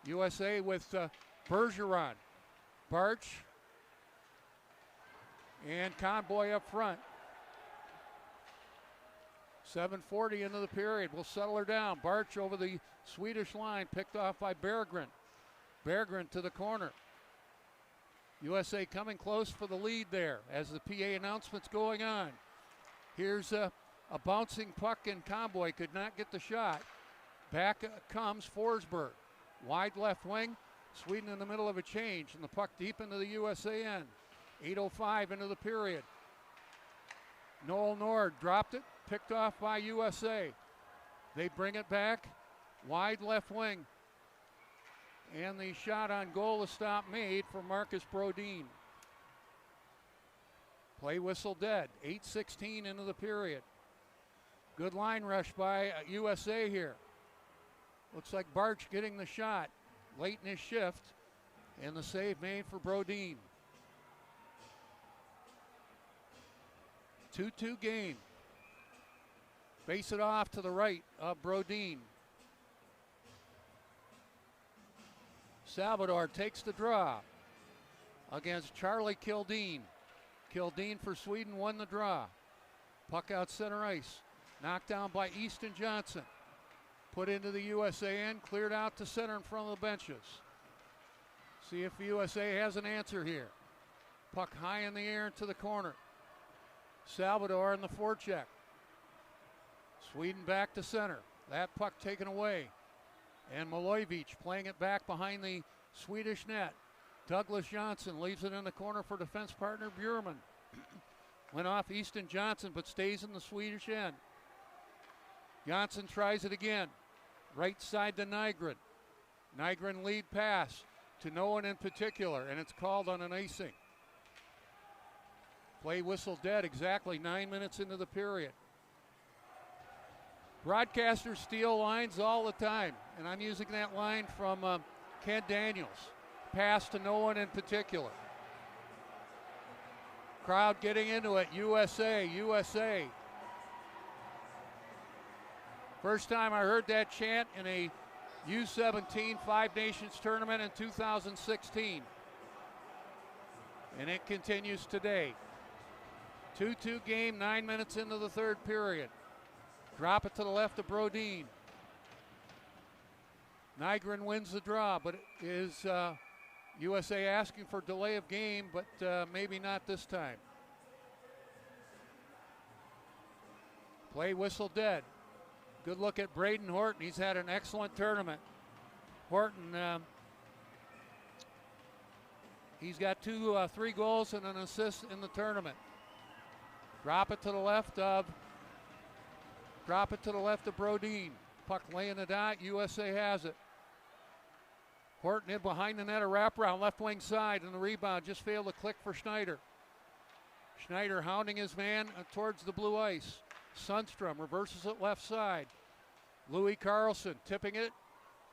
USA with Bergeron, Barch, and Conboy up front. 7:40 into the period. We'll settle her down. Barch over the Swedish line, picked off by Berggren. Berggren to the corner. USA coming close for the lead there as the PA announcement's going on. Here's a bouncing puck, and Conboy could not get the shot. Back comes Forsberg. Wide left wing. Sweden in the middle of a change, and the puck deep into the USAN. 8:05 into the period. Noel Nord dropped it, picked off by USA. They bring it back. Wide left wing. And the shot on goal is stop made for Marcus Brodin. Play whistle dead. 8:16 into the period. Good line rush by USA here. Looks like Barch getting the shot late in his shift. And the save made for Brodin. 2-2 game. Face it off to the right of Brodin. Salvador takes the draw against Charlie Kildeen. Kildeen for Sweden won the draw. Puck out center ice. Knocked down by Easton Johnson. Put into the USAN, cleared out to center in front of the benches. See if USA has an answer here. Puck high in the air into the corner. Salvador in the forecheck. Sweden back to center. That puck taken away. And Milojevic playing it back behind the Swedish net. Douglas Johnson leaves it in the corner for defense partner Bjurman. Went off Easton Johnson but stays in the Swedish end. Johnson tries it again. Right side to Nygren. Nygren lead pass to no one in particular, and it's called on an icing. Play whistle dead, exactly 9 minutes into the period. Broadcasters steal lines all the time, and I'm using that line from Ken Daniels. Pass to no one in particular. Crowd getting into it. USA, USA. First time I heard that chant in a U17 Five Nations tournament in 2016. And it continues today. 2-2 game, 9 minutes into the third period. Drop it to the left of Brodin. Nygren wins the draw, but it is USA asking for delay of game, but maybe not this time. Play whistle dead. Good look at Braden Horton. He's had an excellent tournament. Horton, he's got 3 goals and an assist in the tournament. Drop it to the left of Brodin. Puck laying the dot. USA has it. Horton in behind the net, a wraparound left wing side, and the rebound just failed to click for Schneider. Schneider hounding his man towards the blue ice. Sundstrom reverses it left side. Louis Carlson tipping it,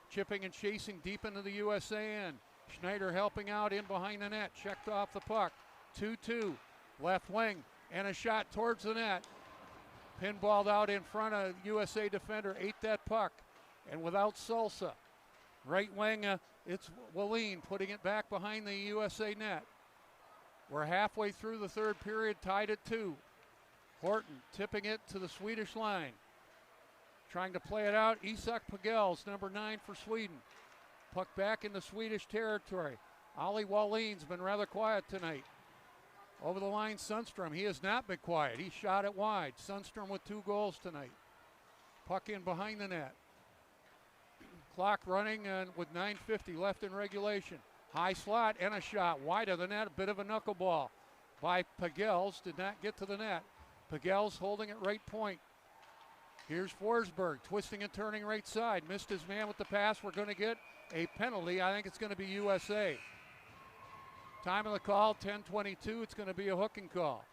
chipping and chasing deep into the USAN. Schneider helping out in behind the net, checked off the puck. 2-2, left wing, and a shot towards the net. Pinballed out in front of USA defender, ate that puck. And without Salsa, right wing, it's Wallin putting it back behind the USA net. We're halfway through the third period, tied at 2. Horton tipping it to the Swedish line. Trying to play it out, Isak Pagels, number 9 for Sweden. Puck back into Swedish territory. Ollie Wallin's been rather quiet tonight. Over the line, Sundstrom. He has not been quiet. He shot it wide. Sundstrom with 2 goals tonight. Puck in behind the net. Clock running and with 9:50 left in regulation. High slot and a shot wide of the net. A bit of a knuckleball by Pagels. Did not get to the net. Pagels holding at right point. Here's Forsberg twisting and turning right side. Missed his man with the pass. We're going to get a penalty. I think it's going to be USA. Time of the call, 10:22. It's going to be a hooking call.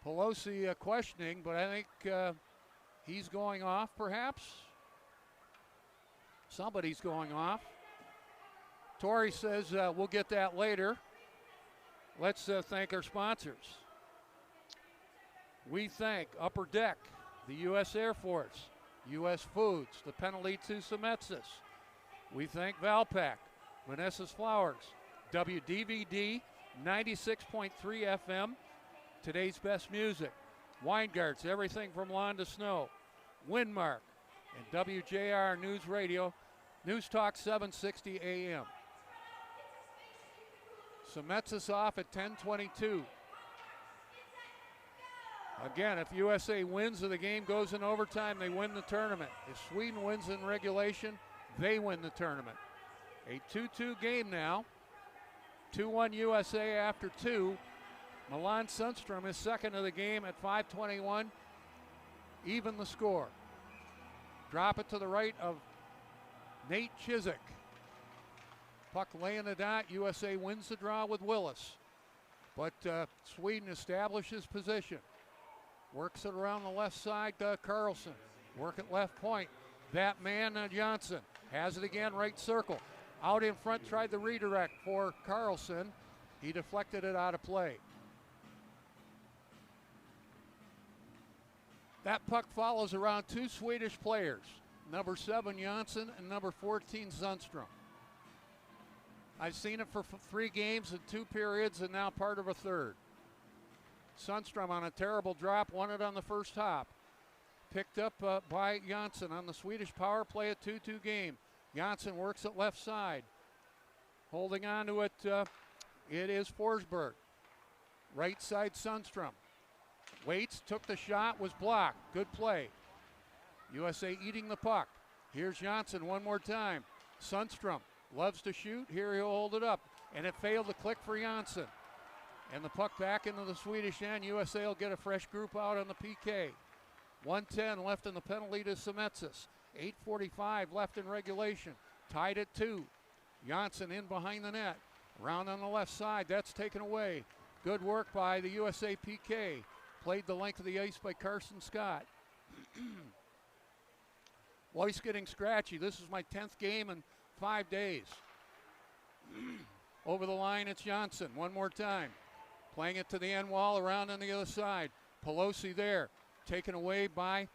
Pelosi questioning, but I think he's going off perhaps. Somebody's going off. Torrey says we'll get that later. Let's thank our sponsors. We thank Upper Deck, the U.S. Air Force, U.S. Foods, the penalty to Semetsis. We thank Valpak, Vanessa's Flowers, WDVD, 96.3 FM, today's best music, Weingarts, everything from lawn to snow, Windmark, and WJR News Radio, News Talk 760 AM. Semetsis off at 10:22. Again, if USA wins or the game goes in overtime, they win the tournament. If Sweden wins in regulation, they win the tournament. A 2-2 game now. 2-1 USA after 2. Milan Sundstrom is second of the game at 5:21. Even the score. Drop it to the right of Nate Chizik. Puck laying the dot. USA wins the draw with Willis. But Sweden establishes position. Works it around the left side to Carlson. Work at left point. That man, Johnson, has it again, right circle. Out in front, tried the redirect for Carlson. He deflected it out of play. That puck follows around two Swedish players, number 7 Johnson and number 14 Sundstrom. I've seen it for 3 games in 2 periods and now part of a third. Sundstrom on a terrible drop, won it on the first hop. Picked up by Johnson on the Swedish power play, a 2-2 game. Johnson works it left side. Holding on to it, it is Forsberg. Right side Sundstrom. Waits, took the shot, was blocked. Good play. USA eating the puck. Here's Johnson one more time. Sundstrom loves to shoot. Here he'll hold it up. And it failed to click for Johnson. And the puck back into the Swedish end. USA will get a fresh group out on the PK. 1:10 left in the penalty to Semetsis. 8:45 left in regulation. Tied at 2. Johnson in behind the net. Round on the left side. That's taken away. Good work by the USA PK. Played the length of the ice by Carson Scott. Voice getting scratchy. This is my 10th game in 5 days. Over the line, it's Johnson. One more time. Playing it to the end wall, around on the other side. Pelosi there. Taken away by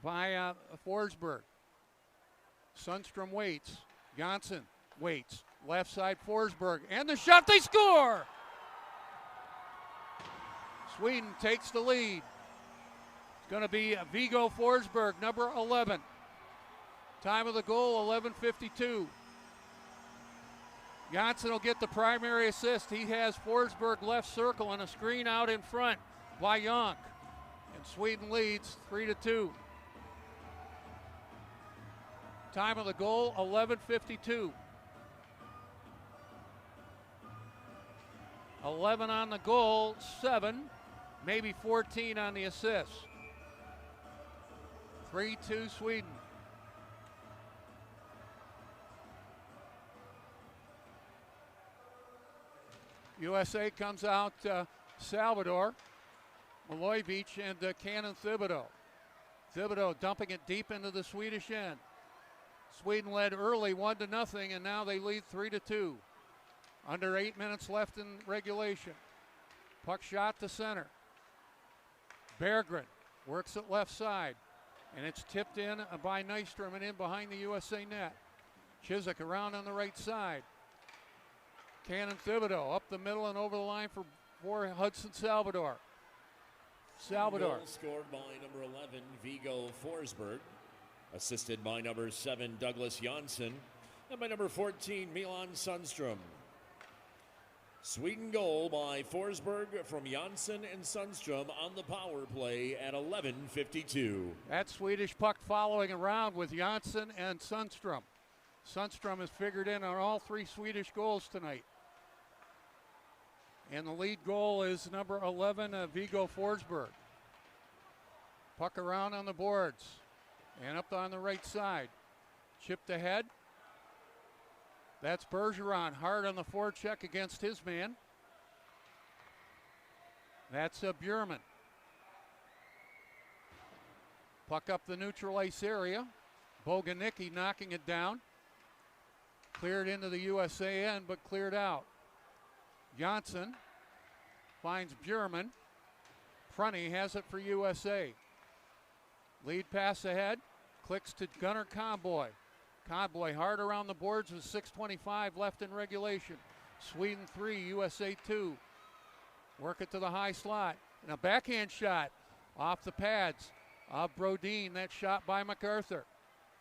Forsberg. Sundstrom waits. Johnson waits. Left side Forsberg. And the shot, they score! Sweden takes the lead. It's going to be Viggo Forsberg, number 11. Time of the goal, 11:52. Johnson will get the primary assist. He has Forsberg left circle and a screen out in front by Jonk. And Sweden leads 3-2. Time of the goal, 11:52. 11 on the goal, 7, maybe 14 on the assist. 3-2 Sweden. USA comes out Salvador, Milojevic, and Cannon Thibodeau. Thibodeau dumping it deep into the Swedish end. Sweden led early 1-0, and now they lead 3-2. Under 8 minutes left in regulation. Puck shot to center. Berggren works it left side, and it's tipped in by Nystrom and in behind the USA net. Chizik around on the right side. Cannon Thibodeau up the middle and over the line for Hudson Salvador. Salvador. Goal scored by number 11, Viggo Forsberg. Assisted by number 7, Douglas Janssen. And by number 14, Milan Sundstrom. Sweden goal by Forsberg from Janssen and Sundstrom on the power play at 11:52. That Swedish puck following around with Janssen and Sundstrom. Sundstrom has figured in on all 3 Swedish goals tonight. And the lead goal is number 11, Viggo Forsberg. Puck around on the boards and up on the right side. Chipped ahead. That's Bergeron, hard on the forecheck against his man. That's Bjurman. Puck up the neutral ice area. Boganicki knocking it down. Cleared into the USA end, but cleared out. Janssen finds Bjurman. Prunty has it for USA. Lead pass ahead. Clicks to Gunnar Conboy. Conboy hard around the boards with 6:25 left in regulation. Sweden 3, USA 2. Work it to the high slot. And a backhand shot off the pads of Brodin. That shot by MacArthur.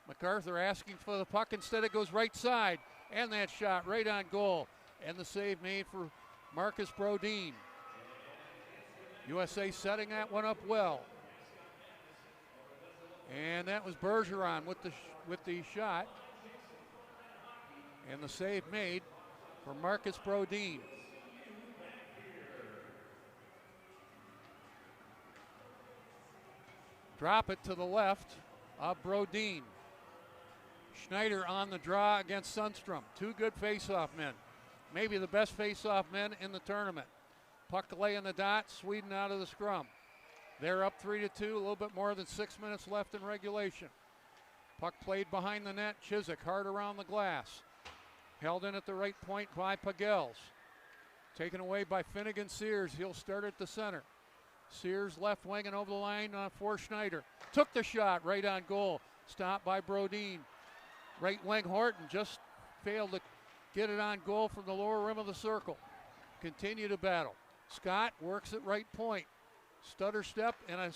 MacArthur asking for the puck. Instead it goes right side. And that shot right on goal. And the save made for Marcus Brodin. USA setting that one up well. And that was Bergeron with the shot. And the save made for Marcus Brodin. Drop it to the left of Brodin. Schneider on the draw against Sundstrom. 2 good face-off men. Maybe the best face-off men in the tournament. Puck laying the dot, Sweden out of the scrum. They're up 3-2, a little bit more than 6 minutes left in regulation. Puck played behind the net, Chiswick hard around the glass. Held in at the right point by Pagels. Taken away by Finnegan Sears, he'll start at the center. Sears left wing and over the line for Schneider. Took the shot right on goal, stopped by Brodin. Right wing Horton just failed to get it on goal from the lower rim of the circle. Continue to battle. Scott works at right point. Stutter step and a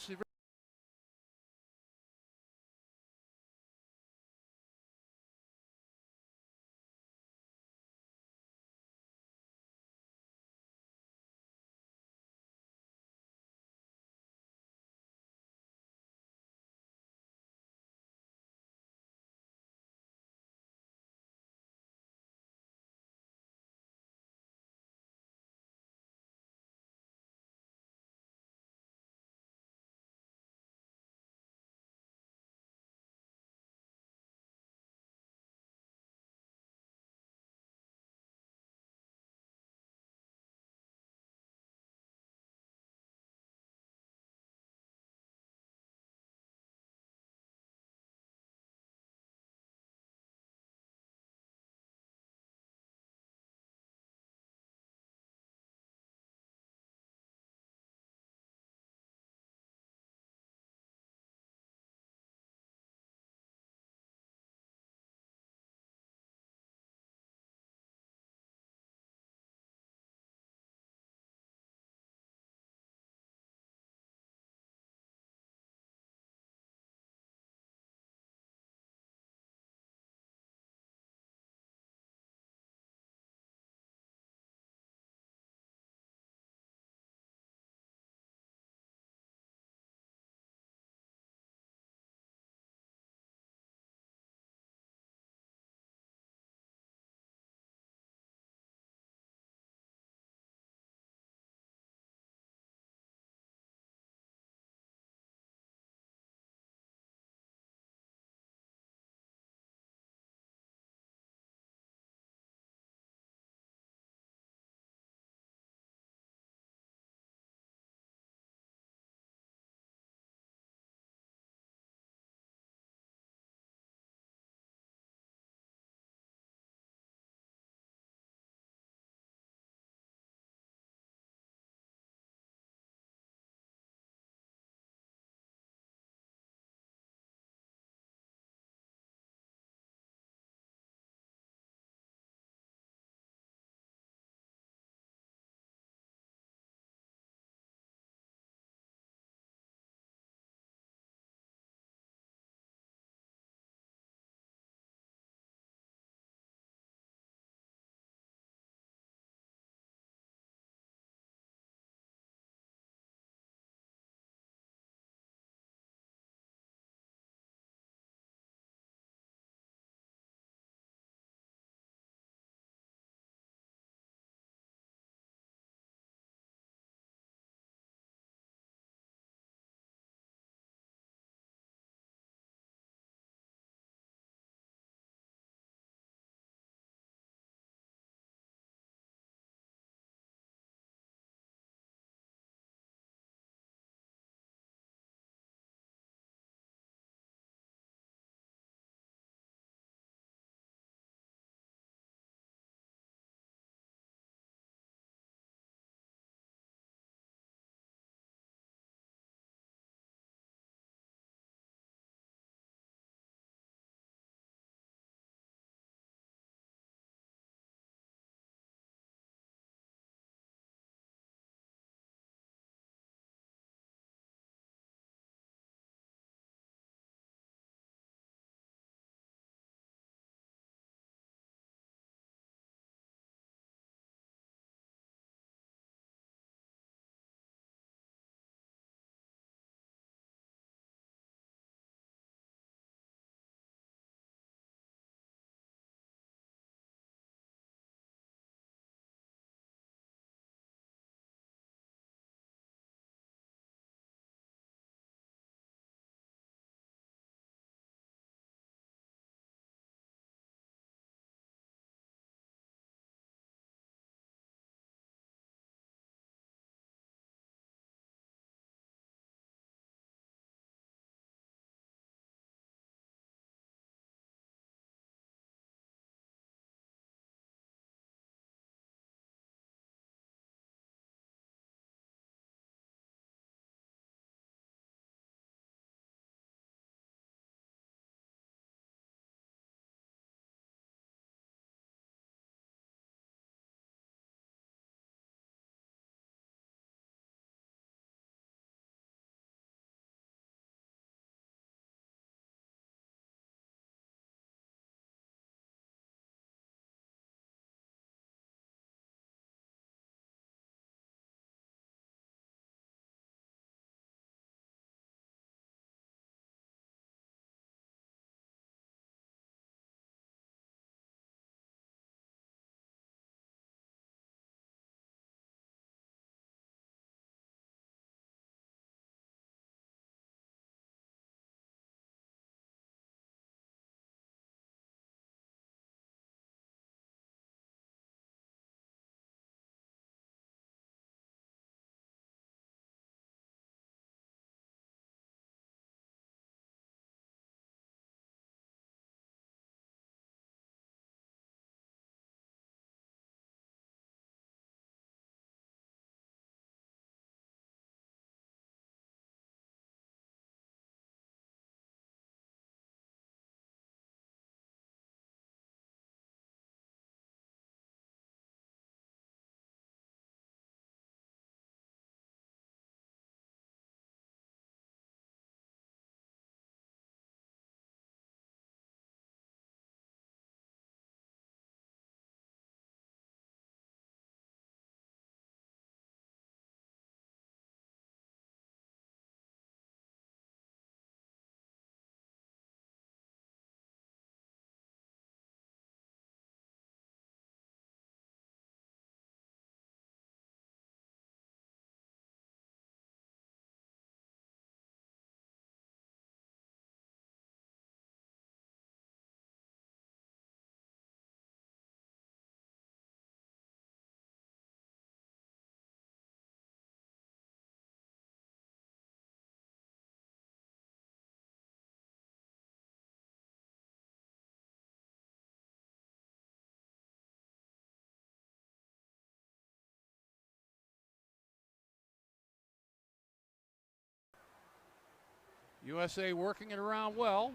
USA working it around well.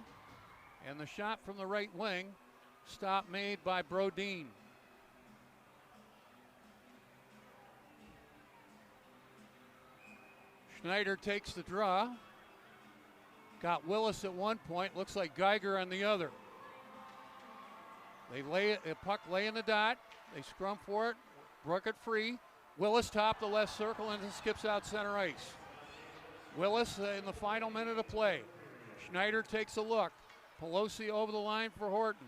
And the shot from the right wing, stop made by Brodin. Schneider takes the draw. Got Willis at one point, looks like Geiger on the other. They lay it, the puck lay in the dot. They scrum for it, work it free. Willis top the left circle and skips out center ice. Willis in the final minute of play. Schneider takes a look. Pelosi over the line for Horton.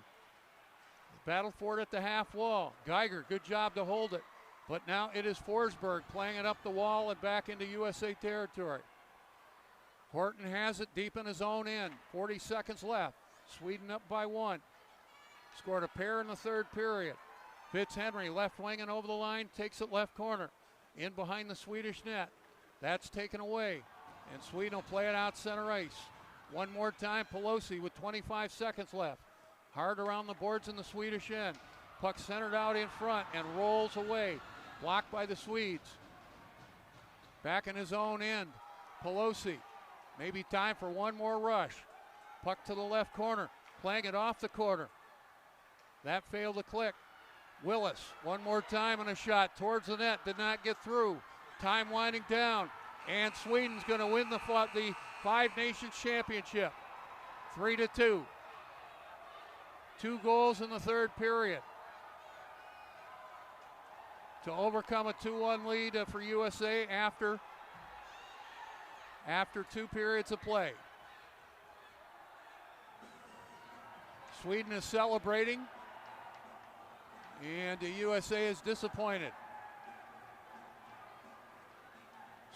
Battle for it at the half wall. Geiger, good job to hold it. But now it is Forsberg playing it up the wall and back into USA territory. Horton has it deep in his own end. 40 seconds left. Sweden up by 1. Scored a pair in the third period. Fitzhenry left wing and over the line, takes it left corner. In behind the Swedish net. That's taken away. And Sweden will play it out center ice. One more time, Pelosi with 25 seconds left. Hard around the boards in the Swedish end. Puck centered out in front and rolls away. Blocked by the Swedes. Back in his own end. Pelosi. Maybe time for one more rush. Puck to the left corner. Playing it off the corner. That failed to click. Willis, one more time and a shot towards the net. Did not get through. Time winding down. And Sweden's going to win the Five Nations Championship. 3-2. 2 goals in the third period to overcome a 2-1 lead for USA after 2 periods of play. Sweden is celebrating, and the USA is disappointed.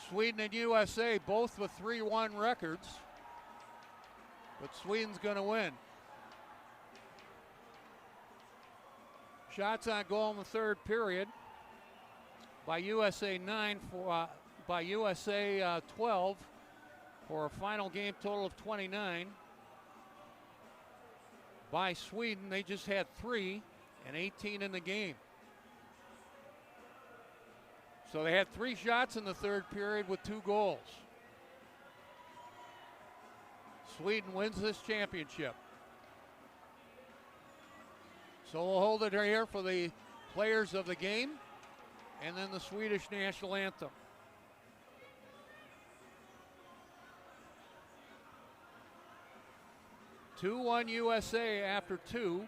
Sweden and USA both with 3-1 records, but Sweden's going to win. Shots on goal in the third period by USA 12 for a final game total of 29. By Sweden, they just had 3 and 18 in the game. So they had 3 shots in the third period with 2 goals. Sweden wins this championship. So we'll hold it here for the players of the game and then the Swedish national anthem. (2-1) USA after 2.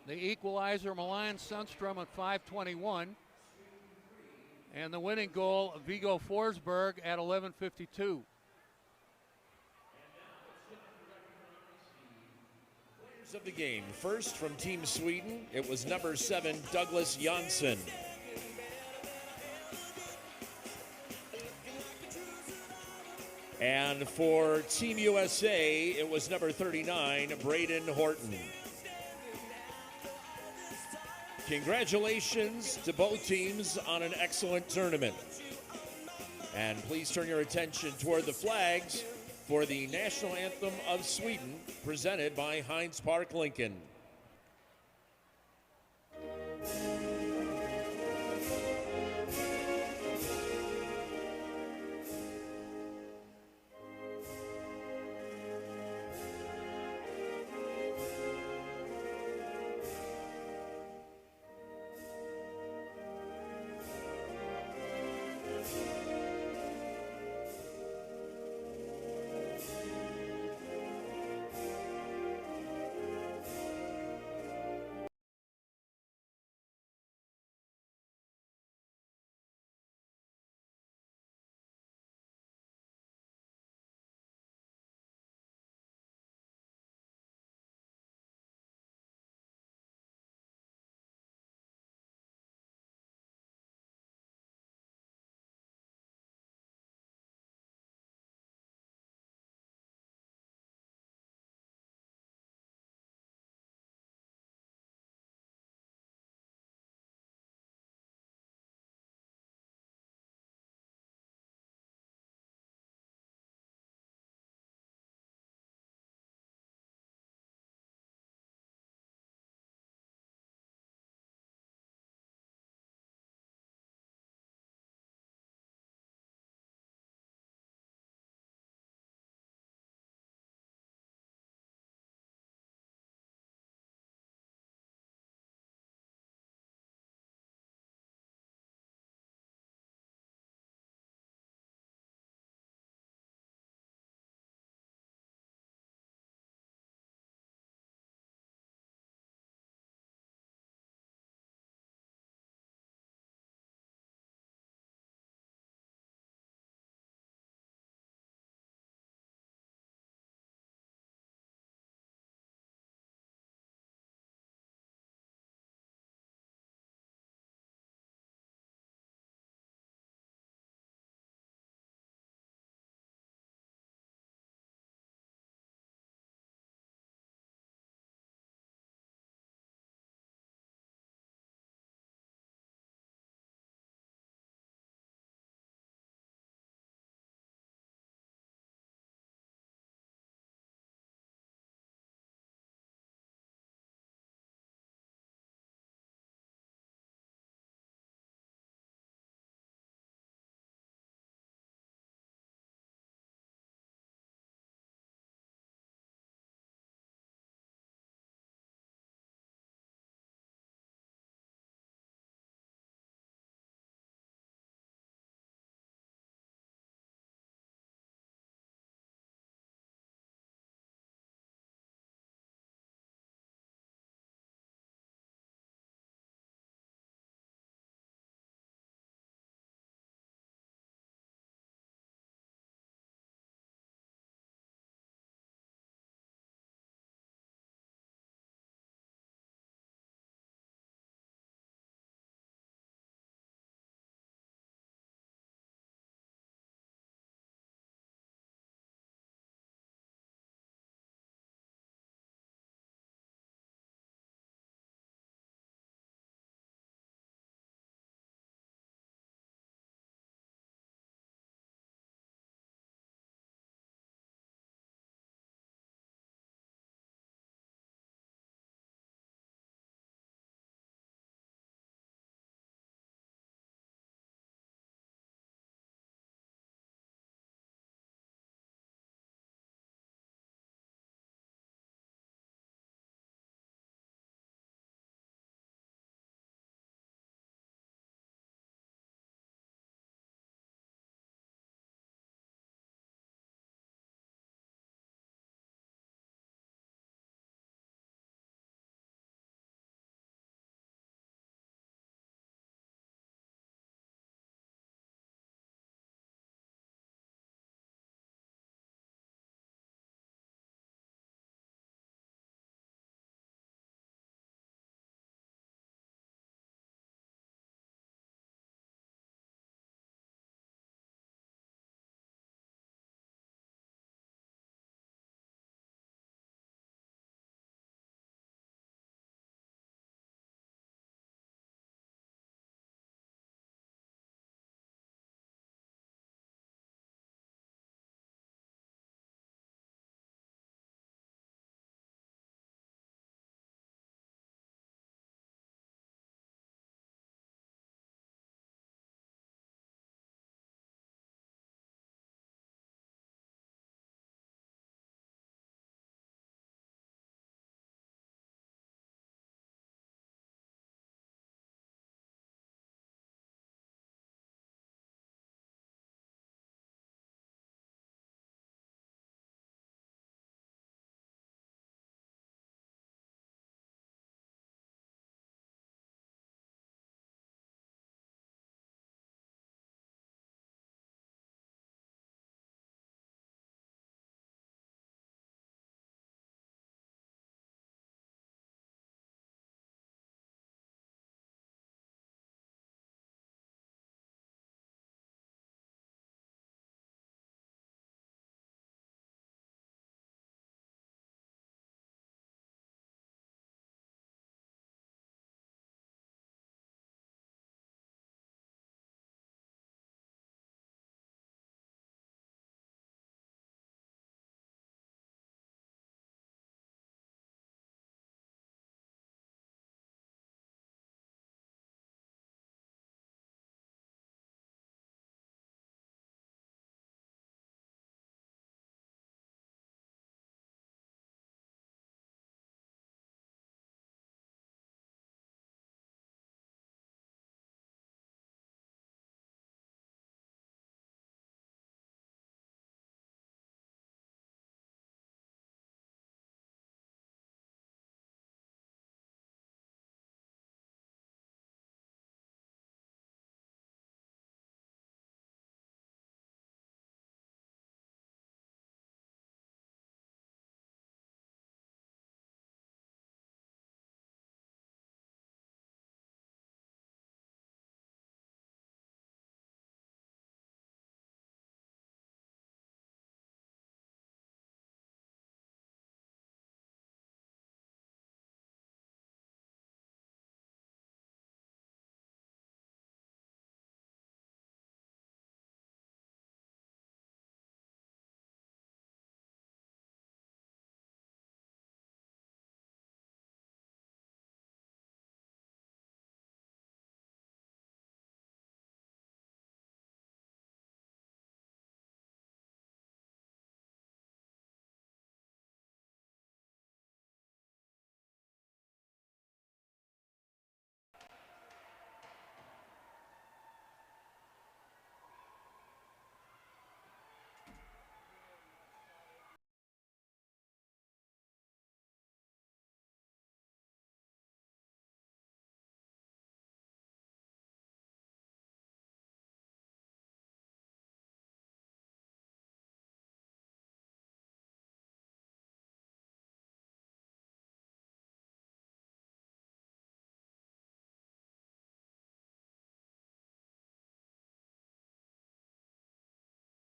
The equalizer, Milan Sundstrom at 5:21. And the winning goal, Viggo Forsberg at 11:52. Of the game. First from Team Sweden, it was number 7, Douglas Jansson. And for Team USA, it was number 39, Braden Horton. Congratulations to both teams on an excellent tournament. And please turn your attention toward the flags for the national anthem of Sweden, presented by Heinz Park Lincoln.